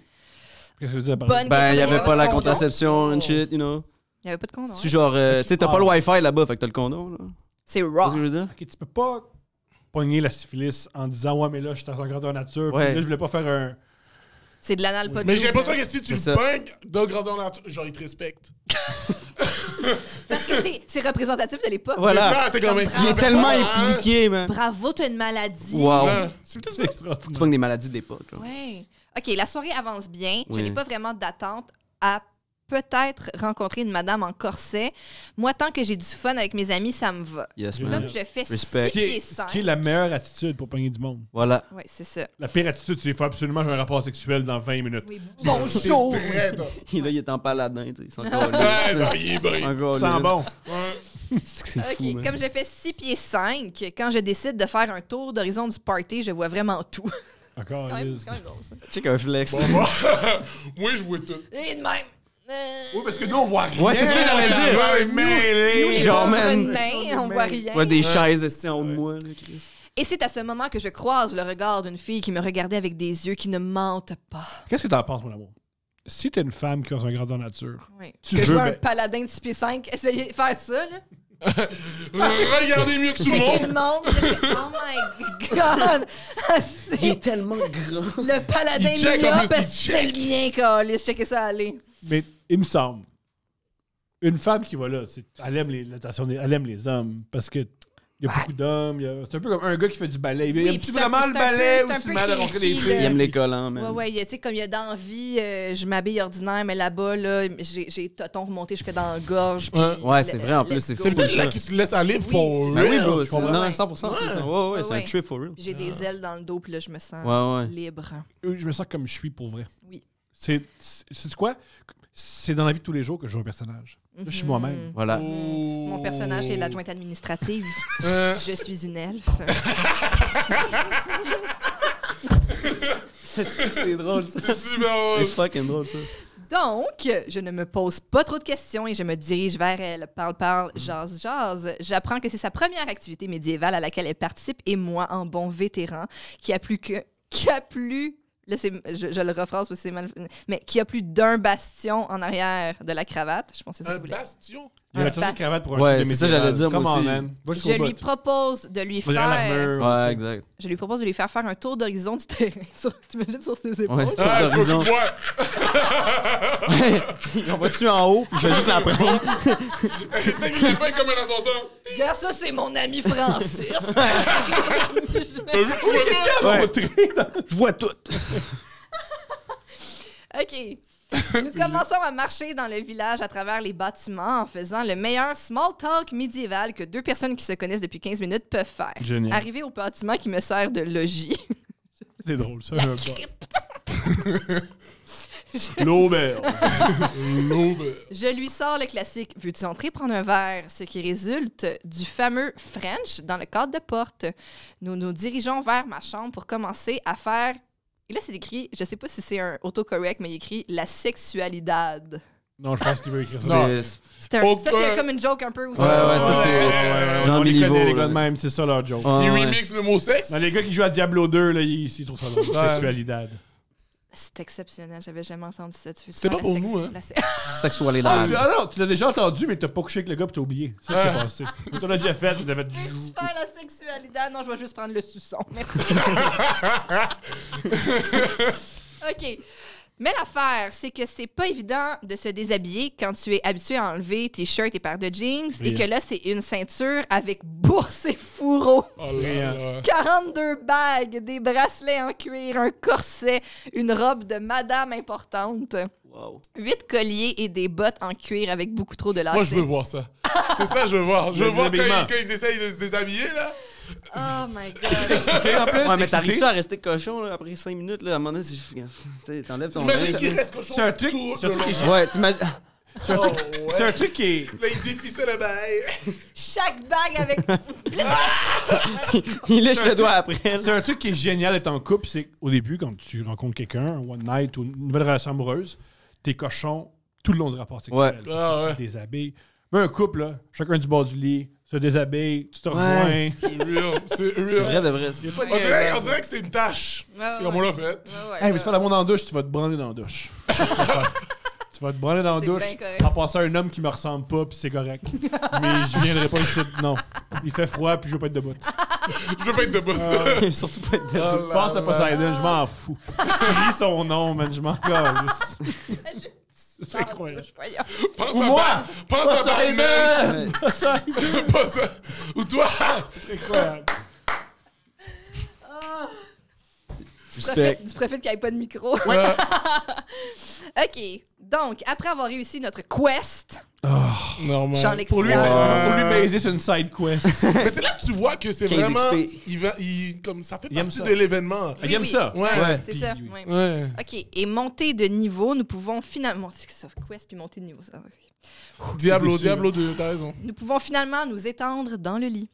Qu'est-ce que tu dis à part? Bonne Ben, il y question, avait pas la de condom. contraception and shit, you know. Il n'y avait pas de condom. Tu genre, tu sais, t'as pas le Wi-Fi là-bas, fait que t'as le condom, là. C'est Tu vois raw. ce que je veux dire? Ok, tu peux pas pogner la syphilis en disant ouais, mais là, je suis dans un grandeur nature. Ouais. Puis là, je voulais pas faire un. C'est de l'anal pas de Mais l'eau, j'ai l'impression là. que si tu C'est le ça. pognes dans grandeur nature, genre, ils te respectent. Parce que c'est représentatif de l'époque. Voilà. C'est ça, t'es comme un Il est tellement impliqué, man. Bravo, t'as une maladie. Wow. Ouais. C'est peut-être C'est ça. extraordinaire. Tu pognes des maladies d'époque, là. Ouais. OK, la soirée avance bien. Je Oui. n'ai pas vraiment d'attente à peut-être rencontrer une madame en corset. Moi, tant que j'ai du fun avec mes amis, ça me va. Yes, Comme man. Comme je fais Respect. 6 Ce qui est- pieds ce 5. qui est la meilleure attitude pour pogner du monde. Voilà. Oui, c'est ça. La pire attitude, c'est qu'il faut absolument jouer un rapport sexuel dans 20 minutes. Oui, bonjour. Très tôt. Et là, il est en paladin, tu sais. C'est encore Ouais, ça, il est bien. Encore Sans bon. Ouais. C'est que c'est OK, fou, man. comme je fais 6 pieds 5, quand je décide de faire un tour d'horizon du party, je vois vraiment tout. Encore. quand même, Liz. c'est quand même drôle, ça. Check un flex. Bon, moi, moi, je vois tout. Et de même. Oui, parce que nous, on voit rien. Ouais, c'est ça que j'allais dire. Ouais, mêlé. Nous, les genre, pauvres man. nains, on voit rien. Ouais, des chaises esti, en haut de moi, là, Chris. Et c'est à ce moment que je croise le regard d'une fille qui me regardait avec des yeux qui ne mentent pas. Qu'est-ce que t'en penses, mon amour? Si t'es une femme qui a un grandeur nature, Oui. Tu que je veux, vois un ben- paladin de 6 pieds 5 essayer de faire ça, là. Regardez mieux que tout le Checker monde. le monde. Oh my God! C'est tellement grand. le paladin Il check, en myope, plus, il parce que c'est le check. mien, câlisse. Checker ça aller. mais il me semble, une femme qui va là, elle aime elle aime les hommes parce que il y a beaucoup d'hommes. C'est un peu comme un gars qui fait du ballet. Oui, Aimes-tu puis c'est un vraiment peu- le c'est un peu- ballet c'est ou un c'est peu mal de rencontrer des cliché, filles? là. Il aime les collants, man. Ouais, ouais, tu sais, comme il y a d'envie, je m'habille ordinaire, mais là-bas, là, j'ai tonton remonté jusque dans la gorge. puis Ouais, c'est vrai, en plus, let's c'est go. C'est fou. peut-être ça. là qui se laisse aller pour Oui, Ben oui, real. bro. Tu vois. Non, Ouais. 100%. Ouais. Ouais, c'est un Ouais. trip for real. J'ai des ailes dans le dos, puis là, je me sens Ouais, ouais. libre. Je me sens comme je suis pour vrai. Oui. C'est quoi? C'est dans la vie de tous les jours que je joue un personnage. Là, je suis moi-même. Voilà. Oh. Mon personnage est l'adjointe administrative. Je suis une elfe. C'est drôle, ça. C'est super drôle. C'est fucking drôle, ça. Donc, je ne me pose pas trop de questions et je me dirige vers elle. Parle, jase. J'apprends que c'est sa première activité médiévale à laquelle elle participe et moi, en bon vétéran, qui a plus... Là, je le rephrase parce que c'est mal... Mais qui a plus d'un bastion en arrière de la cravate. Je pense que c'est ça Un que vous voulez. bastion. Il y a Ah, toujours une cravate pour un Ouais, truc de c'est ça, médiéval. j'allais dire, moi Come on, aussi. man. Va jusqu'au Je lui bout. propose de lui Va derrière faire... l'armure. Ouais, exact. Je lui propose de lui faire un tour d'horizon du terrain. T'imagines sur ses épaules? Ouais, c'est Ah, tour d'horizon. toi, On va-tu en haut, puis je vais juste la prendre. techniquement comme un ascenseur. Regarde, ça, c'est mon ami Francis. T'as vu, tu vois tout? Je vois tout. OK. Nous commençons à marcher dans le village à travers les bâtiments en faisant le meilleur small talk médiéval que deux personnes qui se connaissent depuis 15 minutes peuvent faire. Génial. Arrivé au bâtiment qui me sert de logis. C'est drôle, ça. La j'aime crypte. pas. L'auberge. L'aube. Je lui sors le classique « Veux-tu entrer prendre un verre? » Ce qui résulte du fameux French dans le cadre de porte. Nous nous dirigeons vers ma chambre pour commencer à faire... Et là, c'est écrit, je sais pas si c'est un autocorrect, mais il écrit « la sexualidad Non, je pense qu'il veut écrire ça. C'est- ». Ça, c'est comme une joke un peu aussi. Ouais, ça, c'est- Genre On les des connaît, niveaux, les gars là. de même, c'est ça leur joke. Ouais, Il ouais. remix le mot sexe. Non, les gars qui jouent à Diablo 2, là, ils trouvent ça drôle. Sexualidad. C'est exceptionnel, j'avais jamais entendu ça. Tu veux C'était faire pas la pour nous, hein. Sexualidad. Ah non, tu l'as déjà entendu, mais t'as pas couché avec le gars pis t'as oublié. C'est ça qui s'est passé. Tu l'as déjà fait, t'as fait du Veux-tu jou. faire la sexualidad? Non, je vais juste prendre le suçon. Merci. OK. Mais l'affaire, c'est que c'est pas évident de se déshabiller quand tu es habitué à enlever tes shirts et paires de jeans et que là, c'est une ceinture avec bourse et fourreau, Oh là là. 42 bagues, des bracelets en cuir, un corset, une robe de madame importante, Wow. 8 colliers et des bottes en cuir avec beaucoup trop de lacets. Moi, je veux voir ça. C'est ça, je veux voir. Je veux Le voir quand déshabillement. ils essayent de se déshabiller, là. Oh my God. T'es en plus, Ouais, mais excité. t'arrives-tu à rester cochon là, après 5 minutes? Là, à un moment donné, tu sais, t'enlèves ton Imagine linge, qu'il là. reste cochon C'est un truc, tout c'est un le truc long. qui- Ouais, t'imagines. C'est un truc qui est... Là, il défissait le bail. Chaque bague avec. Il lèche le doigt après. C'est un truc qui est génial d'être en couple, c'est qu'au début, quand tu rencontres quelqu'un, un one night ou une nouvelle relation amoureuse, t'es cochon tout le long du rapport sexuel. Ouais. Ah, ouais. Tu te déshabilles. Mais un couple, là, chacun du bord du lit, se déshabille, tu te rejoins. Ouais. C'est real. C'est C'est real. vrai de vrai. ça. On dirait que c'est une tâche. C'est comme on l'a fait. Hey, mais tu fais l'amour dans la douche, tu vas te branler dans la douche. Tu vas te branler dans la C'est douche bien correct. en pensant à un homme qui me ressemble pas, puis c'est correct. Mais je viendrai pas ici. Non. Il fait froid, puis je veux pas être debout. Je veux pas être debout. Surtout pas être Oh debout. là Pense à là. Poseidon, je m'en fous. Crie son nom, man, je m'en calisse. C'est incroyable. Voyons. Pense Ou à moi! Pense à Batman. Ouais. Pense à... Ou toi. C'est incroyable. Respect. Du préfet qu'il n'y ait pas de micro. OK. Donc, après avoir réussi notre quest, Normal. Jean-Lex Pour lui, Tirard. pour lui baiser, c'est une side quest. Mais c'est là que tu vois que c'est 15 vraiment... XP. Comme ça fait Il aime partie ça. de l'événement. Il aime oui. ça. Ouais. C'est Puis, ça. oui. oui. Ouais. OK. Et monter de niveau, nous pouvons finalement. C'est ça, quest puis monter de niveau. Ça. Diablo déçu, 2, t'as raison. Nous pouvons finalement nous étendre dans le lit.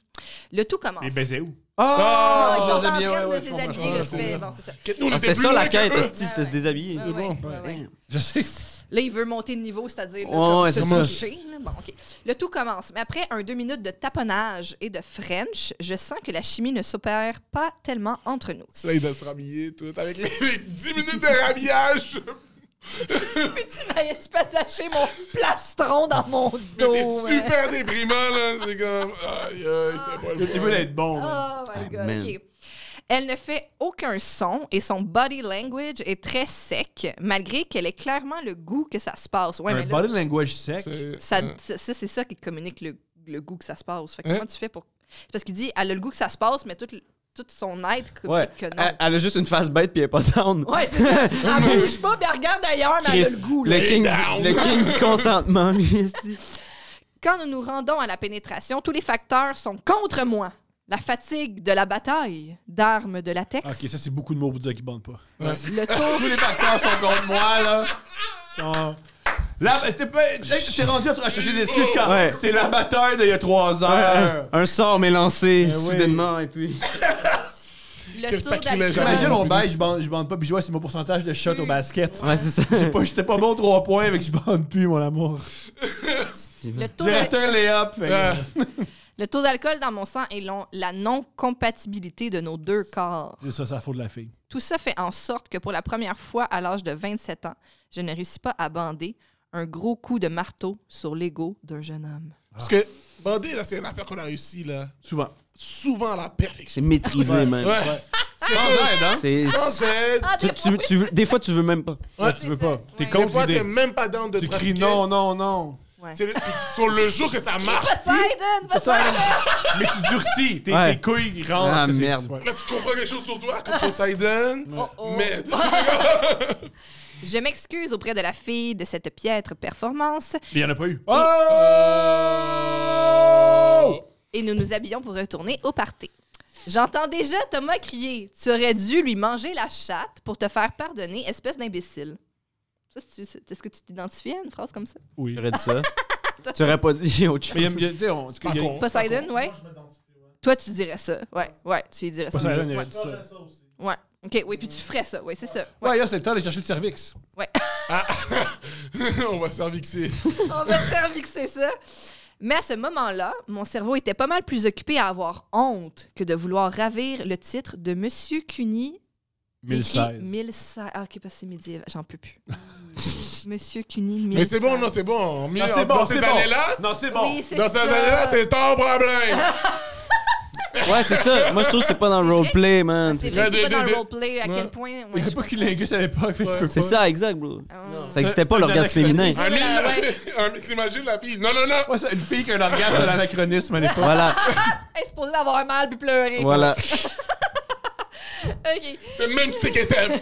Le tout commence. Et baiser où? Ah, ils sont en je train déshabiller, de ouais, se je comprends, déshabiller. je là, comprends. c'est bon, c'est ça. Nous, on Ah, était c'était plus ça loin la quête, qu'eux. hostie, c'était se déshabiller. Ouais, bon. ouais. Je sais. Là, il veut monter de niveau, c'est-à-dire là, Ouais, comme ouais, se c'est ça. toucher. Là. Bon, OK. Le tout commence. Mais après 2 minutes de taponnage et de French, je sens que la chimie ne s'opère pas tellement entre nous. Ça, il doit se rhabiller tout avec les 10 minutes de rhabillage. Tu peux attacher mon plastron dans mon Mais dos. c'est super déprimant, là. C'est comme... Aïe, aïe, c'était pas le Le début fun. d'être bon. man. Oh my God, man. OK. Elle ne fait aucun son et son body language est très sec, malgré qu'elle ait clairement le goût que ça se passe. Ouais, Un mais là, body language sec. c'est ça qui communique le goût que ça se passe. Fait que Hein? comment tu fais pour... C'est parce qu'il dit, elle a le goût que ça se passe, mais tout son être Ouais. communique que non. Elle a juste une face bête puis elle est pas down. Ouais, c'est ça. Elle bouge pas, puis elle regarde ailleurs, mais elle a Chris, le goût. là. le king du consentement, lui. esti. Quand nous nous rendons à la pénétration, tous les facteurs sont contre moi. La fatigue de la bataille, d'armes de latex, Ok, ça, c'est beaucoup de mots pour dire qu'ils bandent pas. le tour... Tous les facteurs sont contre moi, là. Là, t'es rendu à chercher des excuses quand Ouais. c'est la bataille d'il y a 3 heures. Un sort m'est lancé Eh oui. soudainement et puis. Le Quel tour sacrilège. d'alcool. Imagine, on baille, je bande pas, puis je vois c'est mon pourcentage de shot au basket. Ouais, c'est ça. J'étais pas bon 3 points, avec je bande plus, mon amour. Le taux J'ai de- raté un lay-up. fait que- Le taux d'alcool dans mon sang et la non-compatibilité de nos 2 corps. C'est ça, c'est la faute de la fille. Tout ça fait en sorte que pour la première fois à l'âge de 27 ans, je ne réussis pas à bander un gros coup de marteau sur l'ego d'un jeune homme. Parce que bander, là, c'est une affaire qu'on a réussi, là. Souvent. Souvent à la perfection. C'est maîtrisé, man. Ouais. Sans aide, hein? C'est. Sans aide. Ah, Des fois, tu veux même pas. Ouais, tu veux pas. T'es Ouais. Des contre fois, t'es l'idée. même pas dans de Tu cries pratiquer. non, non, non. Ouais. C'est sur le jour que ça marche. Poseidon! Mais tu durcis. Ouais. Tes couilles rentrent. Ah, parce que c'est- merde. ouais. Là, tu comprends quelque chose sur toi, comme Poseidon. Oh. Mais... Je m'excuse auprès de la fille de cette piètre performance Mais il y en a pas eu. et nous nous habillons pour retourner au party. J'entends déjà Thomas crier « Tu aurais dû lui manger la chatte pour te faire pardonner, espèce d'imbécile. » Ça, est-ce que tu t'identifies à une phrase comme ça? Oui. J'aurais dit ça. Tu aurais pas dit autre Mais chose. il y a, tu sais, pas il y a- con. Poseidon, ouais? Moi, je m'identifie, ouais. Toi, tu dirais ça. Ouais, tu y dirais ça. Poseidon, il Ouais. aurait dit ça. J'aurais ça aussi. Ouais. OK, oui, puis tu ferais ça. Oui, c'est ça. Ouais. Ouais, là, c'est le temps de chercher le cervix. On va cervixer. On va cervixer ça. Mais à ce moment-là, mon cerveau était pas mal plus occupé à avoir honte que de vouloir ravir le titre de Monsieur Cuny. 1016. 1016. Ah, OK, parce que c'est médiéval. J'en peux plus. Monsieur Cuny, 1016. Mais c'est bon, non, c'est bon. Non, c'est bon, Dans c'est ces bon. années-là, Non, c'est bon. Oui, c'est dans ces ça. années-là, c'est ton problème. Ouais, c'est ça. Moi, je trouve que c'est pas dans le roleplay, man. C'est Il y a vrai, c'est pas des- dans le des- roleplay à Ouais. quel point... Il n'y avait pas Culingus à l'époque, fait que tu peux pas. C'est ça, exact, bro. Ah. Ça existait pas, Un l'orgasme féminin. anachronisme. T'imagines la fille? Non, non, non. Ouais, c'est une fille qui a un orgasme de l'anachronisme à l'époque. Voilà. Elle est supposée avoir mal puis pleurer. Voilà. OK. C'est le même, tu sais qu'elle t'aime.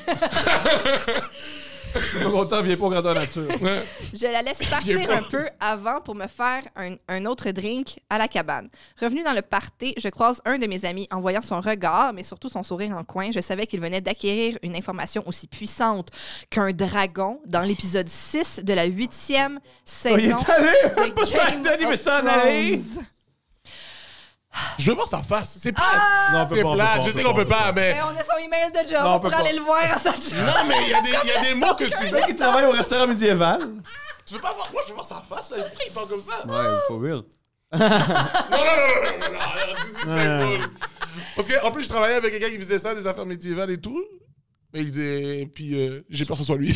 Mon temps vient pas au grandeur nature. Je la laisse partir un peu avant pour me faire un autre drink à la cabane. Revenu dans le party, je croise un de mes amis. En voyant son regard, mais surtout son sourire en coin, je savais qu'il venait d'acquérir une information aussi puissante qu'un dragon dans l'épisode 6 de la 8e saison Il est allé! de Game Anthony veut of s'en aller! Thrones. Je veux voir sa face. C'est pas. Non, on peut C'est pas, on peut plat. pas, Je on sais peut qu'on pas, peut pas, mais. Mais on a son email de job, Non, on on peut pourrait pas. aller le voir à sa job. Non, mais il y a des mots que tu veux. Qui travaille au restaurant médiéval. Tu veux pas voir. Moi, je veux voir sa face, là. Pourquoi il parle comme ça? Ouais, for real. Non, disrespectful. Parce qu'en plus, je travaillais avec quelqu'un qui faisait ça, des affaires médiévales et tout. Mais il disait. Puis j'ai peur que ce soit lui.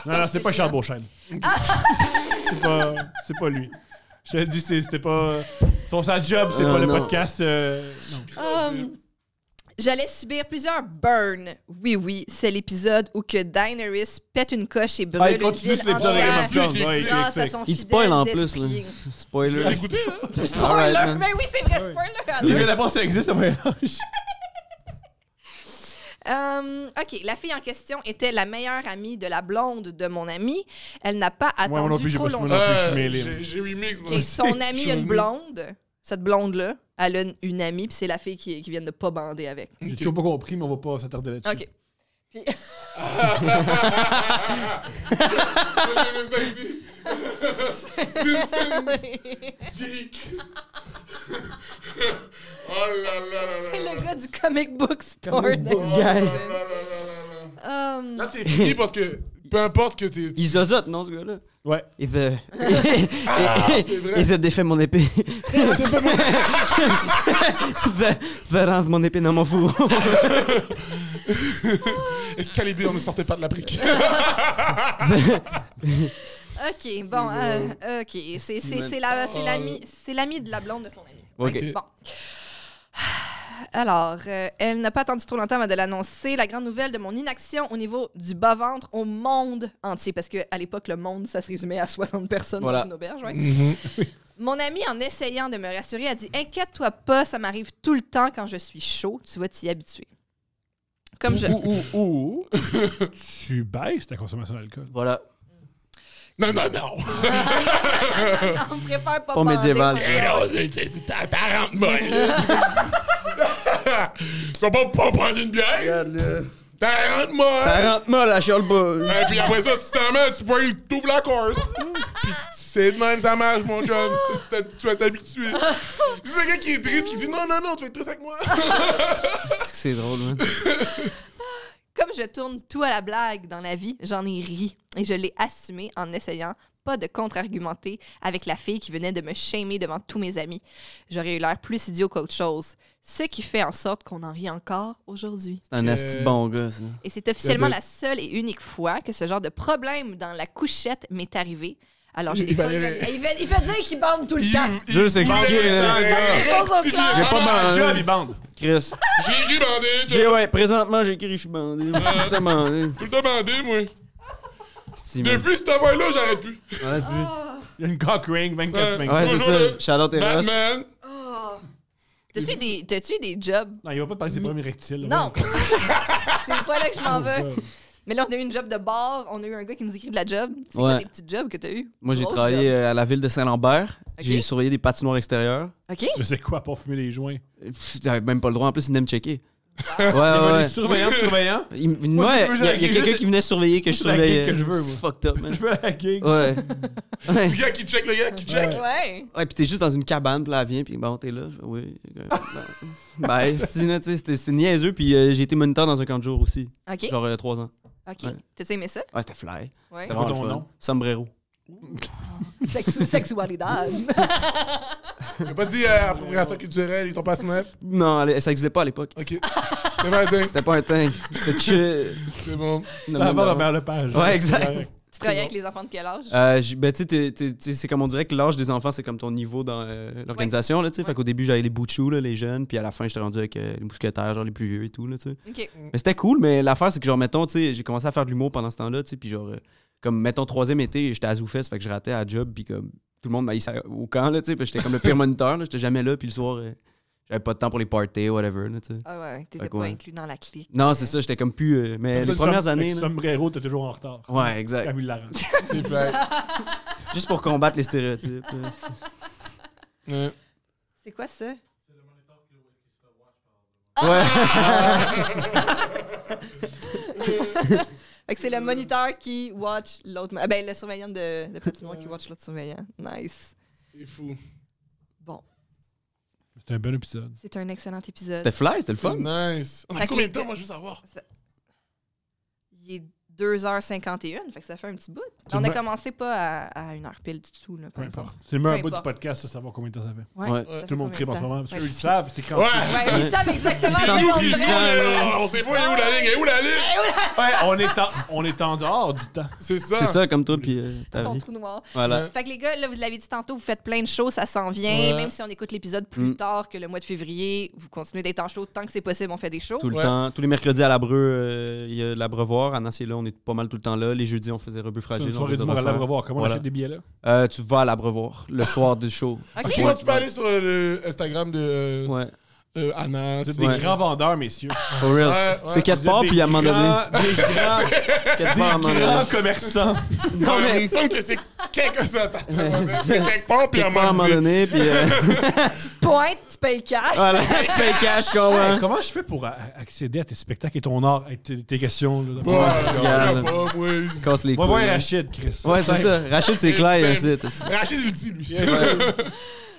Non, c'est pas Charles Beauchesne. C'est pas lui. Je te le dis, c'était pas. Sa job, c'est pas le non. podcast. Non. J'allais subir plusieurs burns. Oui, c'est l'épisode où que Daenerys pète une coche et brûle Il une continue ville sur l'épisode de Game of entière. Thrones. Ouais, Grâce à son Il te fidèle spoil en plus, là. d'esprit. Spoiler. Écoutez, hein? Spoiler! Alright, man. Mais oui, c'est vrai, spoiler! Il alors. veut d'abord ça existe, mais OK, la fille en question était la meilleure amie de la blonde de mon ami. Elle n'a pas attendu moi non plus, j'ai trop pas su longtemps. moi non plus, je suis mêlé. J'ai remix. moi OK, aussi. son amie Je a suis une blonde. Cette blonde-là, elle a une amie, puis c'est la fille qui vient de pas bander avec. J'ai toujours pas compris, mais on va pas s'attarder là-dessus. OK. Puis... J'ai ça ici. Simpsons. Geek. Oh là là là c'est là le gars du comic book store. Comic book next guy. season. Là, c'est fini parce que peu importe que t'es. Il zozote, non, ce gars-là? Ouais. Il te... c'est vrai. Il te défait mon épée. Va rendre mon épée dans mon four. Excalibur ne sortait pas de la brique. OK, bon, OK. C'est l'ami de la blonde de son ami. OK. Bon. Alors, elle n'a pas attendu trop longtemps avant de l'annoncer. La grande nouvelle de mon inaction au niveau du bas-ventre au monde entier. Parce qu'à l'époque, le monde, ça se résumait à 60 personnes Voilà. dans une auberge. Ouais. Mon ami, en essayant de me rassurer, a dit « Inquiète-toi pas, ça m'arrive tout le temps quand je suis chaud. Tu vas t'y habituer. » Comme je... Tu baisses ta consommation d'alcool. Voilà. Non. On préfère pas Pas médiéval. bander, Eh moi. non, t'as rentre molle. Tu vas pas prendre une bière? Regarde, là. T'as rentre molle. 40 mots, la chiale pas. Et puis après ça, tu t'en mets, tu prends t'ouvres la course. Puis c'est de même, ça marche, mon chum. Tu vas t'habituer. C'est le gars qui est triste, qui dit non, tu vas être triste avec moi. C'est drôle, man. Comme je tourne tout à la blague dans la vie, j'en ai ri et je l'ai assumé en essayant pas de contre-argumenter avec la fille qui venait de me shamer devant tous mes amis. J'aurais eu l'air plus idiot qu'autre chose, ce qui fait en sorte qu'on en rit encore aujourd'hui. C'est un asti bon gars, ça. Et c'est officiellement de- la seule et unique fois que ce genre de problème dans la couchette m'est arrivé. Alors, j'ai Il fallait- il fait dire qu'il bande tout le temps. Juste expliquer, là. Les choses au clair. J'ai pas bandé. Job, il bande. Chris. J'ai ri bandé. Ouais, présentement, j'ai écrit, je suis bandé. Je suis bandé. Tout le temps bandé, moi. Esti, man. Depuis cette affaire-là, j'arrête plus. Ouais, puis- Il y a une cock ring, 24 Ouais. 24. Ouais, c'est Toujours le- ça. Shout-out Eros. Batman. T'as-tu eu des jobs? Non, il va pas parler de ses premiers rectiles. Non! C'est pas là que je m'en Pauvre veux. gars. Mais là, on a eu une job de bar, on a eu un gars qui nous écrit de la job. C'est Ouais. quoi tes petits jobs que t'as eu? Moi, j'ai Grosse travaillé job. à la ville de Saint-Lambert. Ok. J'ai surveillé des patinoires extérieures. OK? Je sais quoi, pour fumer les joints. J'avais même pas le droit. En plus, ils venaient me checker. Il Ouais. les surveillants. Moi, je veux il y a juste- quelqu'un juste- qui venait surveiller que je juste la gig surveillais. que je veux, C'est moi. fucked up, man. Je veux la gig. Ouais. Ouais. Le gars qui check, le gars qui check. Ouais. Ouais, pis t'es juste dans une cabane, pis là, elle vient, pis bon, t'es là. Je fais, oui. Ben, c'était niaiseux, pis j'ai été moniteur dans un camp de jour aussi. OK? Genre 3 ans. OK. Ouais. T'as-tu aimé ça? Ouais, c'était fly. Ouais. C'était quoi vraiment ton le fun. nom? Sombrero. Sexualité. T'as pas dit appropriation culturelle, ils t'ont pas snap. Non, ça existait pas à l'époque. Ok. C'est pas un thing. C'était pas un thing. C'était chill. C'est bon. C'est avant Robert Lepage. Ouais, exact. C'est correct. Tu travaillais avec les enfants de quel âge? Ben, tu sais, c'est comme on dirait que l'âge des enfants, c'est comme ton niveau dans l'organisation, là, tu sais. Ouais. Fait qu'au début, j'avais les bouchous, là, les jeunes, puis à la fin, j'étais rendu avec les mousquetaires, genre les plus vieux et tout, là, tu sais. OK. Mais c'était cool, mais l'affaire, c'est que, genre, mettons, tu sais, j'ai commencé à faire de l'humour pendant ce temps-là, tu sais, puis genre, comme, mettons, 3e été, j'étais à Zoufest, fait que je ratais à la job, puis comme, tout le monde m'haïssait au camp, là, tu sais, puis j'étais comme le pire moniteur, là, j'étais jamais là, puis le soir, j'avais pas de temps pour les parties, whatever. Là, tu sais. Ah ouais, t'étais Fait que pas ouais. inclus dans la clique. Non, c'est ça, j'étais comme plus. Mais Ça, les le premières années. là- Sombrero, t'es toujours en retard. Ouais, exact. Camille Laurent. C'est vrai. Juste pour combattre les stéréotypes. Ouais. C'est quoi ça? Ouais. Fait que c'est le moniteur qui watch l'autre. Ben, le surveillant de patinoire qui watch l'autre surveillant. Nice. C'est fou. Bon, C'était un bon épisode. c'est un excellent épisode. C'était fly, c'était le fun. Nice. On a Fait que combien les de temps, gars- moi, je veux savoir? Il est 2h51, fait que ça fait un petit bout. C'est On a bon. commencé pas à 1h pile du tout, là, Peu par exemple. importe. C'est le meilleur Peu bout du importe. podcast, de savoir combien de temps ça fait. Ouais, Ouais. ça fait Tout le monde combien crie de en ce temps? moment. Parce Ouais. qu'eux, ils savent, c'est quand. Ouais. Ouais, ils savent exactement. Ils savent c'est où mon qu'ils vrai. sont, là. On sait pas, où la ligne? Où la ligne? Ouais, on est en dehors du temps. C'est ça. C'est ça, comme toi, puis ta Ton vie. trou noir. Voilà. Fait que les gars, là, vous l'avez dit tantôt, vous faites plein de choses, ça s'en vient. Ouais. Même si on écoute l'épisode plus Mm. tard que le mois de février, vous continuez d'être en show tant que c'est possible, on fait des shows. Tout le Ouais. temps. Tous les mercredis à l'Abreu, il y a l'Abreuvoir. À Nancy, là, on est pas mal tout le temps là. Les jeudis, on faisait Rebeu C'est fragile. une on soirée risque du de moral à refaire. revoir. Comment on Voilà. achète des billets là? Tu vas à l'Abreuvoir le soir du show. Ok. Sinon, tu peux aller sur le Instagram de Ouais. Anna. Vous êtes Ouais. des grands vendeurs, messieurs. For real. Ouais, C'est 4 parts, puis à un moment donné. Des grands commerçants. Non, Il mais. me semble que c'est quelque ça. C'est quelque part, puis à un Quelque part à un moment moment donné. donné, puis. Pointe, tu payes cash. Voilà, tu payes cash, Hey, comment? comment je fais pour accéder à tes spectacles et ton art, avec tes questions? Là, Ouais, regarde. ouais. Casse les On va voir couilles. Rachid, Chris. Ouais, c'est ça. Rachid, c'est clair, il y a un Simple. site. Rachid, il le dit, lui.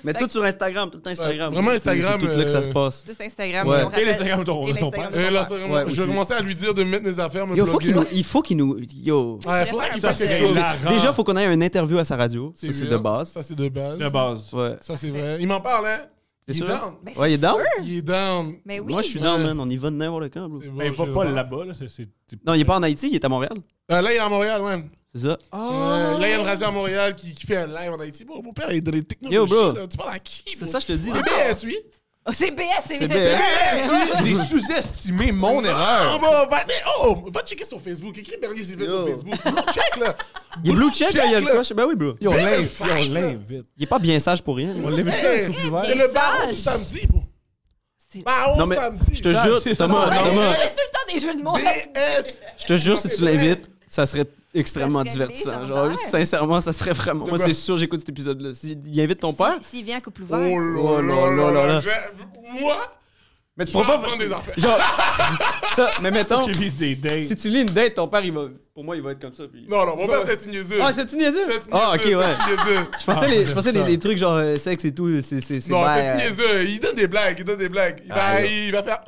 Mais tout sur Instagram, tout le temps Instagram. Ouais, vraiment C'est- Instagram, C'est tout là que ça se passe. Juste Instagram. Ouais. on Et rappelle- l'Instagram de ton et ton l'Instagram père. de ton Là, père. c'est Ouais, je vais aussi. commencer à lui dire de mettre mes affaires, me Yo, faut qu'il bloguer. nous. Il faut qu'il nous. Yo. Ouais, faudrait qu'il fasse quelque C'est chose. hilarant. Déjà, il faut qu'on ait une interview à sa radio. Ça, c'est de real. base. Ça, c'est de base. De base. Ouais. Ça, c'est vrai. Il m'en parle, hein? C'est Il est sûr? down. Ben, Ouais, il est c'est down? sûr. Il est down. Mais oui. Moi, je suis down, Ouais. man. On y va de n'importe quand, bro. C'est Mais il bon, va je pas vais là-bas. Là. Non, il est pas en Haïti, il est à Montréal. Là, il est à Montréal, ouais. C'est ça. Là, il y a une radio à Montréal qui fait un live en Haïti. Bon, mon père, il est dans les technologies. Yo, bro. là. Tu parles à qui? C'est bro? ça, je te dis. C'est BS, oui. Oh, c'est BS, c'est C'est BS. BS. J'ai sous-estimé mon Ah, erreur. bon, va checker sur Facebook. Écris Bernier Sylvain sur Yo. Facebook. Check, là. Il est blue check, là, il y a le là. coche. Ben oui, bro. Yo, on Fais le l'invite. fight, On là. l'invite. Il est pas bien sage pour rien. On l'invite ça Hey, sur l'hiver. c'est le baron sage. du samedi, bro. C'est- Baron Non, mais samedi. je te jure, c'est Thomas, ça. Thomas, C'est tout le temps des jeux de mots. BS. je te jure, si tu l'invites, ça serait extrêmement Ça serait divertissant. légendaire. Genre, sincèrement, ça serait vraiment. Moi, quoi? c'est sûr, j'écoute cet épisode-là. Il invite ton père. S'il vient à couple Oh ouvert. là là là là. Moi, Mais tu je vais pourras pas prendre des affaires. Genre, ça, mais mettons, Qui vise des dates. si tu lis une date, ton père, il va. Pour moi, il va être comme ça. Puis... Non, non, mon père, c'est un niaiseux. Ah, c'est-tu niaiseux? C'est un Ah, ok, niaiseux, ouais. c'est un niaiseux. Je pensais, Ah, je pensais j'aime ça. les trucs genre sexe et tout, c'est Non, ben, c'est un niaiseux. Il donne des blagues, il donne des blagues. Il va faire.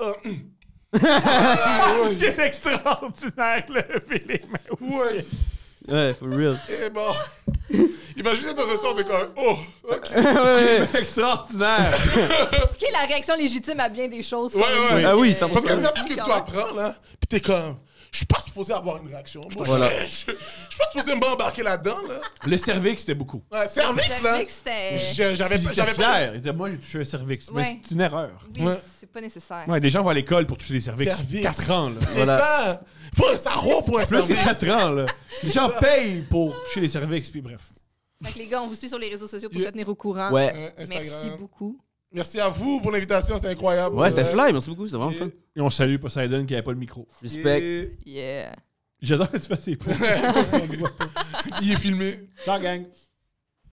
Ce qui est extraordinaire, le film. Ouais. Ouais, for real. Et bon. Il va juste être dans un sort de comme. Oh, ok. Ouais, Extraordinaire. Ce qui est la réaction légitime à bien des choses. Ouais, qu'on ouais. dit, Ah oui, 100%. Parce que aussi, n'importe que quand tu même. apprends, là, pis t'es comme. Je suis pas supposé avoir une réaction. Moi, Voilà. je suis pas supposé m'embarquer là-dedans, là. Le cervix, c'était beaucoup. Ouais, cervix, là. Cervix, c'était. J'avais J'étais pas. fier. Il était, moi, j'ai touché un cervix. Mais Ouais. c'est une erreur. Oui, Ouais. c'est pas nécessaire. Ouais, des gens vont à l'école pour toucher des cervix. Cervix. 4 ans, là. C'est Voilà. ça. Faut un sarreau pour un Plus de cervix. 4 ans, là. Les gens payent pour toucher les cervix, puis bref. Fait que les gars, on vous suit sur les réseaux sociaux pour Yeah. se tenir au courant. ouais. Merci beaucoup. Merci à vous pour l'invitation, c'était incroyable. Ouais, c'était fly, merci beaucoup, c'était vraiment Et- fun. Et on salue Poseidon qui avait pas le micro. Respect. Et- Yeah. J'adore que tu fasses des pouces. Il est filmé. Ciao, gang.